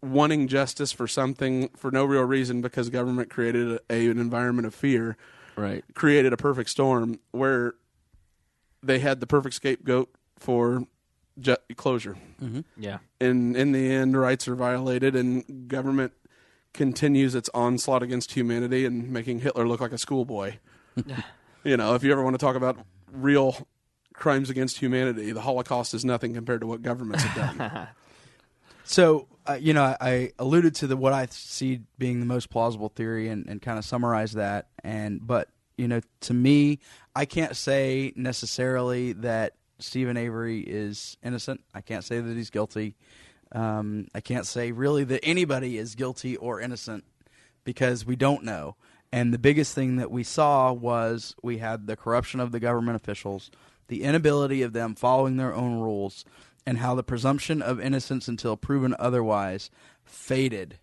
wanting justice for something for no real reason because government created an environment of fear, right? Created a perfect storm where they had the perfect scapegoat for closure. Mm-hmm. Yeah. And in the end, rights are violated, and government continues its onslaught against humanity and making Hitler look like a schoolboy. If you ever want to talk about real crimes against humanity, the Holocaust is nothing compared to what governments have done. So, I alluded to what I see being the most plausible theory and kind of summarize that. But to me, I can't say necessarily that Stephen Avery is innocent. I can't say that he's guilty. I can't say really that anybody is guilty or innocent because we don't know. And the biggest thing that we saw was we had the corruption of the government officials, the inability of them following their own rules, and how the presumption of innocence until proven otherwise faded.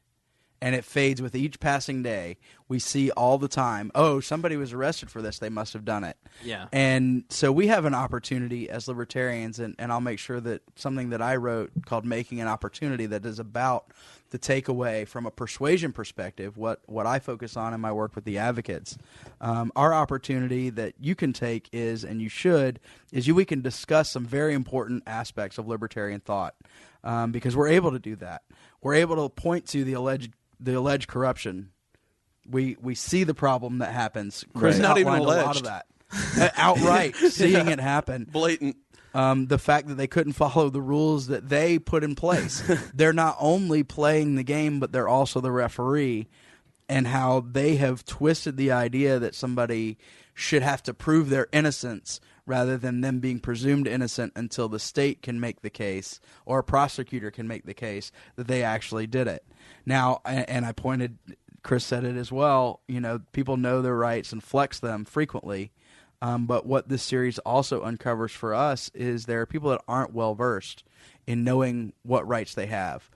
And it fades with each passing day. We see all the time, oh, somebody was arrested for this, they must have done it. Yeah. And so we have an opportunity as libertarians, and I'll make sure that something that I wrote called Making an Opportunity, that is about the takeaway from a persuasion perspective, what I focus on in my work with the advocates. Our opportunity that you can take is, and you should, is we can discuss some very important aspects of libertarian thought, because we're able to do that. We're able to point to the alleged corruption. We see the problem that happens. Chris Not even outlined a lot of alleged. that. Outright seeing it happen. Blatant. The fact that they couldn't follow the rules that they put in place. They're not only playing the game, but they're also the referee, and how they have twisted the idea that somebody should have to prove their innocence rather than them being presumed innocent until the state can make the case, or a prosecutor can make the case that they actually did it. Now, and I pointed, Chris said it as well, people know their rights and flex them frequently. But what this series also uncovers for us is there are people that aren't well versed in knowing what rights they have.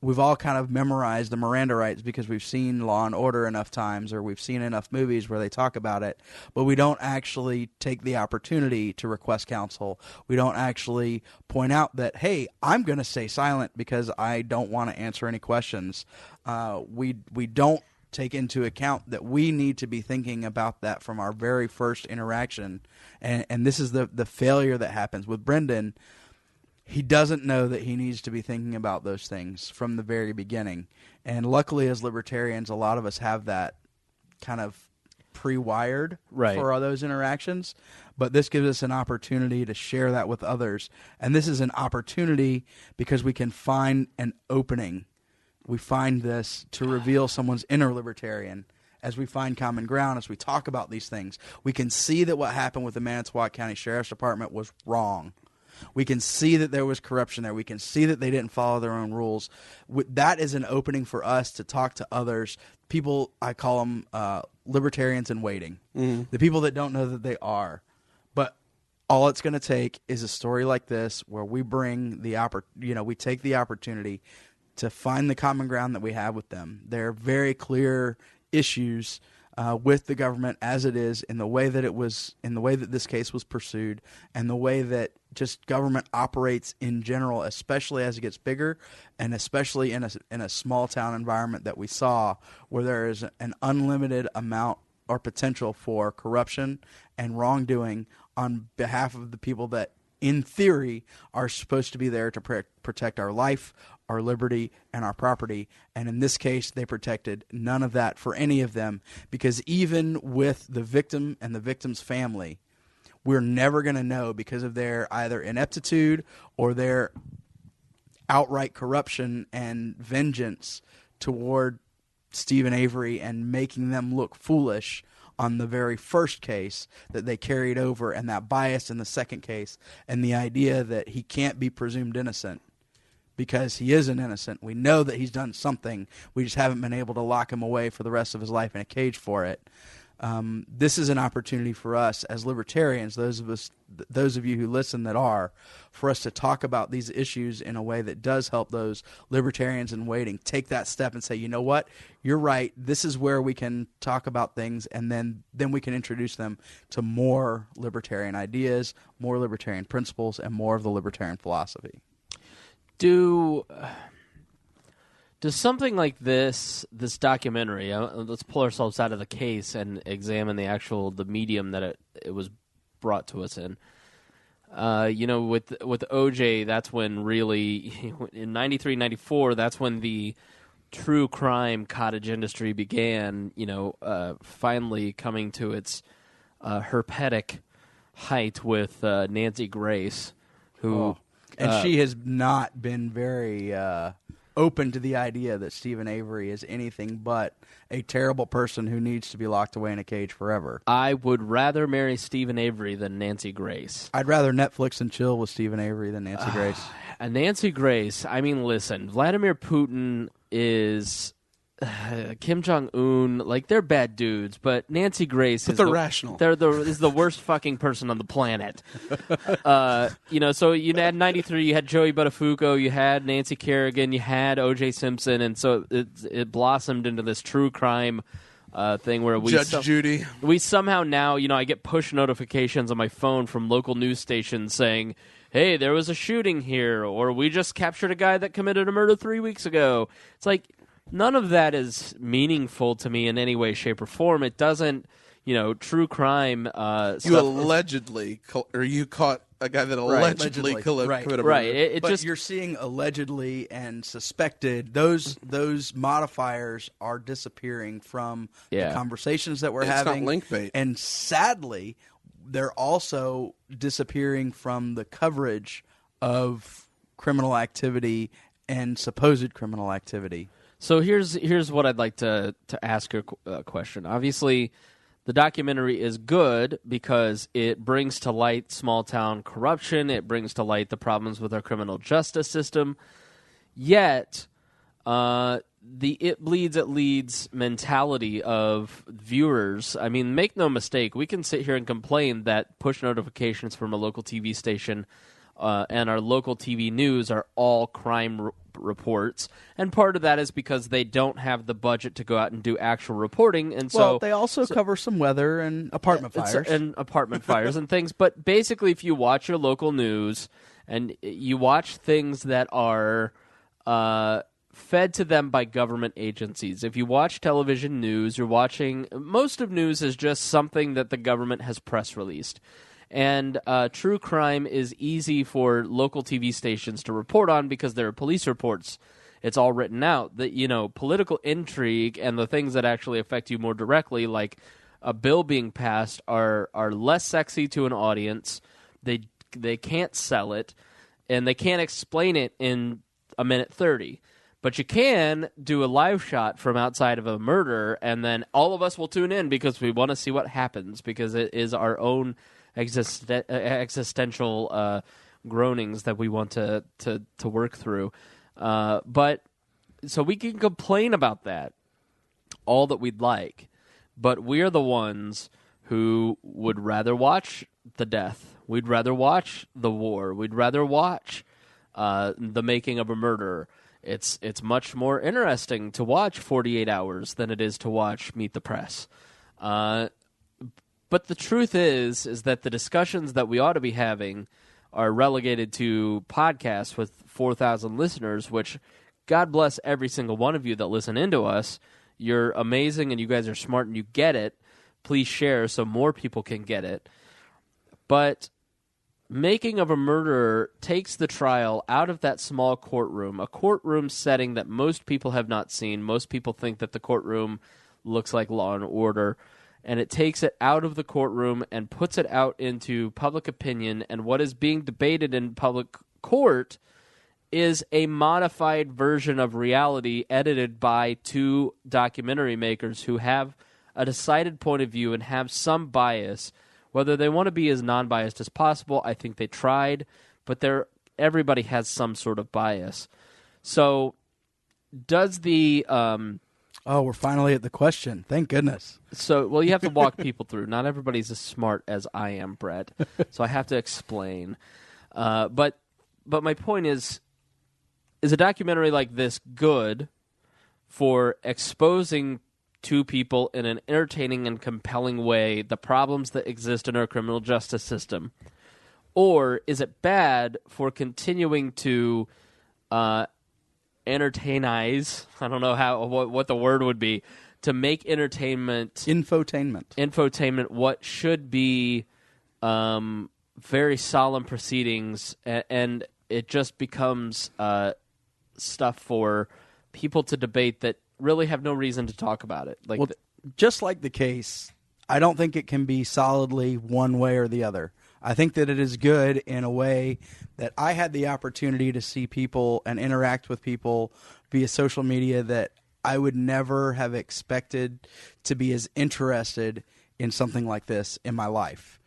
We've all kind of memorized the Miranda rights because we've seen Law and Order enough times, or we've seen enough movies where they talk about it, but we don't actually take the opportunity to request counsel. We don't actually point out that, hey, I'm going to stay silent because I don't want to answer any questions. We don't take into account that we need to be thinking about that from our very first interaction. And this is the failure that happens with Brendan. He doesn't know that he needs to be thinking about those things from the very beginning. And luckily, as libertarians, a lot of us have that kind of pre-wired for all those interactions. But this gives us an opportunity to share that with others. And this is an opportunity because we can find an opening. We find this to reveal someone's inner libertarian. As we find common ground, as we talk about these things, we can see that what happened with the Manitowoc County Sheriff's Department was wrong. We can see that there was corruption there. We can see that they didn't follow their own rules. That is an opening for us to talk to others. People, I call them libertarians in waiting. Mm-hmm. The people that don't know that they are. But all it's going to take is a story like this where we bring we take the opportunity to find the common ground that we have with them. There are very clear issues with the government as it is, in the way that this case was pursued, and the way that just government operates in general, especially as it gets bigger, and especially in a small town environment that we saw, where there is an unlimited amount or potential for corruption and wrongdoing on behalf of the people that, in theory, are supposed to be there to protect our life, our liberty, and our property. And in this case, they protected none of that for any of them, because even with the victim and the victim's family, we're never going to know, because of their either ineptitude or their outright corruption and vengeance toward Stephen Avery and making them look foolish on the very first case, that they carried over, and that bias in the second case, and the idea that he can't be presumed innocent because he isn't innocent. We know that he's done something. We just haven't been able to lock him away for the rest of his life in a cage for it. This is an opportunity for us as libertarians, those of you who listen that are, for us to talk about these issues in a way that does help those libertarians in waiting take that step and say, you know what, you're right, this is where we can talk about things, and then we can introduce them to more libertarian ideas, more libertarian principles, and more of the libertarian philosophy. Does something like this documentary, let's pull ourselves out of the case and examine the medium that it was brought to us in. With OJ, that's when really, in 93, 94, that's when the true crime cottage industry began, finally coming to its herpetic height with Nancy Grace, who... And she has not been very... open to the idea that Stephen Avery is anything but a terrible person who needs to be locked away in a cage forever. I would rather marry Stephen Avery than Nancy Grace. I'd rather Netflix and chill with Stephen Avery than Nancy Grace. And Nancy Grace, I mean, listen, Vladimir Putin is Kim Jong-un, like, they're bad dudes, but Nancy Grace But is they're rational. Is the worst fucking person on the planet. So you had 93, you had Joey Buttafuoco, you had Nancy Kerrigan, you had O.J. Simpson, and so it blossomed into this true crime thing where Judge Judy. We somehow now, I get push notifications on my phone from local news stations saying, hey, there was a shooting here, or we just captured a guy that committed a murder 3 weeks ago. It's like, none of that is meaningful to me in any way, shape, or form. It doesn't, true crime You allegedly, or you caught a guy that allegedly committed a murder. Right. But you're seeing allegedly and suspected. Those modifiers are disappearing from the conversations that we're having. It's not linkbait. And sadly, they're also disappearing from the coverage of criminal activity and supposed criminal activity. So here's what I'd like to ask you a question. Obviously, the documentary is good because it brings to light small-town corruption. It brings to light the problems with our criminal justice system. Yet, the it bleeds, it leads mentality of viewers. I mean, make no mistake, we can sit here and complain that push notifications from a local TV station and our local TV news are all crime reports, and part of that is because they don't have the budget to go out and do actual reporting, and so they also cover some weather and apartment fires and things. But basically, if you watch your local news and you watch things that are fed to them by government agencies, if you watch television news, you're watching most of news is just something that the government has press released. And true crime is easy for local TV stations to report on because there are police reports. It's all written out. That political intrigue and the things that actually affect you more directly, like a bill being passed, are less sexy to an audience. They can't sell it, and they can't explain it in a minute 30. But you can do a live shot from outside of a murder, and then all of us will tune in because we want to see what happens, because it is our own existential groanings that we want to work through. But so we can complain about that all that we'd like, but we're the ones who would rather watch the death. We'd rather watch the war. We'd rather watch the making of a murder. It's much more interesting to watch 48 Hours than it is to watch Meet the Press. But the truth is that the discussions that we ought to be having are relegated to podcasts with 4,000 listeners, which God bless every single one of you that listen into us. You're amazing and you guys are smart and you get it. Please share so more people can get it. But Making of a Murderer takes the trial out of that small courtroom, a courtroom setting that most people have not seen. Most people think that the courtroom looks like Law and Order. And it takes it out of the courtroom and puts it out into public opinion, and what is being debated in public court is a modified version of reality edited by two documentary makers who have a decided point of view and have some bias. Whether they want to be as non-biased as possible, I think they tried, but everybody has some sort of bias. So does the... Oh, we're finally at the question. Thank goodness. So, you have to walk people through. Not everybody's as smart as I am, Brett. So I have to explain. But my point is a documentary like this good for exposing to people in an entertaining and compelling way the problems that exist in our criminal justice system? Or is it bad for continuing to... entertainize, I don't know what the word would be, to make infotainment what should be very solemn proceedings, and it just becomes stuff for people to debate that really have no reason to talk about it. Just like the case, I don't think it can be solidly one way or the other. I think that it is good in a way that I had the opportunity to see people and interact with people via social media that I would never have expected to be as interested in something like this in my life.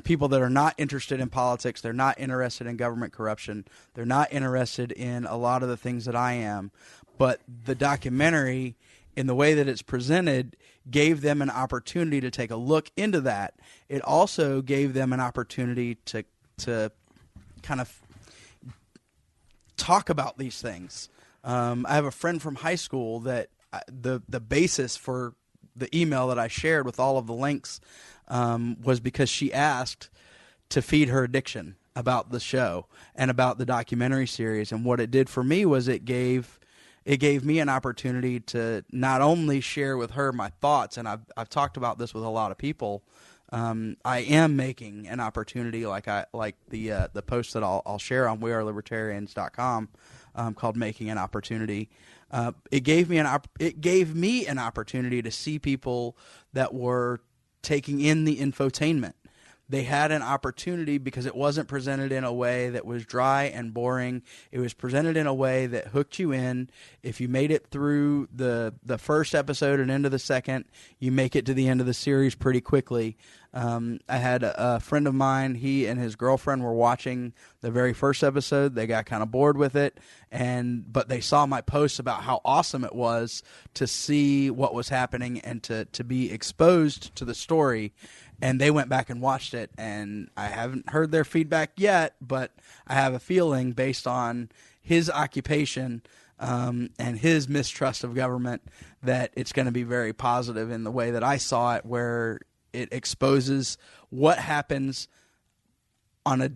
People that are not interested in politics, they're not interested in government corruption, they're not interested in a lot of the things that I am, but the documentary in the way that it's presented, gave them an opportunity to take a look into that. It also gave them an opportunity to kind of talk about these things. I have a friend from high school that the basis for the email that I shared with all of the links was because she asked to feed her addiction about the show and about the documentary series. And what it did for me was it gave me an opportunity to not only share with her my thoughts, and I've talked about this with a lot of people. I am making an opportunity, like the post that I'll share on wearelibertarians.com called "Making an Opportunity." It gave me an opportunity to see people that were taking in the infotainment. They had an opportunity because it wasn't presented in a way that was dry and boring. It was presented in a way that hooked you in. If you made it through the first episode and into the second, you make it to the end of the series pretty quickly. I had a friend of mine, he and his girlfriend were watching the very first episode. They got kind of bored with it, but they saw my posts about how awesome it was to see what was happening and to be exposed to the story. And they went back and watched it, and I haven't heard their feedback yet, but I have a feeling based on his occupation and his mistrust of government that it's going to be very positive in the way that I saw it, where it exposes what happens on a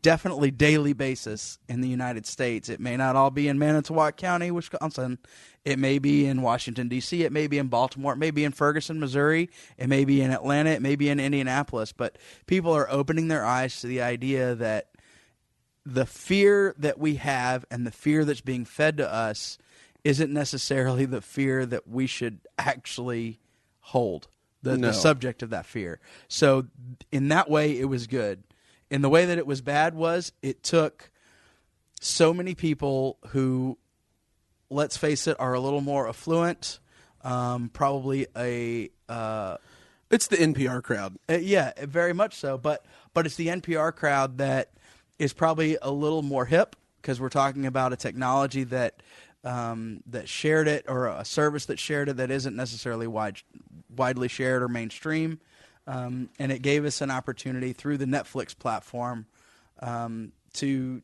definitely daily basis in the United States. It may not all be in Manitowoc County, Wisconsin. It may be in Washington, D.C. It may be in Baltimore. It may be in Ferguson, Missouri. It may be in Atlanta. It may be in Indianapolis. But people are opening their eyes to the idea that the fear that we have and the fear that's being fed to us isn't necessarily the fear that we should actually hold, the subject of that fear. So in that way, it was good. In the way that it was bad was it took so many people who, let's face it, are a little more affluent, probably it's the NPR crowd. Yeah, very much so. But it's the NPR crowd that is probably a little more hip, because we're talking about a technology that shared it, or a service that shared it that isn't necessarily widely shared or mainstream. And it gave us an opportunity through the Netflix platform to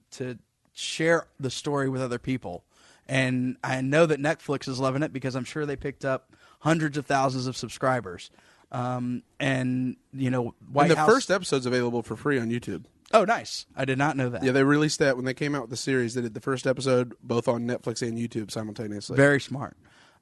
share the story with other people. And I know that Netflix is loving it because I'm sure they picked up hundreds of thousands of subscribers. And White House. The first episode's available for free on YouTube. Oh, nice. I did not know that. Yeah, they released that when they came out with the series. They did the first episode both on Netflix and YouTube simultaneously. Very smart.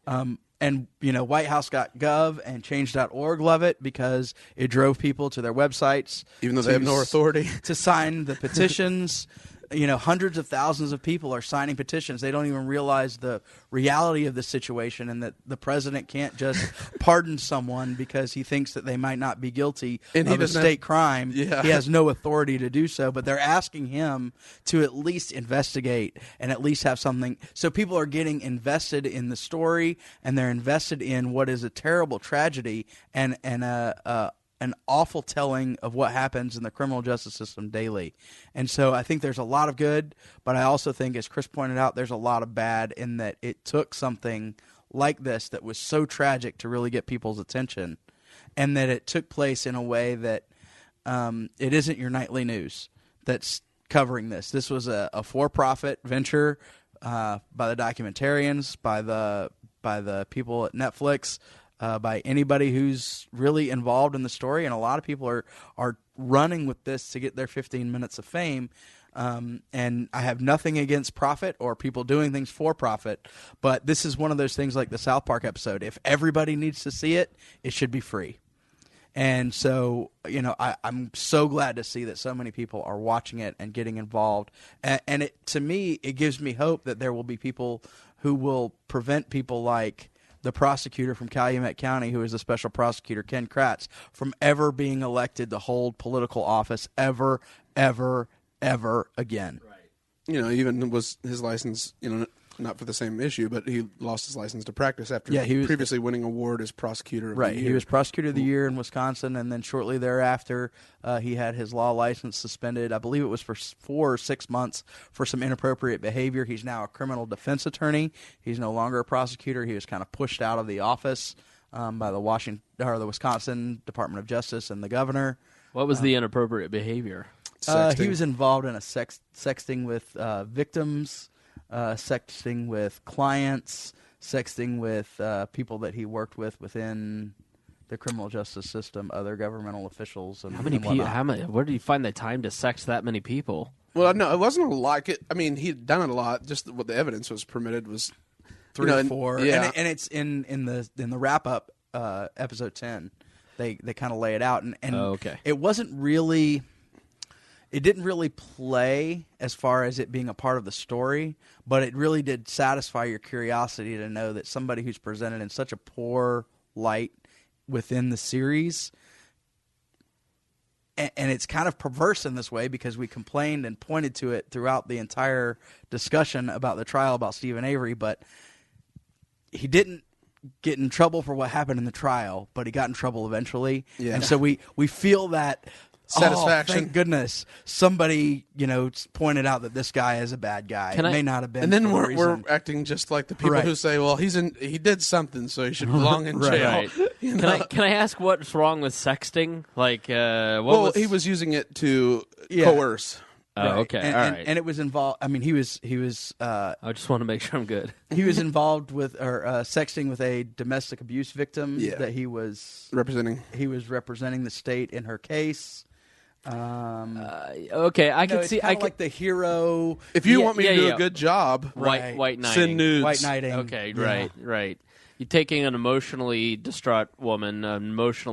And, WhiteHouse.gov and Change.org love it because it drove people to their websites. Even though they have no authority. To sign the petitions. Hundreds of thousands of people are signing petitions. They don't even realize the reality of the situation, and that the president can't just pardon someone because he thinks that they might not be guilty of a state crime. Yeah. He has no authority to do so, but they're asking him to at least investigate and at least have something. So people are getting invested in the story, and they're invested in what is a terrible tragedy and an awful telling of what happens in the criminal justice system daily. And so I think there's a lot of good, but I also think, as Chris pointed out, there's a lot of bad in that it took something like this that was so tragic to really get people's attention, and that it took place in a way that it isn't your nightly news that's covering this. This was a for-profit venture by the documentarians, by the people at Netflix, by anybody who's really involved in the story, and a lot of people are running with this to get their 15 minutes of fame. And I have nothing against profit or people doing things for profit, but this is one of those things like the South Park episode. If everybody needs to see it, it should be free. And so, I'm so glad to see that so many people are watching it and getting involved. And to me, it gives me hope that there will be people who will prevent people like the prosecutor from Calumet County, who is the special prosecutor, Ken Kratz, from ever being elected to hold political office ever, ever, ever again. Right. Even was his license, not for the same issue, but he lost his license to practice after he was previously winning an award as prosecutor of the year. He was prosecutor of the year in Wisconsin, and then shortly thereafter, he had his law license suspended. I believe it was for 4 or 6 months for some inappropriate behavior. He's now a criminal defense attorney. He's no longer a prosecutor. He was kind of pushed out of the office by the Wisconsin Department of Justice and the governor. What was the inappropriate behavior? He was involved in a sexting with victims, sexting with clients, sexting with people that he worked with within the criminal justice system, other governmental officials. And How many people? Where did you find the time to sex that many people? Well, no, it wasn't a lot. I mean, he'd done it a lot. Just what the evidence was permitted was 3 or 4. Yeah. And it's in the wrap up episode 10. They kind of lay it out, and okay. It wasn't really. It didn't really play as far as it being a part of the story, but it really did satisfy your curiosity to know that somebody who's presented in such a poor light within the series, and it's kind of perverse in this way because we complained and pointed to it throughout the entire discussion about the trial about Stephen Avery, but he didn't get in trouble for what happened in the trial, but he got in trouble eventually. Yeah. And so we feel that satisfaction. Oh, thank goodness somebody pointed out that this guy is a bad guy. May not have been. And then we're acting just like the people who say, "Well, he did something, so he should belong in jail." Right. Can I ask what's wrong with sexting? Like, he was using it to coerce. Oh, right. okay, and, all and, right. And it was involved. I mean, he was. I just want to make sure I'm good. He was involved with sexting with a domestic abuse victim that he was representing. He was representing the state in her case. Okay, I can see. I like the hero. If you want me to do a good job, white knighting. Send nudes. White knighting. Okay, right. You're taking an emotionally distraught woman,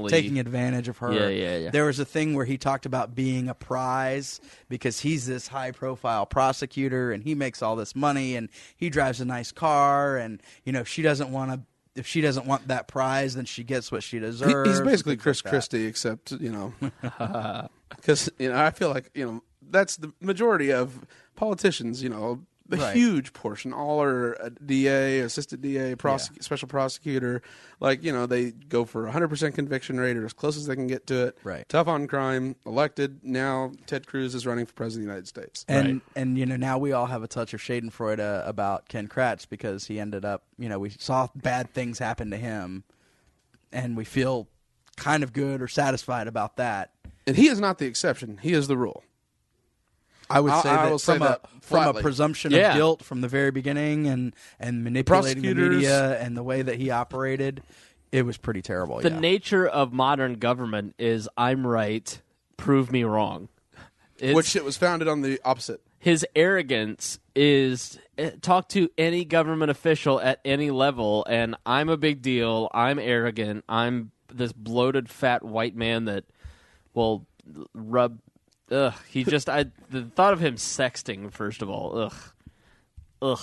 taking advantage of her. Yeah. There was a thing where he talked about being a prize because he's this high-profile prosecutor and he makes all this money and he drives a nice car and she doesn't want to. If she doesn't want that prize, then she gets what she deserves. He's basically Chris Christie, except because I feel like that's the majority of politicians. The huge portion, all are a DA, assistant DA, special prosecutor. Like, they go for 100% conviction rate or as close as they can get to it. Right. Tough on crime, elected. Now Ted Cruz is running for president of the United States. And now we all have a touch of Schadenfreude about Ken Kratz because he ended up, we saw bad things happen to him and we feel kind of good or satisfied about that. And he is not the exception. He is the rule. I would say that from a presumption of guilt from the very beginning and manipulating the media and the way that he operated, it was pretty terrible. The nature of modern government is I'm right, prove me wrong. Which it was founded on the opposite. His arrogance is talk to any government official at any level, and I'm a big deal, I'm arrogant, I'm this bloated fat white man that will rub... Ugh, the thought of him sexting, first of all, ugh.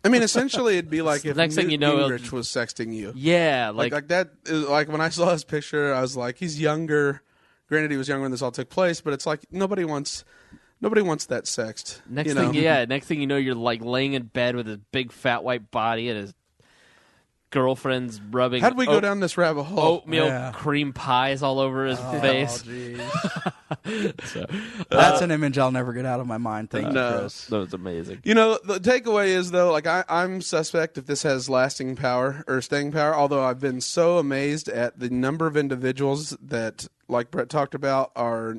I mean, essentially, it'd be like if next thing you know, Gingrich was sexting you. Yeah, like that. Like when I saw his picture, I was like, he's younger. Granted, he was younger when this all took place, but it's like nobody wants that sexed. Next thing you know, you're like laying in bed with his big fat white body and his girlfriend's rubbing. How'd we go down this rabbit hole? Oatmeal cream pies all over his face. So, that's an image I'll never get out of my mind. Thank you, Chris. That was amazing. The takeaway is, though, like I'm suspect if this has lasting power or staying power, although I've been so amazed at the number of individuals that, like Brett talked about, are,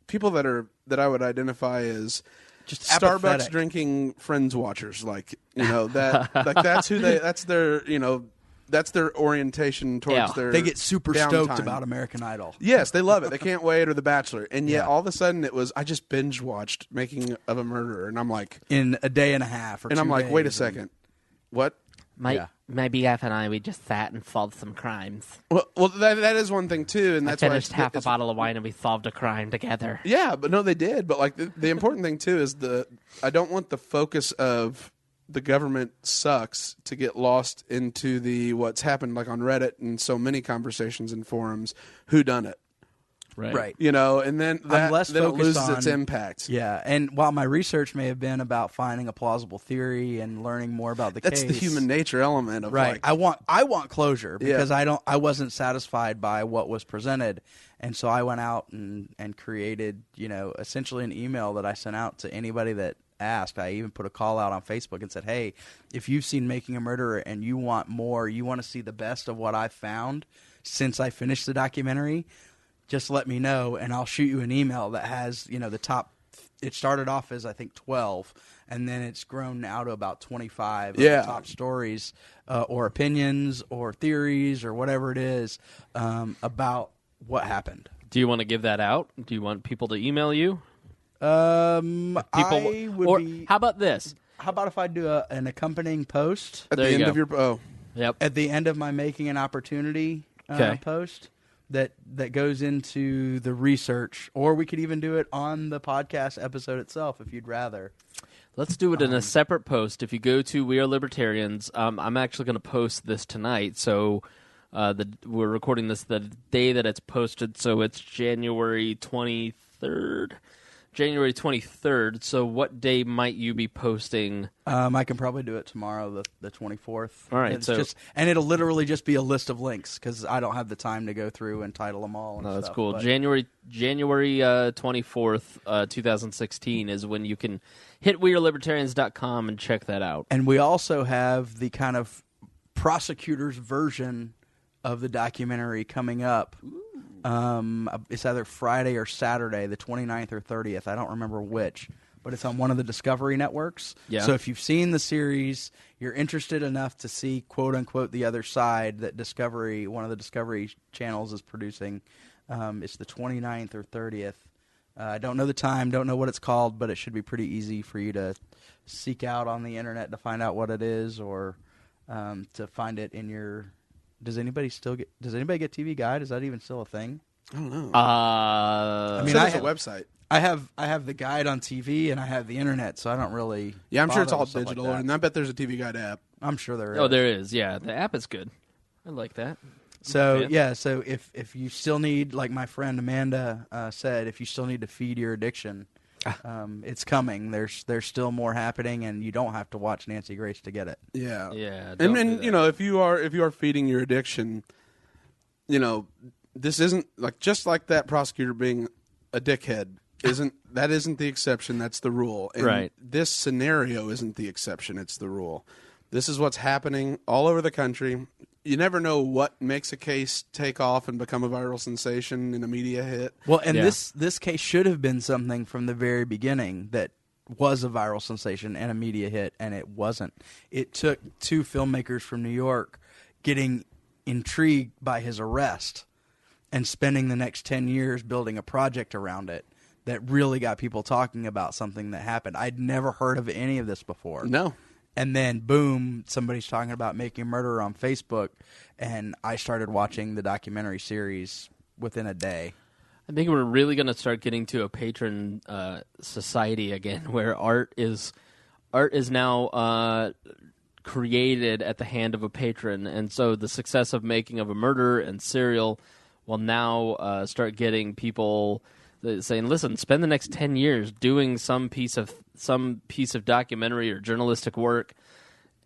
people that I would identify as just Starbucks apathetic. drinking Friends watchers, that's their orientation towards their. They get super downtime. stoked about American Idol. Yes, they love it. They can't wait, or The Bachelor, and yet all of a sudden it was I just binge watched Making of a Murderer, and I'm like in a day and a half, and I'm like, wait a second, what? My BF and I, we just sat and solved some crimes. Well, that is one thing too, and that's I finished half a bottle of wine and we solved a crime together. Yeah, but no, they did. But like the important thing too is I don't want the focus of the government sucks to get lost into the what's happened like on Reddit and so many conversations and forums. Who done it? Right. You know, and then I'm less then it focused loses its on- impact. Yeah, and while my research may have been about finding a plausible theory and learning more about the That's case, the human nature element of right? I want closure because Yeah. I wasn't satisfied by what was presented, and so I went out and created, you know, essentially an email that I sent out to anybody that asked. I even put a call out on Facebook and said, hey, if you've seen Making a Murderer and you want more, you want to see the best of what I found since I finished the documentary, just let me know, and I'll shoot you an email that has, you know, the top. It started off as, I think, 12, and then it's grown now to about 25 of the top stories or opinions or theories or whatever it is about what happened. Do you want to give that out? Do you want people to email you? I would or be. how about this? How about if I do an accompanying post At There the you end go. of your Yep. at the end of my Making an Opportunity Okay. post that goes into the research, or we could even do it on the podcast episode itself if you'd rather. Let's do it in a separate post. If you go to We Are Libertarians, I'm actually going to post this tonight. So we're recording this the day that it's posted, so it's January 23rd. January 23rd. So what day might you be posting? I can probably do it tomorrow, the 24th. All right, It's so- and it'll literally just be a list of links because I don't have the time to go through and title them all. And No, that's stuff, cool. but- January 24th, 2016 is when you can hit wearelibertarians.com and check that out. And we also have the kind of prosecutor's version of the documentary coming up. It's either Friday or Saturday, the 29th or 30th. I don't remember which, but it's on one of the Discovery networks. Yeah. So if you've seen the series, you're interested enough to see, quote unquote, the other side that Discovery, one of the Discovery channels, is producing. It's the 29th or 30th. I don't know the time, don't know what it's called, but it should be pretty easy for you to seek out on the internet to find out what it is, or to find it in your. Does anybody get TV Guide? Is that even still a thing? I don't know. I I'm mean, sure I there's a have- website. I have the guide on TV and I have the internet, so I don't really. Yeah, I'm sure it's bother all with stuff like digital, that. and I bet there's a TV Guide app. I'm sure there is. Oh, there is. Yeah, the app is good. I like that. So Okay. yeah, so if you still need, like my friend Amanda said, if you still need to feed your addiction, it's coming. There's still more happening, and you don't have to watch Nancy Grace to get it. Yeah, Yeah, and don't do that. you know, if you are feeding your addiction, you know, this isn't like just like that prosecutor being a dickhead. Isn't the exception? That's the rule. And Right. This scenario isn't the exception. It's the rule. This is what's happening all over the country. You never know what makes a case take off and become a viral sensation and a media hit. Well, and Yeah. this case should have been something from the very beginning that was a viral sensation and a media hit, and it wasn't. It took two filmmakers from New York getting intrigued by his arrest and spending the next 10 years building a project around it that really got people talking about something that happened. I'd never heard of any of this before. No. And then, boom, somebody's talking about Making a Murderer on Facebook, and I started watching the documentary series within a day. I think we're really going to start getting to a patron society again, where art is now created at the hand of a patron, and so the success of Making of a Murderer and Serial will now start getting people saying, "Listen, spend the next 10 years doing some piece of documentary or journalistic work,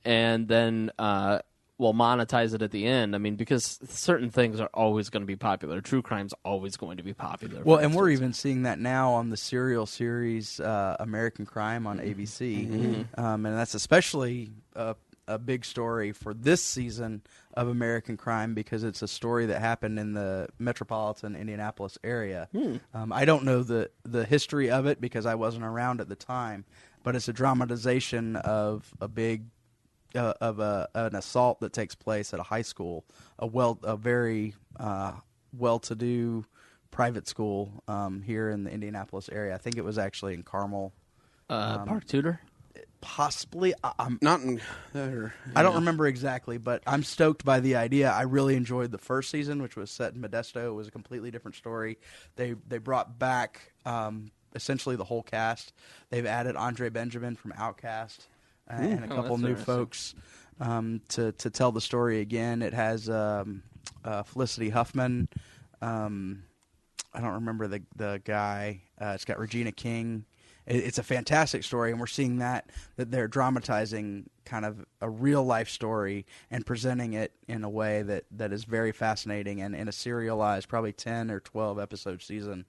and then we'll monetize it at the end." I mean, because certain things are always going to be popular. True crime's always going to be popular. Well, for and we're instance. even seeing that now on the Serial series American Crime on ABC. And that's especially a big story for this season of American Crime because it's a story that happened in the metropolitan Indianapolis area. I don't know the history of it because I wasn't around at the time, but it's a dramatization of a big an assault that takes place at a high school, a very well-to-do private school here in the Indianapolis area. I think it was actually in Carmel. Park Tudor. Possibly. Not in there. I don't remember exactly, but I'm stoked by the idea. I really enjoyed the first season, which was set in Modesto. It was a completely different story. They brought back essentially the whole cast. They've added Andre Benjamin from Outkast and a couple that's new interesting. folks to tell the story again. It has Felicity Huffman. I don't remember the guy. It's got Regina King. It's a fantastic story, and we're seeing that they're dramatizing kind of a real life story and presenting it in a way that is very fascinating, and in a serialized, probably 10 or 12 episode season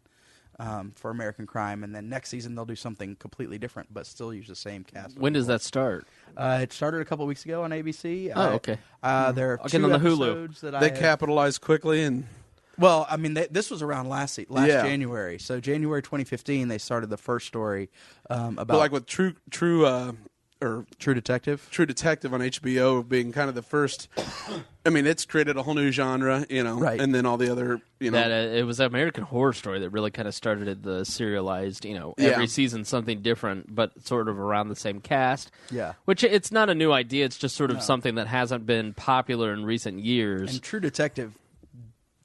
for American Crime. And then next season they'll do something completely different, but still use the same cast. When does that start? It started a couple weeks ago on ABC. Oh, okay. There are I'll get two on the Hulu. episodes that They capitalized quickly and. Well, I mean, this was around last Yeah. January. So January 2015, they started the first story about But like with True Detective. True Detective on HBO being kind of the first. I mean, it's created a whole new genre, Right. and then all the other, That it was American Horror Story that really kind of started the serialized, Yeah. every season something different, but sort of around the same cast. Yeah. Which it's not a new idea. It's just sort of something that hasn't been popular in recent years. And True Detective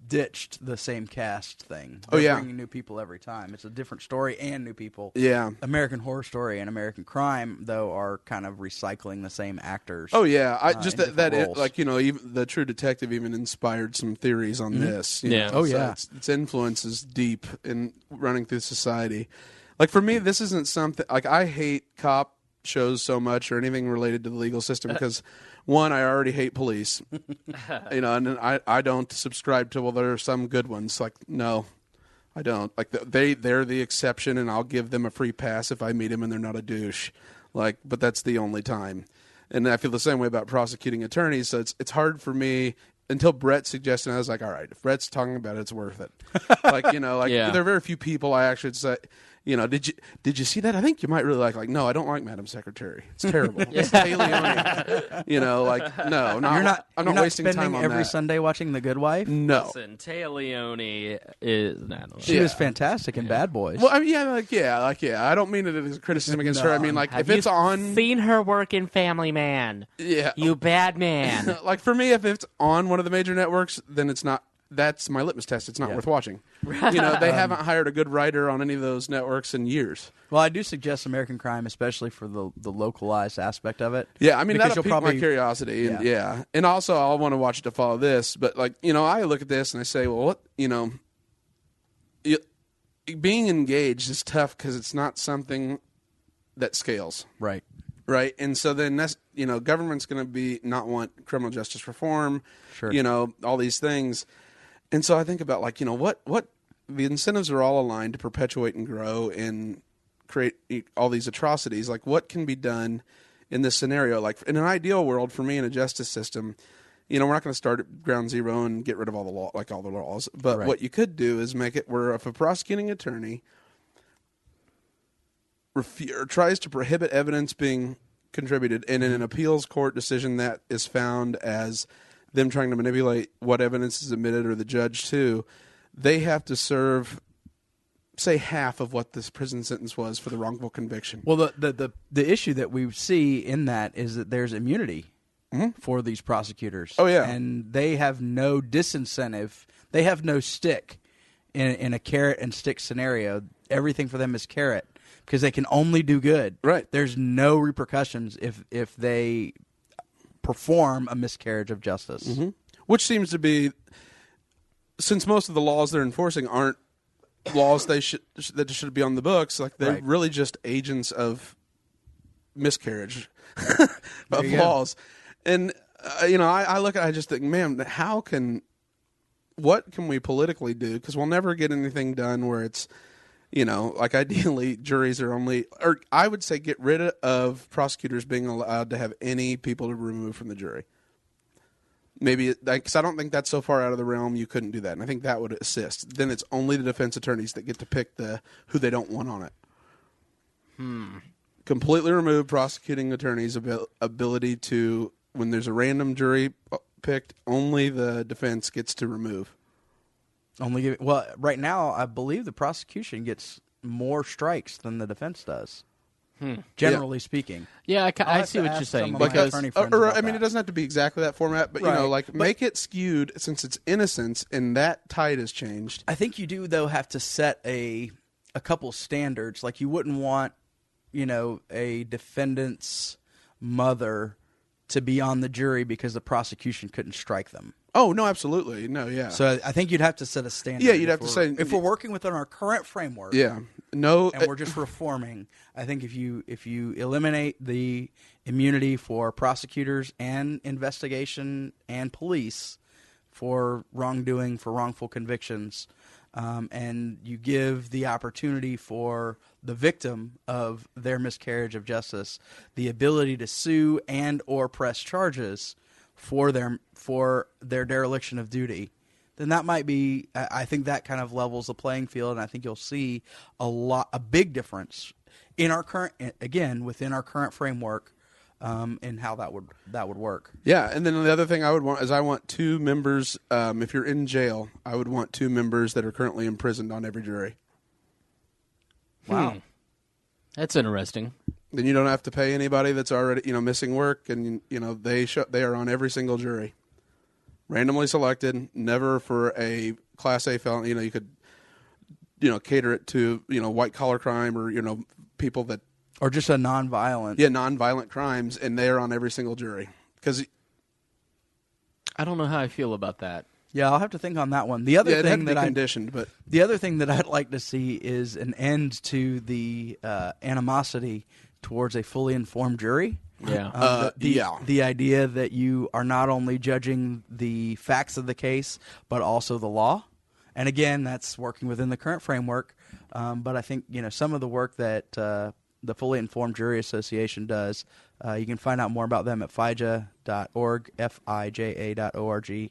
ditched the same cast thing. Oh, They're yeah. bringing new people every time. It's a different story and new people. Yeah. American Horror Story and American Crime, though, are kind of recycling the same actors. Oh yeah, I in just different that it, roles. like even the True Detective even inspired some theories on this. Yeah. know, Oh, so yeah. its influence is deep in running through society. Like for me, this isn't something like I hate cop shows so much or anything related to the legal system because one, I already hate police, and I don't subscribe to there are some good ones. Like no, I don't. Like they're the exception, and I'll give them a free pass if I meet them and they're not a douche. Like, but that's the only time. And I feel the same way about prosecuting attorneys. So it's hard for me until Brett suggested. I was like, all right, if Brett's talking about it, it's worth it. Yeah. There are very few people I actually say. Did you see that? I think you might really like. No, I don't like Madam Secretary. It's terrible. It's Tay Leone. No, I'm not wasting spending time on every that. Sunday watching The Good Wife. No. Listen, Tay Leone is... I don't know. She was fantastic in Bad Boys. Well, I mean, yeah. I don't mean it as a criticism against her. I mean, like, if it's on, seen her work in Family Man? yeah, You bad man. like for me, if it's on one of the major networks, then it's not. That's my litmus test. It's not worth watching. They haven't hired a good writer on any of those networks in years. Well, I do suggest American Crime, especially for the localized aspect of it. Yeah, I mean, Because that'll pique my curiosity. And, and also, I'll want to watch it to follow this. But, I look at this and I say, well, being engaged is tough because it's not something that scales. Right. Right, and so then that's government's going to not want criminal justice reform, Sure. All these things, and so I think about what the incentives are all aligned to perpetuate and grow and create all these atrocities. Like what can be done in this scenario? Like in an ideal world for me in a justice system, we're not going to start at ground zero and get rid of all the laws, but Right. what you could do is make it where if a prosecuting attorney tries to prohibit evidence being contributed in an appeals court decision that is found as them trying to manipulate what evidence is admitted or the judge too, they have to serve, say, half of what this prison sentence was for the wrongful conviction. Well, the issue that we see in that is that there's immunity for these prosecutors. Oh, yeah. And they have no disincentive. They have no stick in a carrot and stick scenario. Everything for them is carrot because they can only do good. Right. There's no repercussions if they perform a miscarriage of justice. Mm-hmm. Which seems to be, since most of the laws they're enforcing aren't laws that should be on the books, like they're Right. really just agents of miscarriage of you go. laws. And I look at, I just think, man, what can we politically do? Because we'll never get anything done where it's, like ideally juries are only, or I would say get rid of prosecutors being allowed to have any people to remove from the jury. Maybe, because I don't think that's so far out of the realm you couldn't do that. And I think that would assist. Then it's only the defense attorneys that get to pick who they don't want on it. Completely remove prosecuting attorneys' ability to, when there's a random jury picked, only the defense gets to remove. Right now, I believe the prosecution gets more strikes than the defense does. Generally speaking. Yeah, I'll I have see to what ask you're saying. some of my Because attorney friends about that. It doesn't have to be exactly that format, but Right. make it skewed since it's innocence and that tide has changed. I think you do, though, have to set a couple standards. Like you wouldn't want, a defendant's mother to be on the jury because the prosecution couldn't strike them. Oh, no, absolutely. No, yeah. So I think you'd have to set a standard. Yeah, you'd have to say... If we're working within our current framework... Yeah. No... And we're just reforming, I think if you eliminate the immunity for prosecutors and investigation and police for wrongdoing, for wrongful convictions, and you give the opportunity for the victim of their miscarriage of justice the ability to sue and or press charges for their dereliction of duty, then that might be, I think that kind of levels the playing field, and I think you'll see a big difference in our current, again, within our current framework, in how that would work. Yeah, and then the other thing I would want is I want 2 members, if you're in jail, I would want 2 members that are currently imprisoned on every jury. Wow. That's interesting. Then you don't have to pay anybody that's already, missing work, and, they are on every single jury. Randomly selected, never for a Class A felony. You could, cater it to, white-collar crime or, people that... Or just a nonviolent. Yeah, nonviolent crimes, and they're on every single jury. Because... I don't know how I feel about that. Yeah, I'll have to think on that one. The other thing that the other thing that I'd like to see is an end to the animosity towards a fully informed jury. Yeah. The idea that you are not only judging the facts of the case, but also the law. And again, that's working within the current framework. But I think, some of the work that the Fully Informed Jury Association does, you can find out more about them at fija.org, fija.org,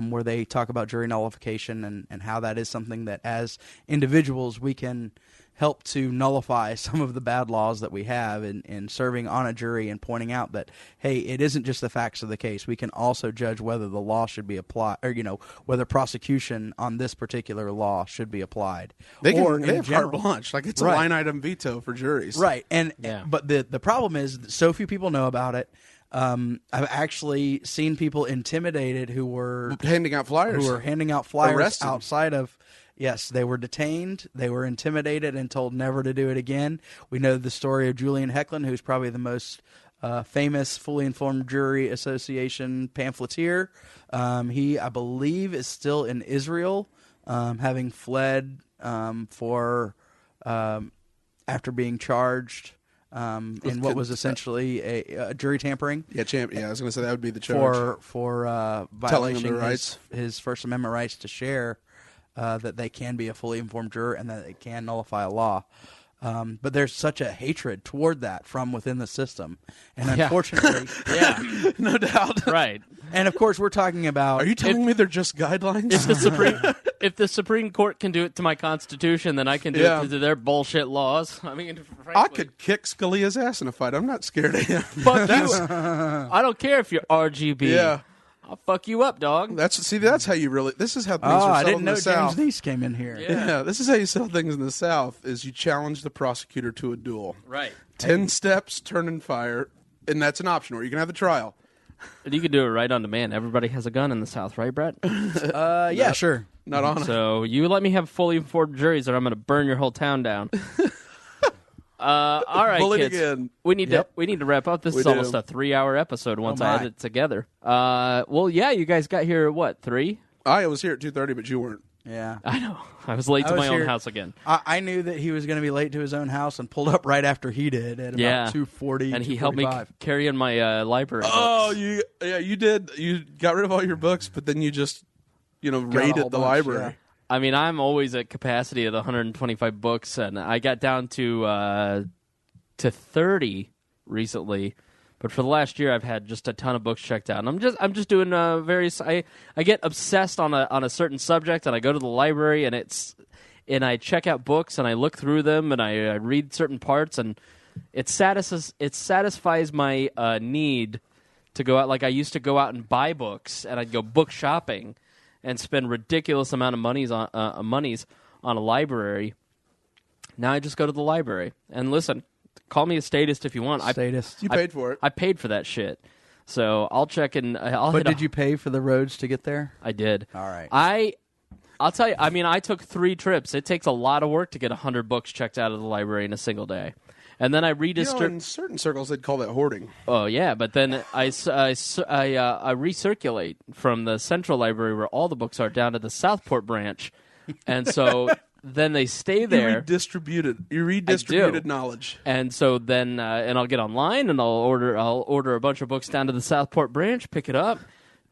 where they talk about jury nullification and how that is something that as individuals we can help to nullify some of the bad laws that we have in serving on a jury and pointing out that, hey, it isn't just the facts of the case. We can also judge whether the law should be applied, or, whether prosecution on this particular law should be applied. They have carte blanche. Like, it's a line item veto for juries. Right. But the problem is that so few people know about it. I've actually seen people intimidated who were handing out flyers. Arrested. Outside of... Yes, they were detained, they were intimidated and told never to do it again. We know the story of Julian Hecklin, who's probably the most famous Fully Informed Jury Association pamphleteer. He, I believe, is still in Israel, having fled after being charged in what was essentially a jury tampering. Yeah, I was going to say that would be the charge. For violating his First Amendment rights to share. That they can be a fully informed juror and that they can nullify a law. But there's such a hatred toward that from within the system. And unfortunately... Yeah, no doubt. Right. And of course, we're talking about... Are you telling me they're just guidelines? If the Supreme Court can do it to my Constitution, then I can do it to their bullshit laws. I mean, frankly, I could kick Scalia's ass in a fight. I'm not scared of him. Fuck you. I don't care if you're RGB. Yeah. I'll fuck you up, dog. That's how you really... This is how things are settled in the South. I didn't know James Deese came in here. Yeah, this is how you settle things in the South, is you challenge the prosecutor to a duel. Right. 10 steps, turn and fire, and that's an option, or you can have the trial. You can do it right on demand. Everybody has a gun in the South, right, Brett? Yeah, sure. Not on it. So you let me have fully informed juries or I'm going to burn your whole town down. All right, Bullet kids. Again. We need to wrap up. This is almost a 3-hour episode once I edit it together. Well, yeah, you guys got here at what, 3? I was here at 2:30, but you weren't. Yeah, I know. I was late to my own house again. I knew that he was going to be late to his own house and pulled up right after he did at about 2:40. And he helped me carry in my library. Oh, you did. You got rid of all your books, but then you just raided the library. Yeah. I mean, I'm always at capacity of the 125 books, and I got down to 30 recently. But for the last year, I've had just a ton of books checked out, and I'm just doing various. I get obsessed on a certain subject, and I go to the library, and I check out books, and I look through them, and I read certain parts, and it satisfies my need to go out. Like I used to go out and buy books, and I'd go book shopping, and spend ridiculous amount of monies on a library. Now I just go to the library and listen. Call me a statist if you want. Statist. You paid for it. I paid for that shit. So I'll check and But did you pay for the roads to get there? I did. All right. I'll tell you. I mean, I took 3 trips. It takes a lot of work to get 100 books checked out of the library in a single day. And then I You know, redistributed. in certain circles, they'd call that hoarding. Oh yeah, but then I recirculate from the central library where all the books are down to the Southport branch, and so then they stay there. You redistributed knowledge. And so then, and I'll get online and I'll order a bunch of books down to the Southport branch, pick it up,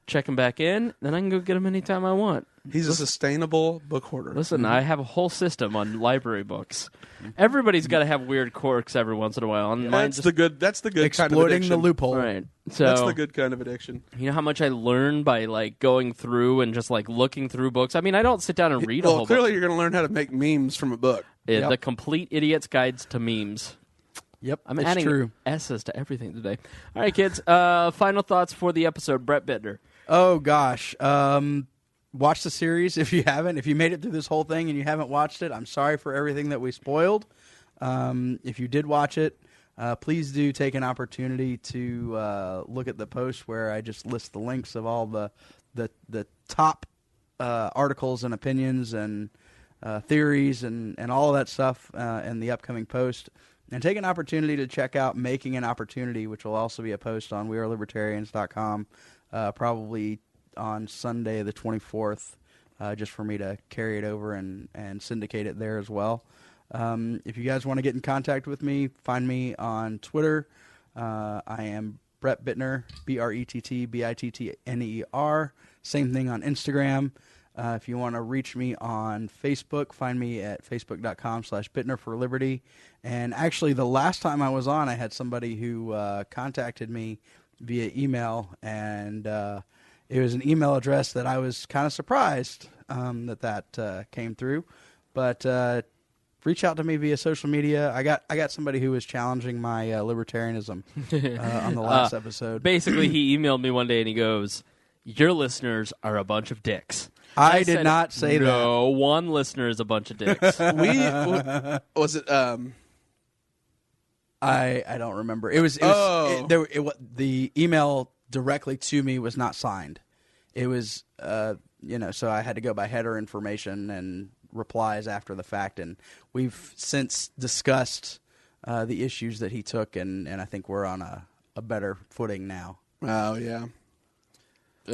check them back in, then I can go get them anytime I want. He's a sustainable book hoarder. Listen, I have a whole system on library books. Everybody's got to have weird quirks every once in a while. And That's the good kind of exploiting addiction. the loophole. right. So That's the good kind of addiction. You know how much I learn by like going through and just like looking through books. I mean, I don't sit down and read a whole clearly book. you're going to learn how to make memes from a book. The Complete Idiot's Guides to Memes. Yep, I'm it's adding true. S's to everything today. All right, kids. Final thoughts for the episode. Brett Bittner. Oh gosh, watch the series if you haven't. If you made it through this whole thing and you haven't watched it, I'm sorry for everything that we spoiled. If you did watch it, please do take an opportunity to look at the post where I just list the links of all the top articles and opinions and theories and all of that stuff in the upcoming post. And take an opportunity to check out Making an Opportunity, which will also be a post on wearelibertarians.com, probably on Sunday the 24th, just for me to carry it over and syndicate it there as well. If you guys want to get in contact with me, find me on Twitter. I am Brett Bittner, BrettBittner. Same thing on Instagram. If you want to reach me on Facebook, find me at facebook.com/BittnerForLiberty. And actually, the last time I was on, I had somebody who contacted me via email, and it was an email address that I was kind of surprised that came through. But reach out to me via social media. I got somebody who was challenging my libertarianism on the last episode. Basically, he emailed me one day and he goes, "Your listeners are a bunch of dicks." I did not say that. No, one listener is a bunch of dicks. Was it? I don't remember. It was the email directly to me was not signed. It was so I had to go by header information and replies after the fact, and we've since discussed the issues that he took, and I think we're on a better footing now. Oh yeah.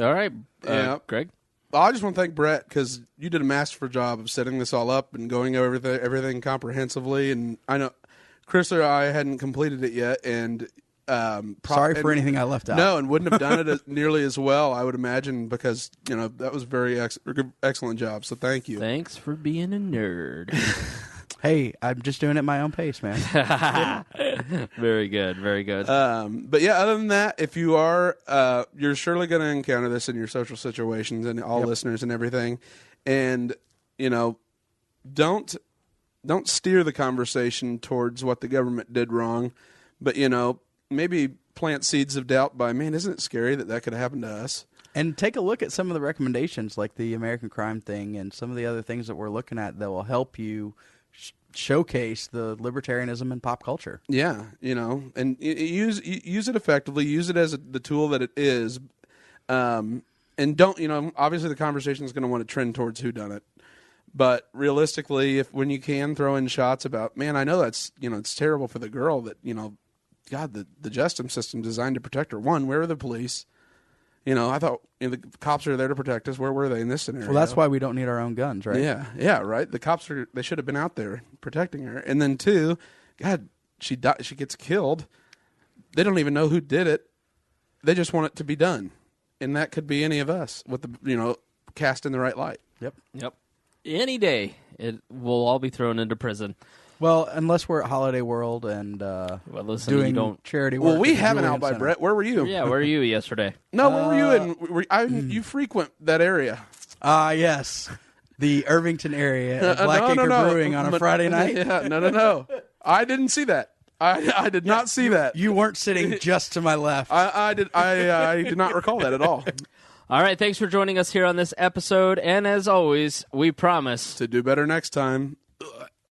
All right, Yeah. Greg. I just want to thank Brett because you did a masterful job of setting this all up and going over everything comprehensively. And I know Chris or I hadn't completed it yet, and sorry for anything I left out. No, and wouldn't have done it nearly as well, I would imagine, because that was a very excellent job. So thank you. Thanks for being a nerd. Hey, I'm just doing it at my own pace, man. Very good, very good. But yeah, other than that, if you are, you're surely going to encounter this in your social situations and all listeners and everything. And, don't steer the conversation towards what the government did wrong. But, maybe plant seeds of doubt by, man, isn't it scary that could happen to us? And take a look at some of the recommendations, like the American crime thing and some of the other things that we're looking at that will help you showcase the libertarianism in pop culture. Yeah, and use it effectively. Use it as the tool that it is, and don't. Obviously, the conversation is going to want to trend towards whodunit, but realistically, when you can throw in shots about, man, I know that's it's terrible for the girl that God, the justice system designed to protect her. One, where are the police? I thought the cops are there to protect us. Where were they in this scenario? Well, that's why we don't need our own guns, right? Yeah, right. The cops they should have been out there protecting her. And then two, God, she gets killed. They don't even know who did it. They just want it to be done, and that could be any of us with the cast in the right light. Yep. Any day, it will all be thrown into prison. Well, unless we're at Holiday World and doing charity work. Well, we at the haven't Julian out by Center. Brett. Where were you? Yeah, where were you yesterday? No, where were you? You frequent that area. Yes. The Irvington area at Black Acre Brewing on a Friday night. Yeah, no. I didn't see that. I did not see that. You weren't sitting just to my left. I did not recall that at all. All right, thanks for joining us here on this episode. And as always, we promise To do better next time.